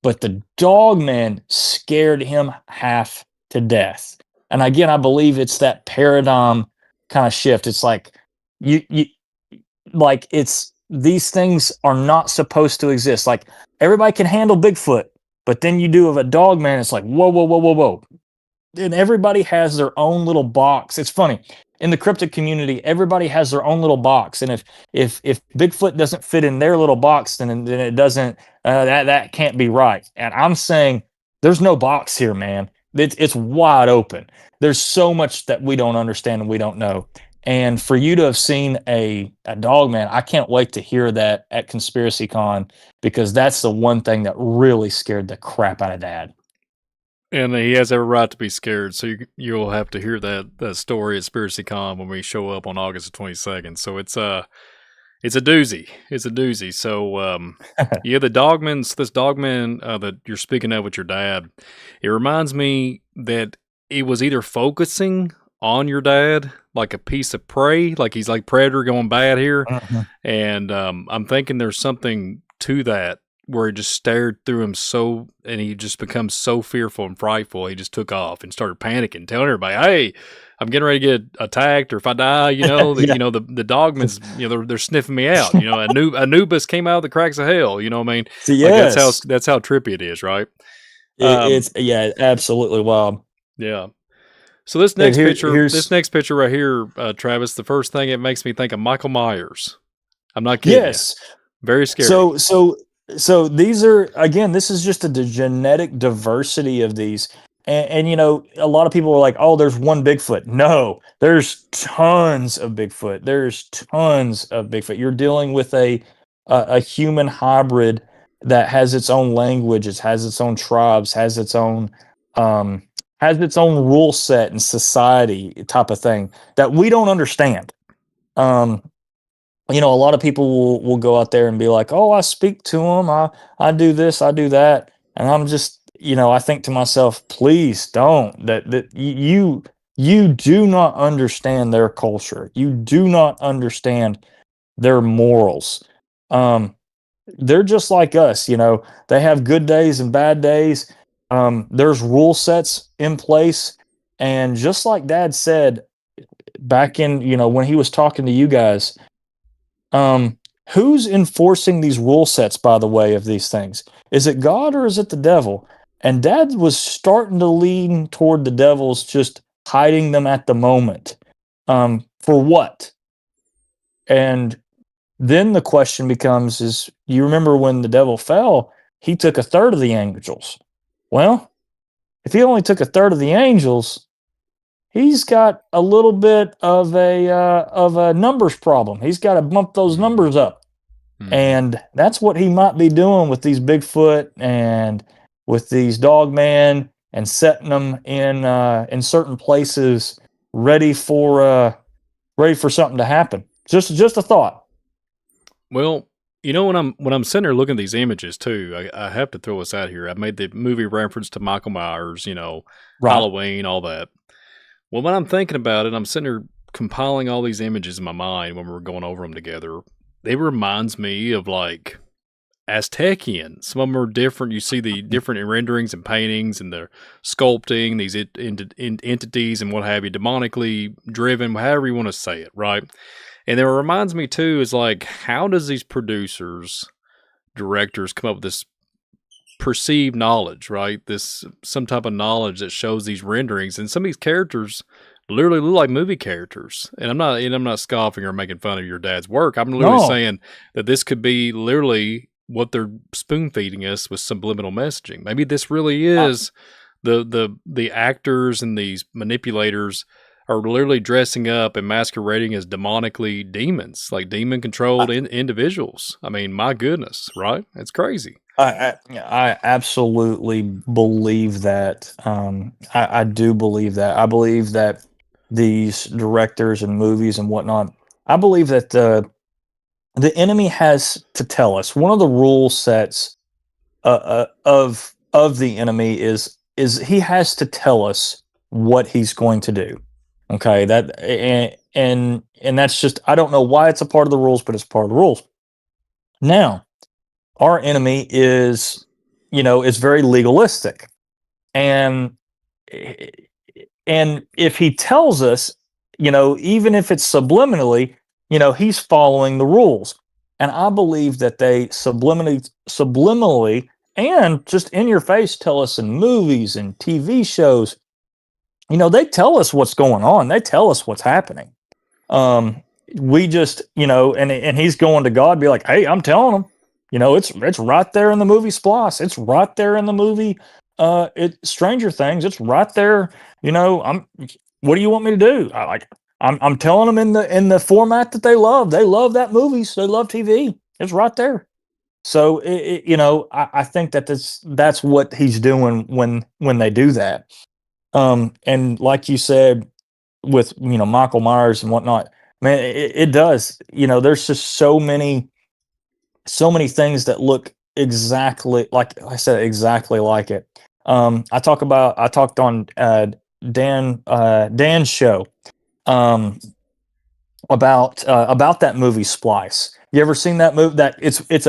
but the dog man scared him half to death. And again, I believe it's that paradigm kind of shift. It's like these things are not supposed to exist. Like everybody can handle Bigfoot, but then you do of a dog man, it's like whoa, whoa, whoa, whoa, whoa. And everybody has their own little box. It's funny. In the cryptid community, everybody has their own little box. And if Bigfoot doesn't fit in their little box, then it doesn't that can't be right. And I'm saying there's no box here, man. It's wide open. There's so much that we don't understand and we don't know. And for you to have seen a dog man, I can't wait to hear that at Conspiracy Con, because that's the one thing that really scared the crap out of Dad. And he has every right to be scared. So you'll have to hear that story at Conspiracy Con when we show up on August the 22nd. So it's a doozy. It's a doozy. So yeah, this dogman that you're speaking of with your dad, it reminds me that it was either focusing on your dad like a piece of prey, like he's like Predator going bad here. And I'm thinking there's something to that, where he just stared through him and he just becomes so fearful and frightful, he just took off and started panicking, telling everybody, "Hey, I'm getting ready to get attacked, or if I die, you know, Yeah. the dogmen's, they're sniffing me out. Anubis came out of the cracks of hell. You know what I mean? So, Like yes. that's how trippy it is, right? It's absolutely wild. Yeah. So this And next picture right here, Travis, the first thing it makes me think of Michael Myers. I'm not kidding. Yes. You. Very scary. So these are, again, this is just the genetic diversity of these. And a lot of people are like, oh, there's one Bigfoot. No, there's tons of Bigfoot. You're dealing with a human hybrid that has its own language, it has its own tribes, has its own rule set and society type of thing that we don't understand. A lot of people will go out there and be like, oh, I speak to them. I do this, I do that. And I'm just, I think to myself, please don't. That you do not understand their culture. You do not understand their morals. They're just like us. They have good days and bad days. There's rule sets in place. And just like Dad said back in, when he was talking to you guys, who's enforcing these rule sets, by the way, of these things? Is it God or is it the devil? And Dad was starting to lean toward the devil's just hiding them at the moment. For what? And then the question becomes, is you remember when the devil fell, he took a third of the angels. Well, if he only took a third of the angels, he's got a little bit of a numbers problem. He's got to bump those numbers up. And that's what he might be doing with these Bigfoot and with these Dogman, and setting them in certain places ready for something to happen. Just a thought. Well, when I'm sitting there looking at these images too, I have to throw this out here. I made the movie reference to Michael Myers, Right. Halloween, all that. Well, when I'm thinking about it, I'm sitting there compiling all these images in my mind when we're going over them together. It reminds me of like Aztecian. Some of them are different. You see the different renderings and paintings and the sculpting, these entities and what have you, demonically driven, however you want to say it, right? And it reminds me too, is like, how does these producers, directors come up with this perceived knowledge, right? Some type of knowledge that shows these renderings, and some of these characters literally look like movie characters. And I'm not scoffing or making fun of your dad's work. I'm literally saying that this could be literally what they're spoon feeding us with subliminal messaging. Maybe this really is the actors and these manipulators are literally dressing up and masquerading as demonically demons, like demon controlled individuals. I mean, my goodness, right? It's crazy. I absolutely believe that. I do believe that. I believe that these directors and movies and whatnot, I believe that the enemy has to tell us. One of the rule sets of the enemy is he has to tell us what he's going to do. Okay, that and that's just, I don't know why it's a part of the rules, but it's part of the rules. Now, our enemy is very legalistic, and if he tells us, even if it's subliminally, he's following the rules. And I believe that they subliminally, and just in your face tell us in movies and TV shows, they tell us what's going on. They tell us what's happening. We just, and he's going to God, be like, hey, I'm telling him, it's right there in the movie Splice. It's right there in the movie, Stranger Things. It's right there. What do you want me to do? I'm telling them in the format that they love. They love that movie. So they love TV. It's right there. So I think that's what he's doing when they do that. And like you said, with Michael Myers and whatnot, man, it does. There's just so many things that look exactly like I said, exactly like it. I talked on Dan's show about that movie Splice. You ever seen that movie? That it's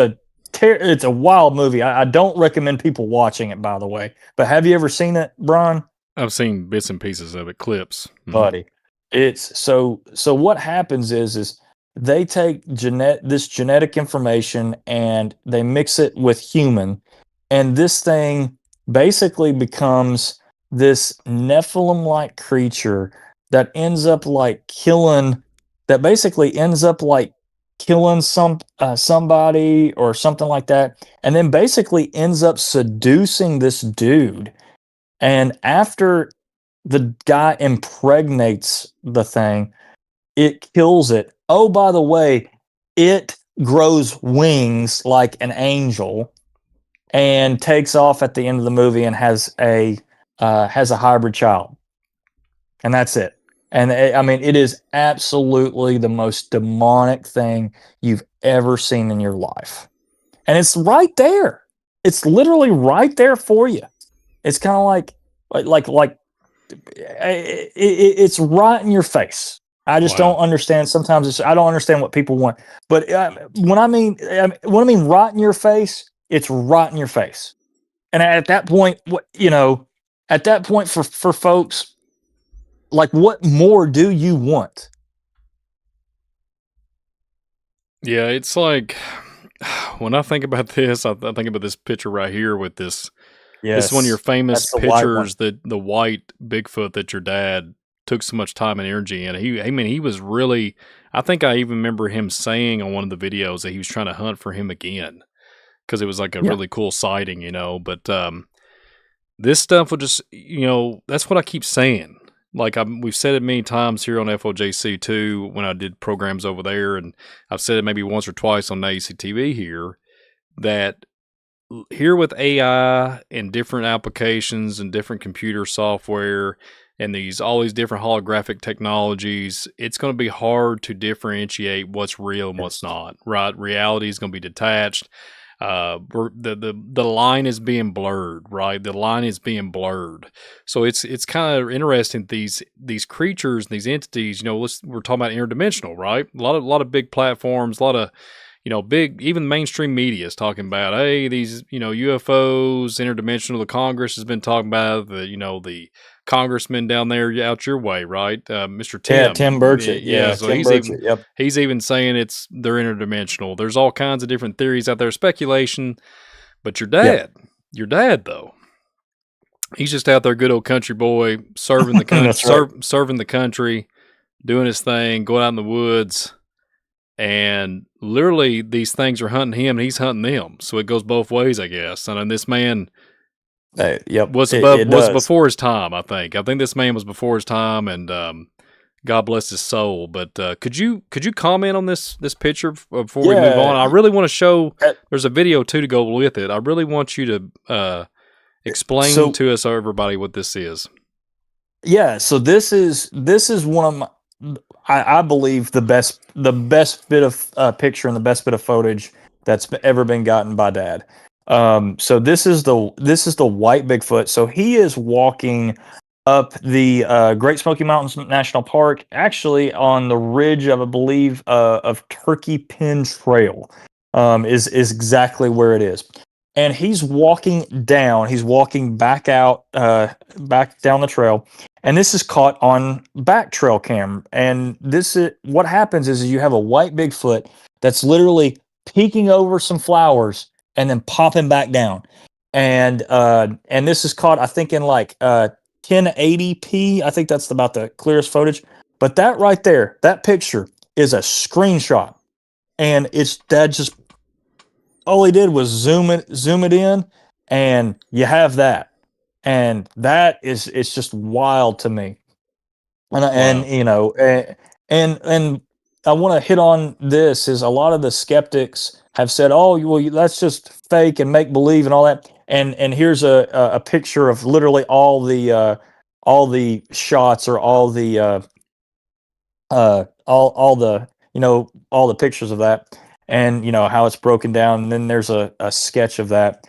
a wild movie. I don't recommend people watching it, by the way. But have you ever seen it, Brian? I've seen bits and pieces of it, clips. Buddy. It's so what happens is they take this genetic information and they mix it with human, and this thing basically becomes this Nephilim-like creature that ends up killing somebody or something like that, and then basically ends up seducing this dude. And after the guy impregnates the thing, it kills it. Oh, by the way, it grows wings like an angel and takes off at the end of the movie and has a hybrid child. And that's it. And it is absolutely the most demonic thing you've ever seen in your life. And it's right there. It's literally right there for you. It's kind of like it's right in your face. I just don't understand. Sometimes I don't understand what people want. But when I mean right in your face, it's right in your face. And at that point, for folks, what more do you want? Yeah, it's like when I think about this, I think about this picture right here with this. Yes, it's one of your famous pictures, the white Bigfoot that your dad took so much time and energy in. He was really, I think I even remember him saying on one of the videos that he was trying to hunt for him again because it was like a really cool sighting, but this stuff will just, that's what I keep saying. Like we've said it many times here on FOJC too, when I did programs over there, and I've said it maybe once or twice on NYSTV here, that here with AI and different applications and different computer software and all these different holographic technologies, it's going to be hard to differentiate what's real and what's not, right? Reality is going to be detached. The line is being blurred, right? The line is being blurred. So it's kind of interesting. These creatures, these entities, we're talking about interdimensional, right? A lot of big platforms, a lot of, big, even mainstream media is talking about, hey, these, UFOs, interdimensional. The Congress has been talking about the congressman down there out your way, right? Mr. Tim. Yeah, Tim Burchett. So Tim Burchett, he's even saying they're interdimensional. There's all kinds of different theories out there, speculation. But your dad though, he's just out there, good old country boy, serving the country, serving the country, doing his thing, going out in the woods. And literally these things are hunting him and he's hunting them. So it goes both ways, I guess. And this man was before his time, I think. I think this man was before his time, and God bless his soul. But could you comment on this picture before we move on? I really want to show, there's a video too to go with it. I really want you to explain to us, everybody, what this is. Yeah, so this is one of my, I believe the best bit of picture and the best bit of footage that's ever been gotten by Dad. So this is the white Bigfoot. So he is walking up the Great Smoky Mountains National Park, actually on the ridge of, I believe, of Turkey Pin Trail, is exactly where it is. And he's walking down. He's walking back out, back down the trail. And this is caught on back trail cam. And this is what happens is you have a white Bigfoot that's literally peeking over some flowers and then popping back down. And this is caught, I think, in like 1080p. I think that's about the clearest footage. But that right there, that picture is a screenshot, and it's Dad just all he did was zoom it in, and you have that, and that is it's just wild to me. And you know, and I want to hit on this is a lot of the skeptics have said, oh, well, that's just fake and make believe and all that. And here's a picture of literally all the shots or all the all the all the pictures of that, and how it's broken down. And then there's a sketch of that.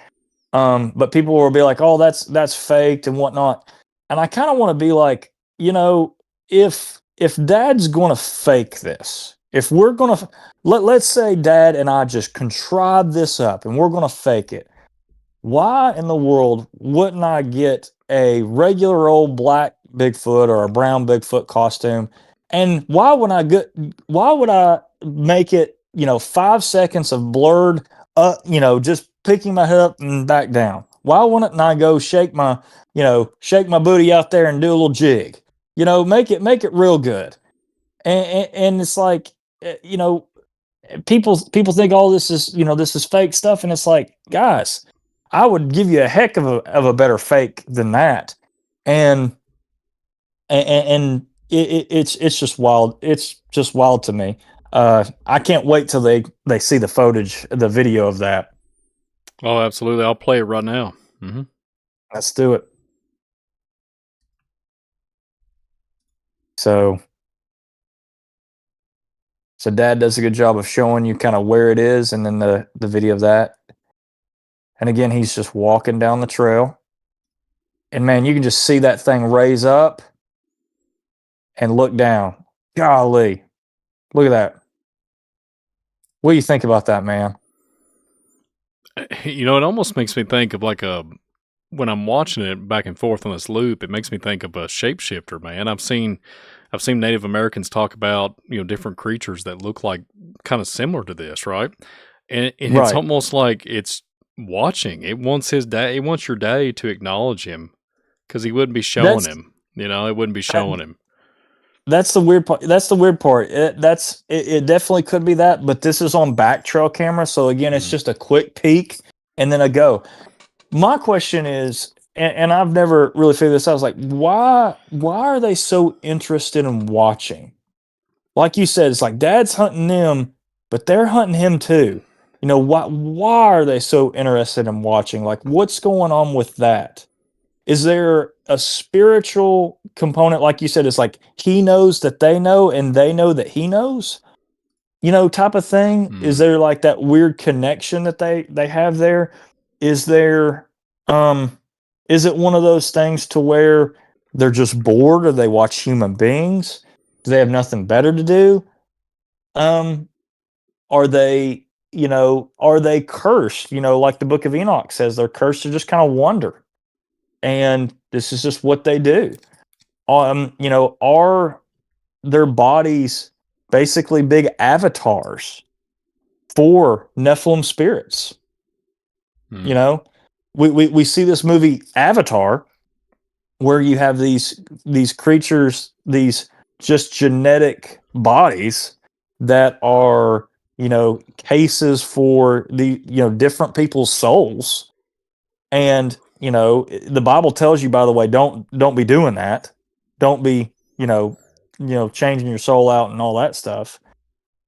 But people will be like, oh, that's faked and whatnot. And I kind of want to be like, if Dad's going to fake this, if we're going to let's say Dad and I just contrive this up and we're going to fake it, why in the world wouldn't I get a regular old black Bigfoot or a brown Bigfoot costume? And why would I make it, 5 seconds of blurred, just picking my head up and back down? Why wouldn't I go shake my booty out there and do a little jig? Make it real good. And it's like, people think all this is, this is fake stuff. And it's like, guys, I would give you a heck of a better fake than that. And it's just wild. It's just wild to me. I can't wait till they see the footage, the video of that. Oh, absolutely. I'll play it right now. Mm-hmm. Let's do it. So Dad does a good job of showing you kind of where it is, and then the video of that. And again, he's just walking down the trail. And man, you can just see that thing raise up and look down. Golly. Look at that. What do you think about that, man? It almost makes me think of like when I'm watching it back and forth on this loop, it makes me think of a shapeshifter, man. I've seen Native Americans talk about, different creatures that look like kind of similar to this, right? And Right. It's almost like it's watching. It wants it wants your day to acknowledge him, because he wouldn't be showing him. It wouldn't be showing him. That's the weird part. It definitely could be that, but this is on back trail camera. So again, it's just a quick peek and then a go. My question is, and I've never really figured this out, I was like, why are they so interested in watching? Like you said, it's like Dad's hunting them, but they're hunting him too. Why are they so interested in watching? Like, what's going on with that? Is there a spiritual component? Like you said, it's like he knows that they know and they know that he knows, type of thing. Is there like that weird connection that they have there? Is there, is it one of those things to where they're just bored, or they watch human beings? Do they have nothing better to do? Are they cursed? Like the Book of Enoch says, they're cursed to just kind of wander. And this is just what they do. Are their bodies basically big avatars for Nephilim spirits? We see this movie Avatar, where you have these creatures, these just genetic bodies that are cases for the different people's souls. And the Bible tells you, by the way, don't be doing that. Don't be changing your soul out and all that stuff.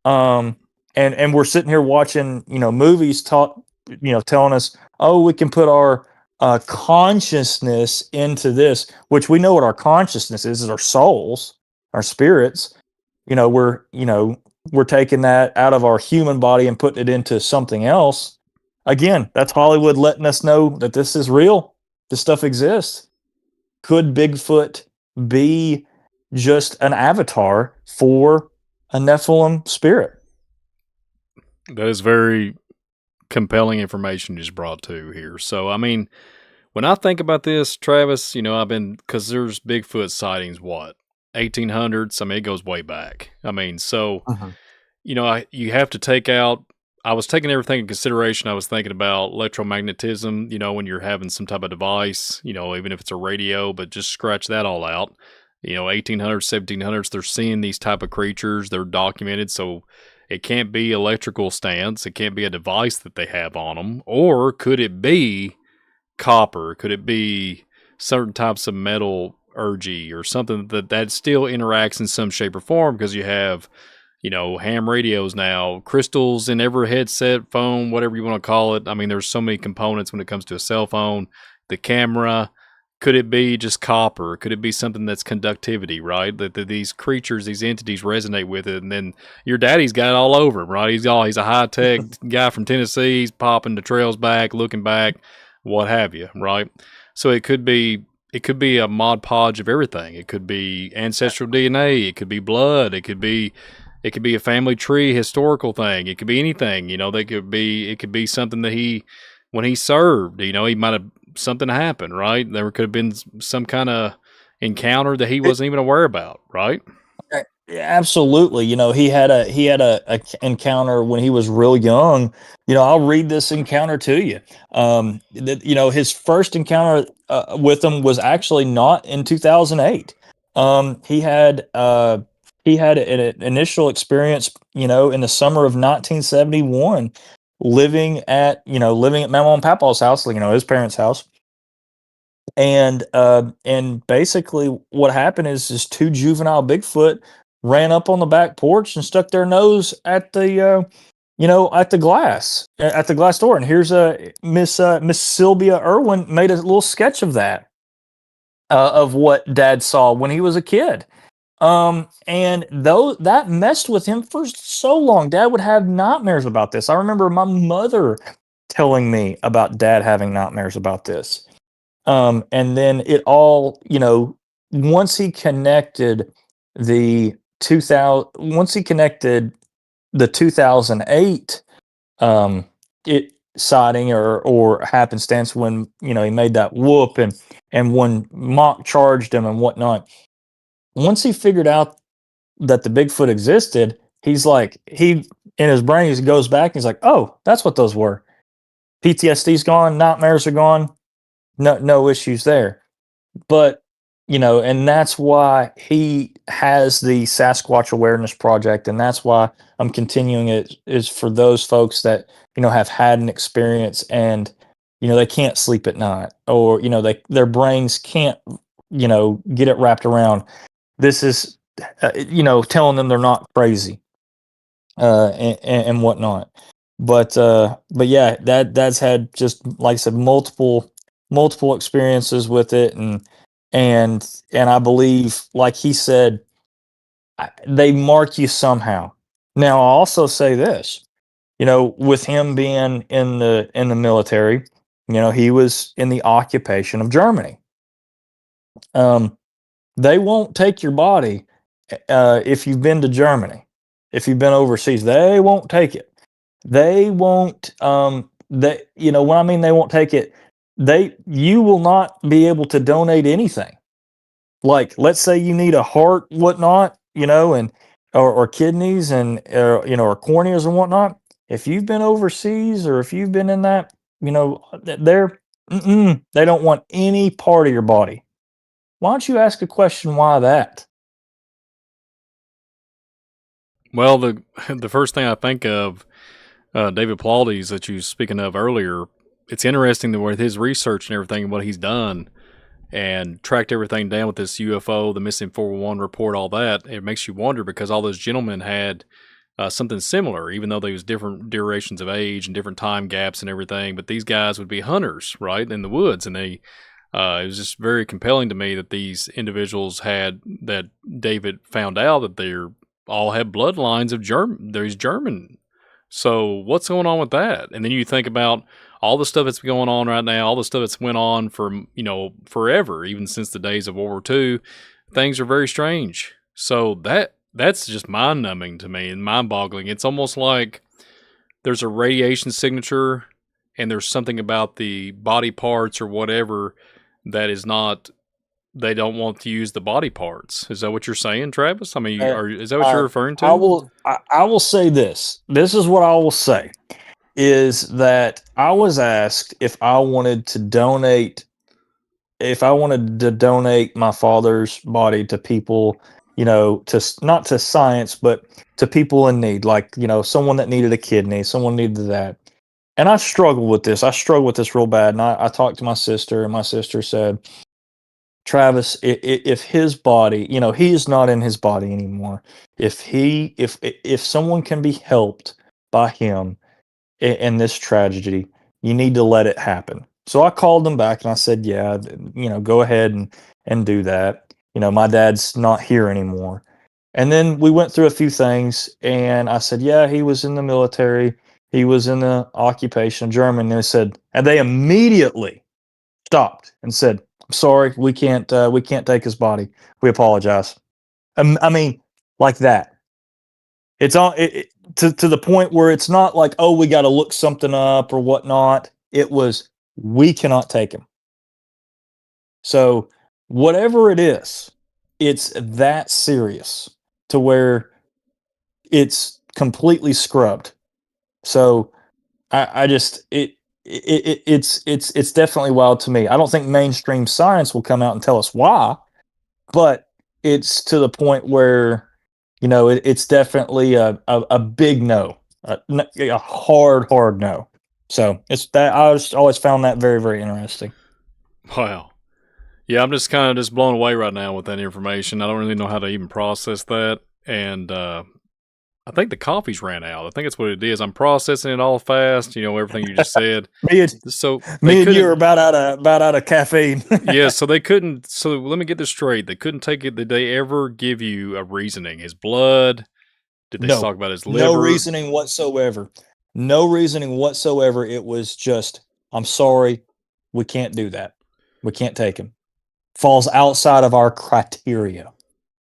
And we're sitting here watching movies telling us, oh, we can put our consciousness into this, which we know what our consciousness is our souls, our spirits. We're taking that out of our human body and putting it into something else. Again, that's Hollywood letting us know that this is real. This stuff exists. Could Bigfoot be just an avatar for a Nephilim spirit? That is very compelling information you just brought to here. So, I mean, when I think about this, Travis, because there's Bigfoot sightings, 1800s? I mean, it goes way back. I mean, so, you have to take out, I was taking everything in consideration. I was thinking about electromagnetism, when you're having some type of device, even if it's a radio, but just scratch that all out. 1800s, 1700s, they're seeing these type of creatures. They're documented. So it can't be electrical stands. It can't be a device that they have on them. Or could it be copper? Could it be certain types of metallurgy or something that still interacts in some shape or form? Because you have ham radios now, crystals in every headset, phone, whatever you want to call it. I mean, there's so many components when it comes to a cell phone, the camera. Could it be just copper? Could it be something that's conductivity, right? That these creatures, these entities resonate with it. And then your daddy's got it all over him, right? He's a high-tech guy from Tennessee. He's popping the trails back, looking back, what have you, right? So it could be a Mod Podge of everything. It could be ancestral DNA. It could be blood. It could be a family tree historical thing. It could be anything, it could be something that when he served, he might have, something happened, right? There could have been some kind of encounter that he wasn't even aware about, right? Absolutely. He had a encounter when he was real young. I'll read this encounter to you. His first encounter with him was actually not in 2008. He had an initial experience, in the summer of 1971, living at Mama and Papa's house, his parents' house. And basically what happened is two juvenile Bigfoot ran up on the back porch and stuck their nose at the glass door. And here's Miss Sylvia Irwin made a little sketch of that, of what Dad saw when he was a kid. And though that messed with him for so long, Dad would have nightmares about this. I remember my mother telling me about Dad having nightmares about this. And then it all, once he connected the 2008 sighting or happenstance when he made that whoop and when Mock charged him and whatnot. Once he figured out that the Bigfoot existed, he's like, in his brain, he goes back and he's like, oh, that's what those were. PTSD's gone, nightmares are gone, no issues there. But, and that's why he has the Sasquatch Awareness Project, and that's why I'm continuing it, is for those folks that, have had an experience and, they can't sleep at night, or, their brains can't, get it wrapped around. This is, telling them they're not crazy, and whatnot. But yeah, that's had, just like I said, multiple experiences with it, and I believe, like he said, they mark you somehow. Now, I'll also say this, with him being in the military, he was in the occupation of Germany. They won't take your body if you've been to Germany. If you've been overseas, they won't take it. They won't. When I mean they won't take it, you will not be able to donate anything. Like, let's say you need a heart, whatnot, and or kidneys and or corneas and whatnot. If you've been overseas or if you've been in that, they don't want any part of your body. Why don't you ask a question? Why that? Well, the first thing I think of, David Plaudes, that you were speaking of earlier, it's interesting that with his research and everything and what he's done and tracked everything down with this UFO, the missing 411 report, all that, it makes you wonder, because all those gentlemen had something similar, even though there was different durations of age and different time gaps and everything. But these guys would be hunters, right, in the woods, and it was just very compelling to me that these individuals that David found out that they're all have bloodlines of there's German. So what's going on with that? And then you think about all the stuff that's going on right now, all the stuff that's went on for, forever, even since the days of World War II. Things are very strange. So that's just mind-numbing to me and mind-boggling. It's almost like there's a radiation signature and there's something about the body parts or whatever that is not they don't want to use the body parts. Is that what you're saying, Travis? I mean, is that what Uh, you're referring to? I will say this. This is what I will say is that I was asked if I wanted to donate my father's body to people, to not to science, but to people in need, like, someone that needed a kidney, someone needed that. And I struggled with this. I struggled with this real bad. And I talked to my sister, and my sister said, Travis, if his body, he is not in his body anymore. If someone can be helped by him in this tragedy, you need to let it happen. So I called them back and I said, yeah, go ahead and do that. My dad's not here anymore. And then we went through a few things and I said, yeah, he was in the military. He was in the occupation of Germany. And they immediately stopped and said, I'm sorry, we can't take his body. We apologize. I mean, like that. It's all to the point where it's not like, oh, we got to look something up or whatnot. It was, we cannot take him. So whatever it is, it's that serious to where it's completely scrubbed. So I just it's definitely wild to me. I don't think mainstream science will come out and tell us why, but it's to the point where it's definitely a big no, a hard no. So it's that I just always found that very, very interesting. Wow. Yeah, I'm just kind of just blown away right now with that information. I don't really know how to even process that, and I think the coffee's ran out. I think that's what it is. I'm processing it all fast. Everything you just said. Me and you are about out of caffeine. Yeah, so they couldn't. So let me get this straight. They couldn't take it. Did they ever give you a reasoning? His blood? Did they talk about his liver? No reasoning whatsoever. No reasoning whatsoever. It was just, I'm sorry, we can't do that. We can't take him. Falls outside of our criteria,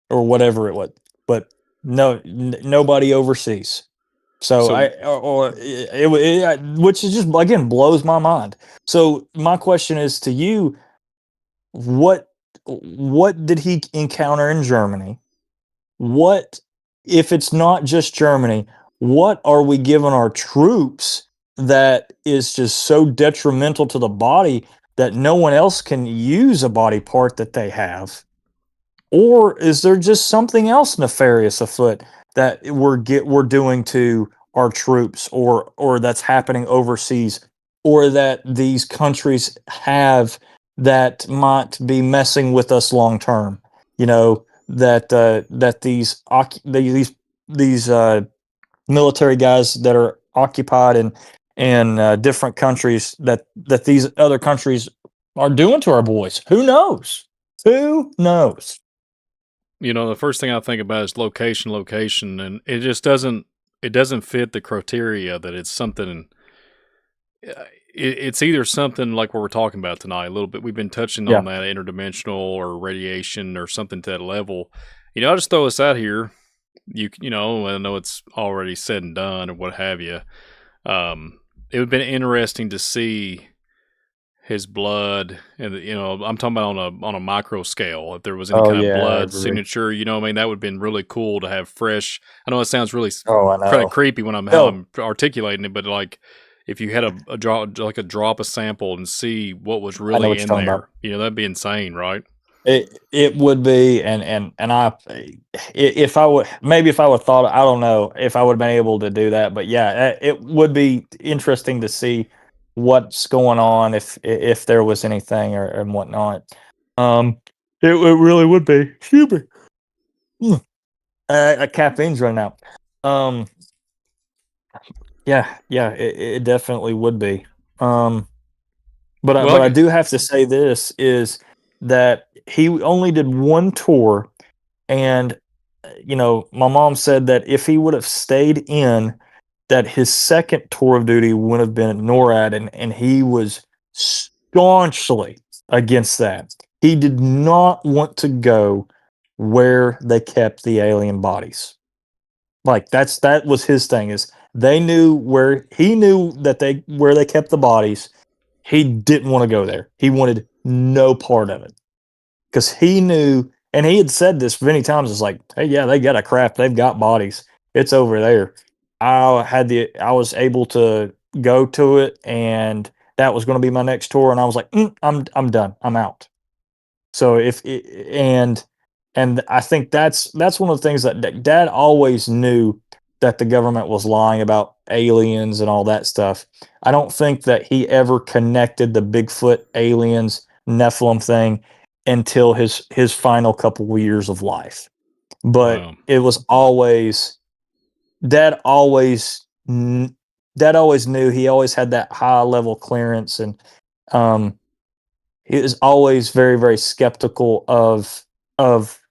or whatever it was. But no, nobody overseas. So which is just, again, blows my mind. So my question is to you: what did he encounter in Germany? What, if it's not just Germany, what are we giving our troops that is just so detrimental to the body that no one else can use a body part that they have? Or is there just something else nefarious afoot that we're doing to our troops, or that's happening overseas, or that these countries have that might be messing with us long term? That these military guys that are occupied in different countries, that these other countries are doing to our boys. Who knows? Who knows? The first thing I think about is location, and it just doesn't fit the criteria that it's something. It's either something like what we're talking about tonight, a little bit. We've been touching on that interdimensional or radiation or something to that level. I'll just throw this out here. I know it's already said and done or what have you. It would have been interesting to see his blood, and I'm talking about on a micro scale. If there was any kind of blood signature, that would have been really cool to have fresh. I know it sounds really kind of creepy when I'm articulating it, but like if you had a drop a sample and see what was really in there, that'd be insane, right? It would be, and if I would thought, I don't know if I would have been able to do that, but yeah, it would be interesting to see what's going on, if there was anything and whatnot. It really would be. Excuse me. Caffeine's running out. It definitely would be. But I do have to say this is that he only did one tour, and my mom said that if he would have stayed in, that his second tour of duty would have been at NORAD, and he was staunchly against that. He did not want to go where they kept the alien bodies. Like that was his thing, is they knew where they kept the bodies. He didn't want to go there. He wanted no part of it. because he knew, and he had said this many times. It's like, hey, yeah, they got a craft, they've got bodies, it's over there. I was able to go to it, and that was going to be my next tour, and I was like, I'm done, I'm out. So and I think that's one of the things that Dad always knew, that the government was lying about aliens and all that stuff. I don't think that he ever connected the Bigfoot, aliens, Nephilim thing until his final couple of years of life. But Wow. it was always Dad always Dad always knew. He always had that high level clearance, and he was always very, very skeptical of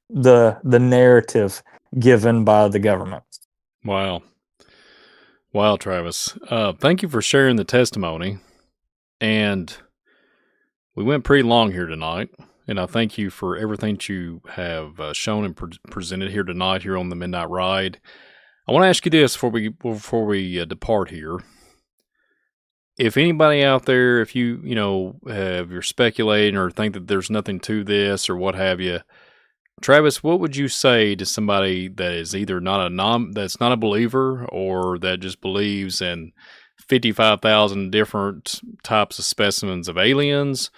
the narrative given by the government. Wow. Wow, Travis. Thank you for sharing the testimony. And we went pretty long here tonight. And I thank you for everything that you have shown and presented here tonight here on the Midnight Ride. I want to ask you this before we depart here. If anybody out there, if you're speculating or think that there's nothing to this or what have you, Travis, what would you say to somebody that is either that's not a believer, or that just believes in 55,000 different types of specimens of aliens?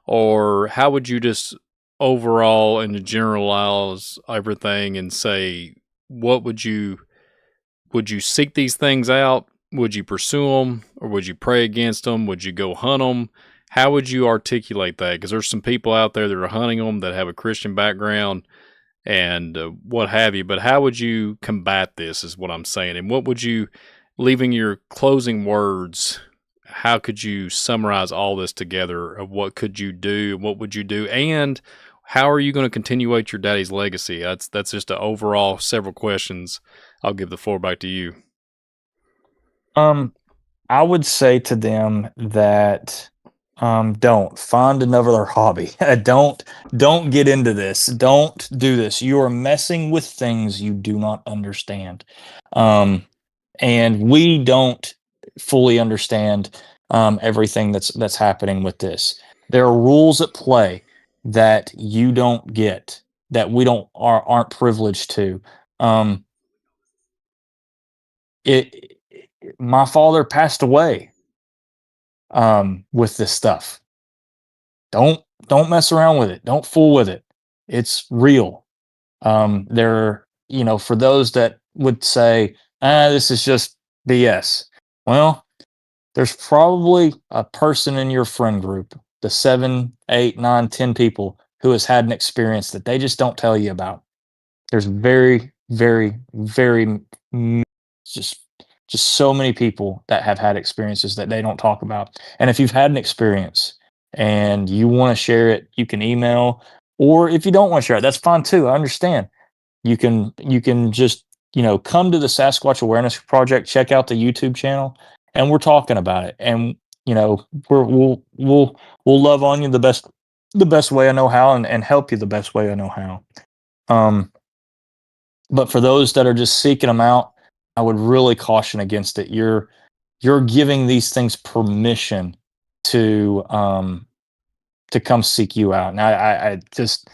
Or how would you just overall and generalize everything and say, would you seek these things out? Would you pursue them, or would you pray against them? Would you go hunt them? How would you articulate that? Because there's some people out there that are hunting them that have a Christian background and what have you. But how would you combat this is what I'm saying. And what would you, leaving your closing words, how could you summarize all this together of what could you do? What would you do? And how are you going to continuate your daddy's legacy? That's just an overall several questions. I'll give the floor back to you. I would say to them that don't find another hobby. don't get into this. Don't do this. You are messing with things you do not understand. And we don't fully understand everything that's happening with this. There are rules at play that you don't get, that we aren't privileged to. My father passed away with this stuff. Don't mess around with it. Don't fool with it. It's real. For those that would say, this is just BS. Well, there's probably a person in your friend group, the 7, 8, 9, 10 people, who has had an experience that they just don't tell you about. There's very, very, very just so many people that have had experiences that they don't talk about. And if you've had an experience and you want to share it, you can email, or if you don't want to share it, that's fine too. I understand. You can just, come to the Sasquatch Awareness Project, check out the YouTube channel, and we're talking about it. And, we'll love on you the best way I know how, and help you the best way I know how. But for those that are just seeking them out, I would really caution against it. You're giving these things permission to come seek you out. And I just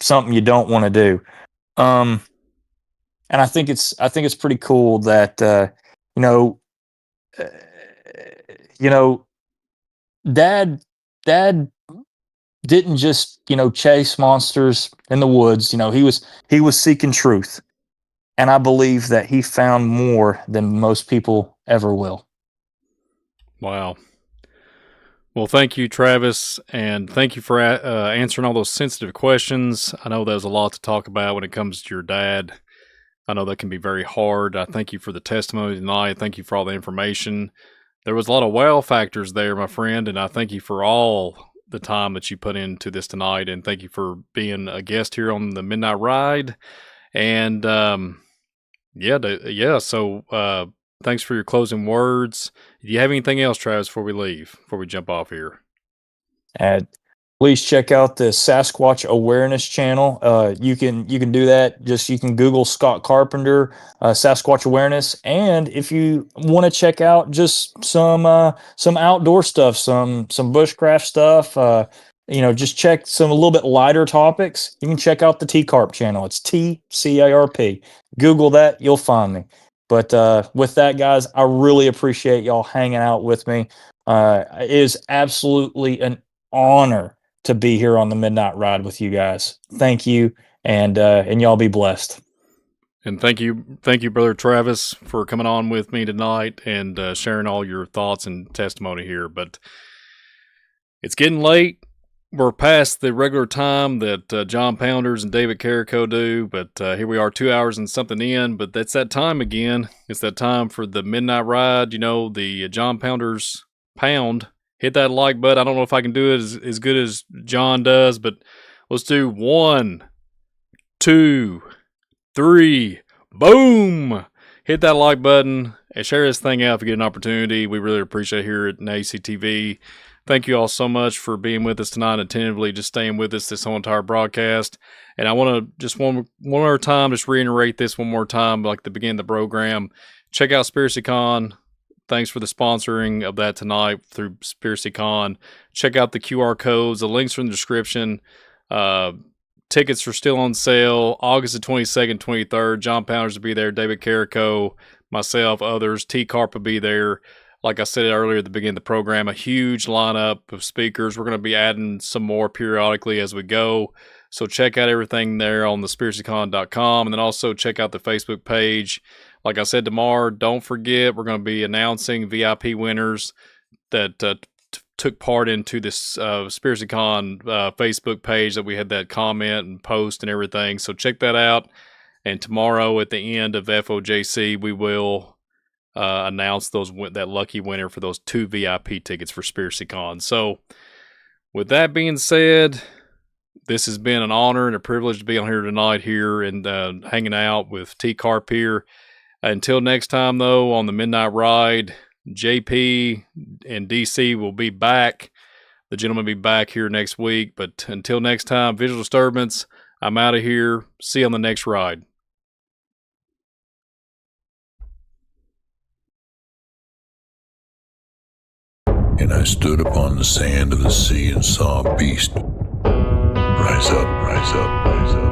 something you don't want to do. And I think it's pretty cool that Dad didn't just chase monsters in the woods. He was seeking truth. And I believe that he found more than most people ever will. Wow. Well, thank you, Travis, and thank you for answering all those sensitive questions. I know there's a lot to talk about when it comes to your dad. I know that can be very hard. I thank you for the testimony tonight. Thank you for all the information. There was a lot of wow factors there, my friend, and I thank you for all the time that you put into this tonight, and thank you for being a guest here on the Midnight Ride. And so thanks for your closing words. Do you have anything else, Travis, before we jump off here? Please check out the Sasquatch Awareness channel. You can do that. You can Google Scott Carpenter, Sasquatch Awareness, and if you want to check out just some outdoor stuff, some bushcraft stuff, just check some a little bit lighter topics, you can check out the T Carp channel. It's TCARP. Google that, you'll find me. But with that, guys, I really appreciate y'all hanging out with me. It is absolutely an honor to be here on the Midnight Ride with you guys. Thank you, and y'all be blessed. And thank you, Brother Travis, for coming on with me tonight and sharing all your thoughts and testimony here. But it's getting late. We're past the regular time that John Pounders and David Carrico do, but here we are 2 hours and something in, but that's that time again. It's that time for the Midnight Ride, the John Pounders Pound. Hit that like button. I don't know if I can do it as good as John does, but let's do 1, 2, 3, boom! Hit that like button and share this thing out if you get an opportunity. We really appreciate it here at NYSTV. Thank you all so much for being with us tonight, attentively just staying with us this whole entire broadcast. And I want to just one more time, just reiterate this one more time, like the beginning of the program. Check out SpiracyCon. Thanks for the sponsoring of that tonight through SpiracyCon. Check out the QR codes. The links are in the description. Tickets are still on sale. August the 22nd, 23rd. John Pounders will be there. David Carrico, myself, others. T Carp will be there. Like I said earlier at the beginning of the program, a huge lineup of speakers. We're going to be adding some more periodically as we go. So check out everything there on the SpiracyCon.com. And then also check out the Facebook page. Like I said tomorrow, don't forget, we're going to be announcing VIP winners that took part into this SpiracyCon Facebook page that we had that comment and post and everything. So check that out. And tomorrow at the end of FOJC, we will announce that lucky winner for those 2 VIP tickets for SpiracyCon. So with that being said, this has been an honor and a privilege to be on here tonight here and hanging out with T Carp here. Until next time, though, on the Midnight Ride, JP and DC will be back. The gentleman will be back here next week. But until next time, Visual Disturbance, I'm out of here. See you on the next ride. And I stood upon the sand of the sea and saw a beast rise up, rise up, rise up.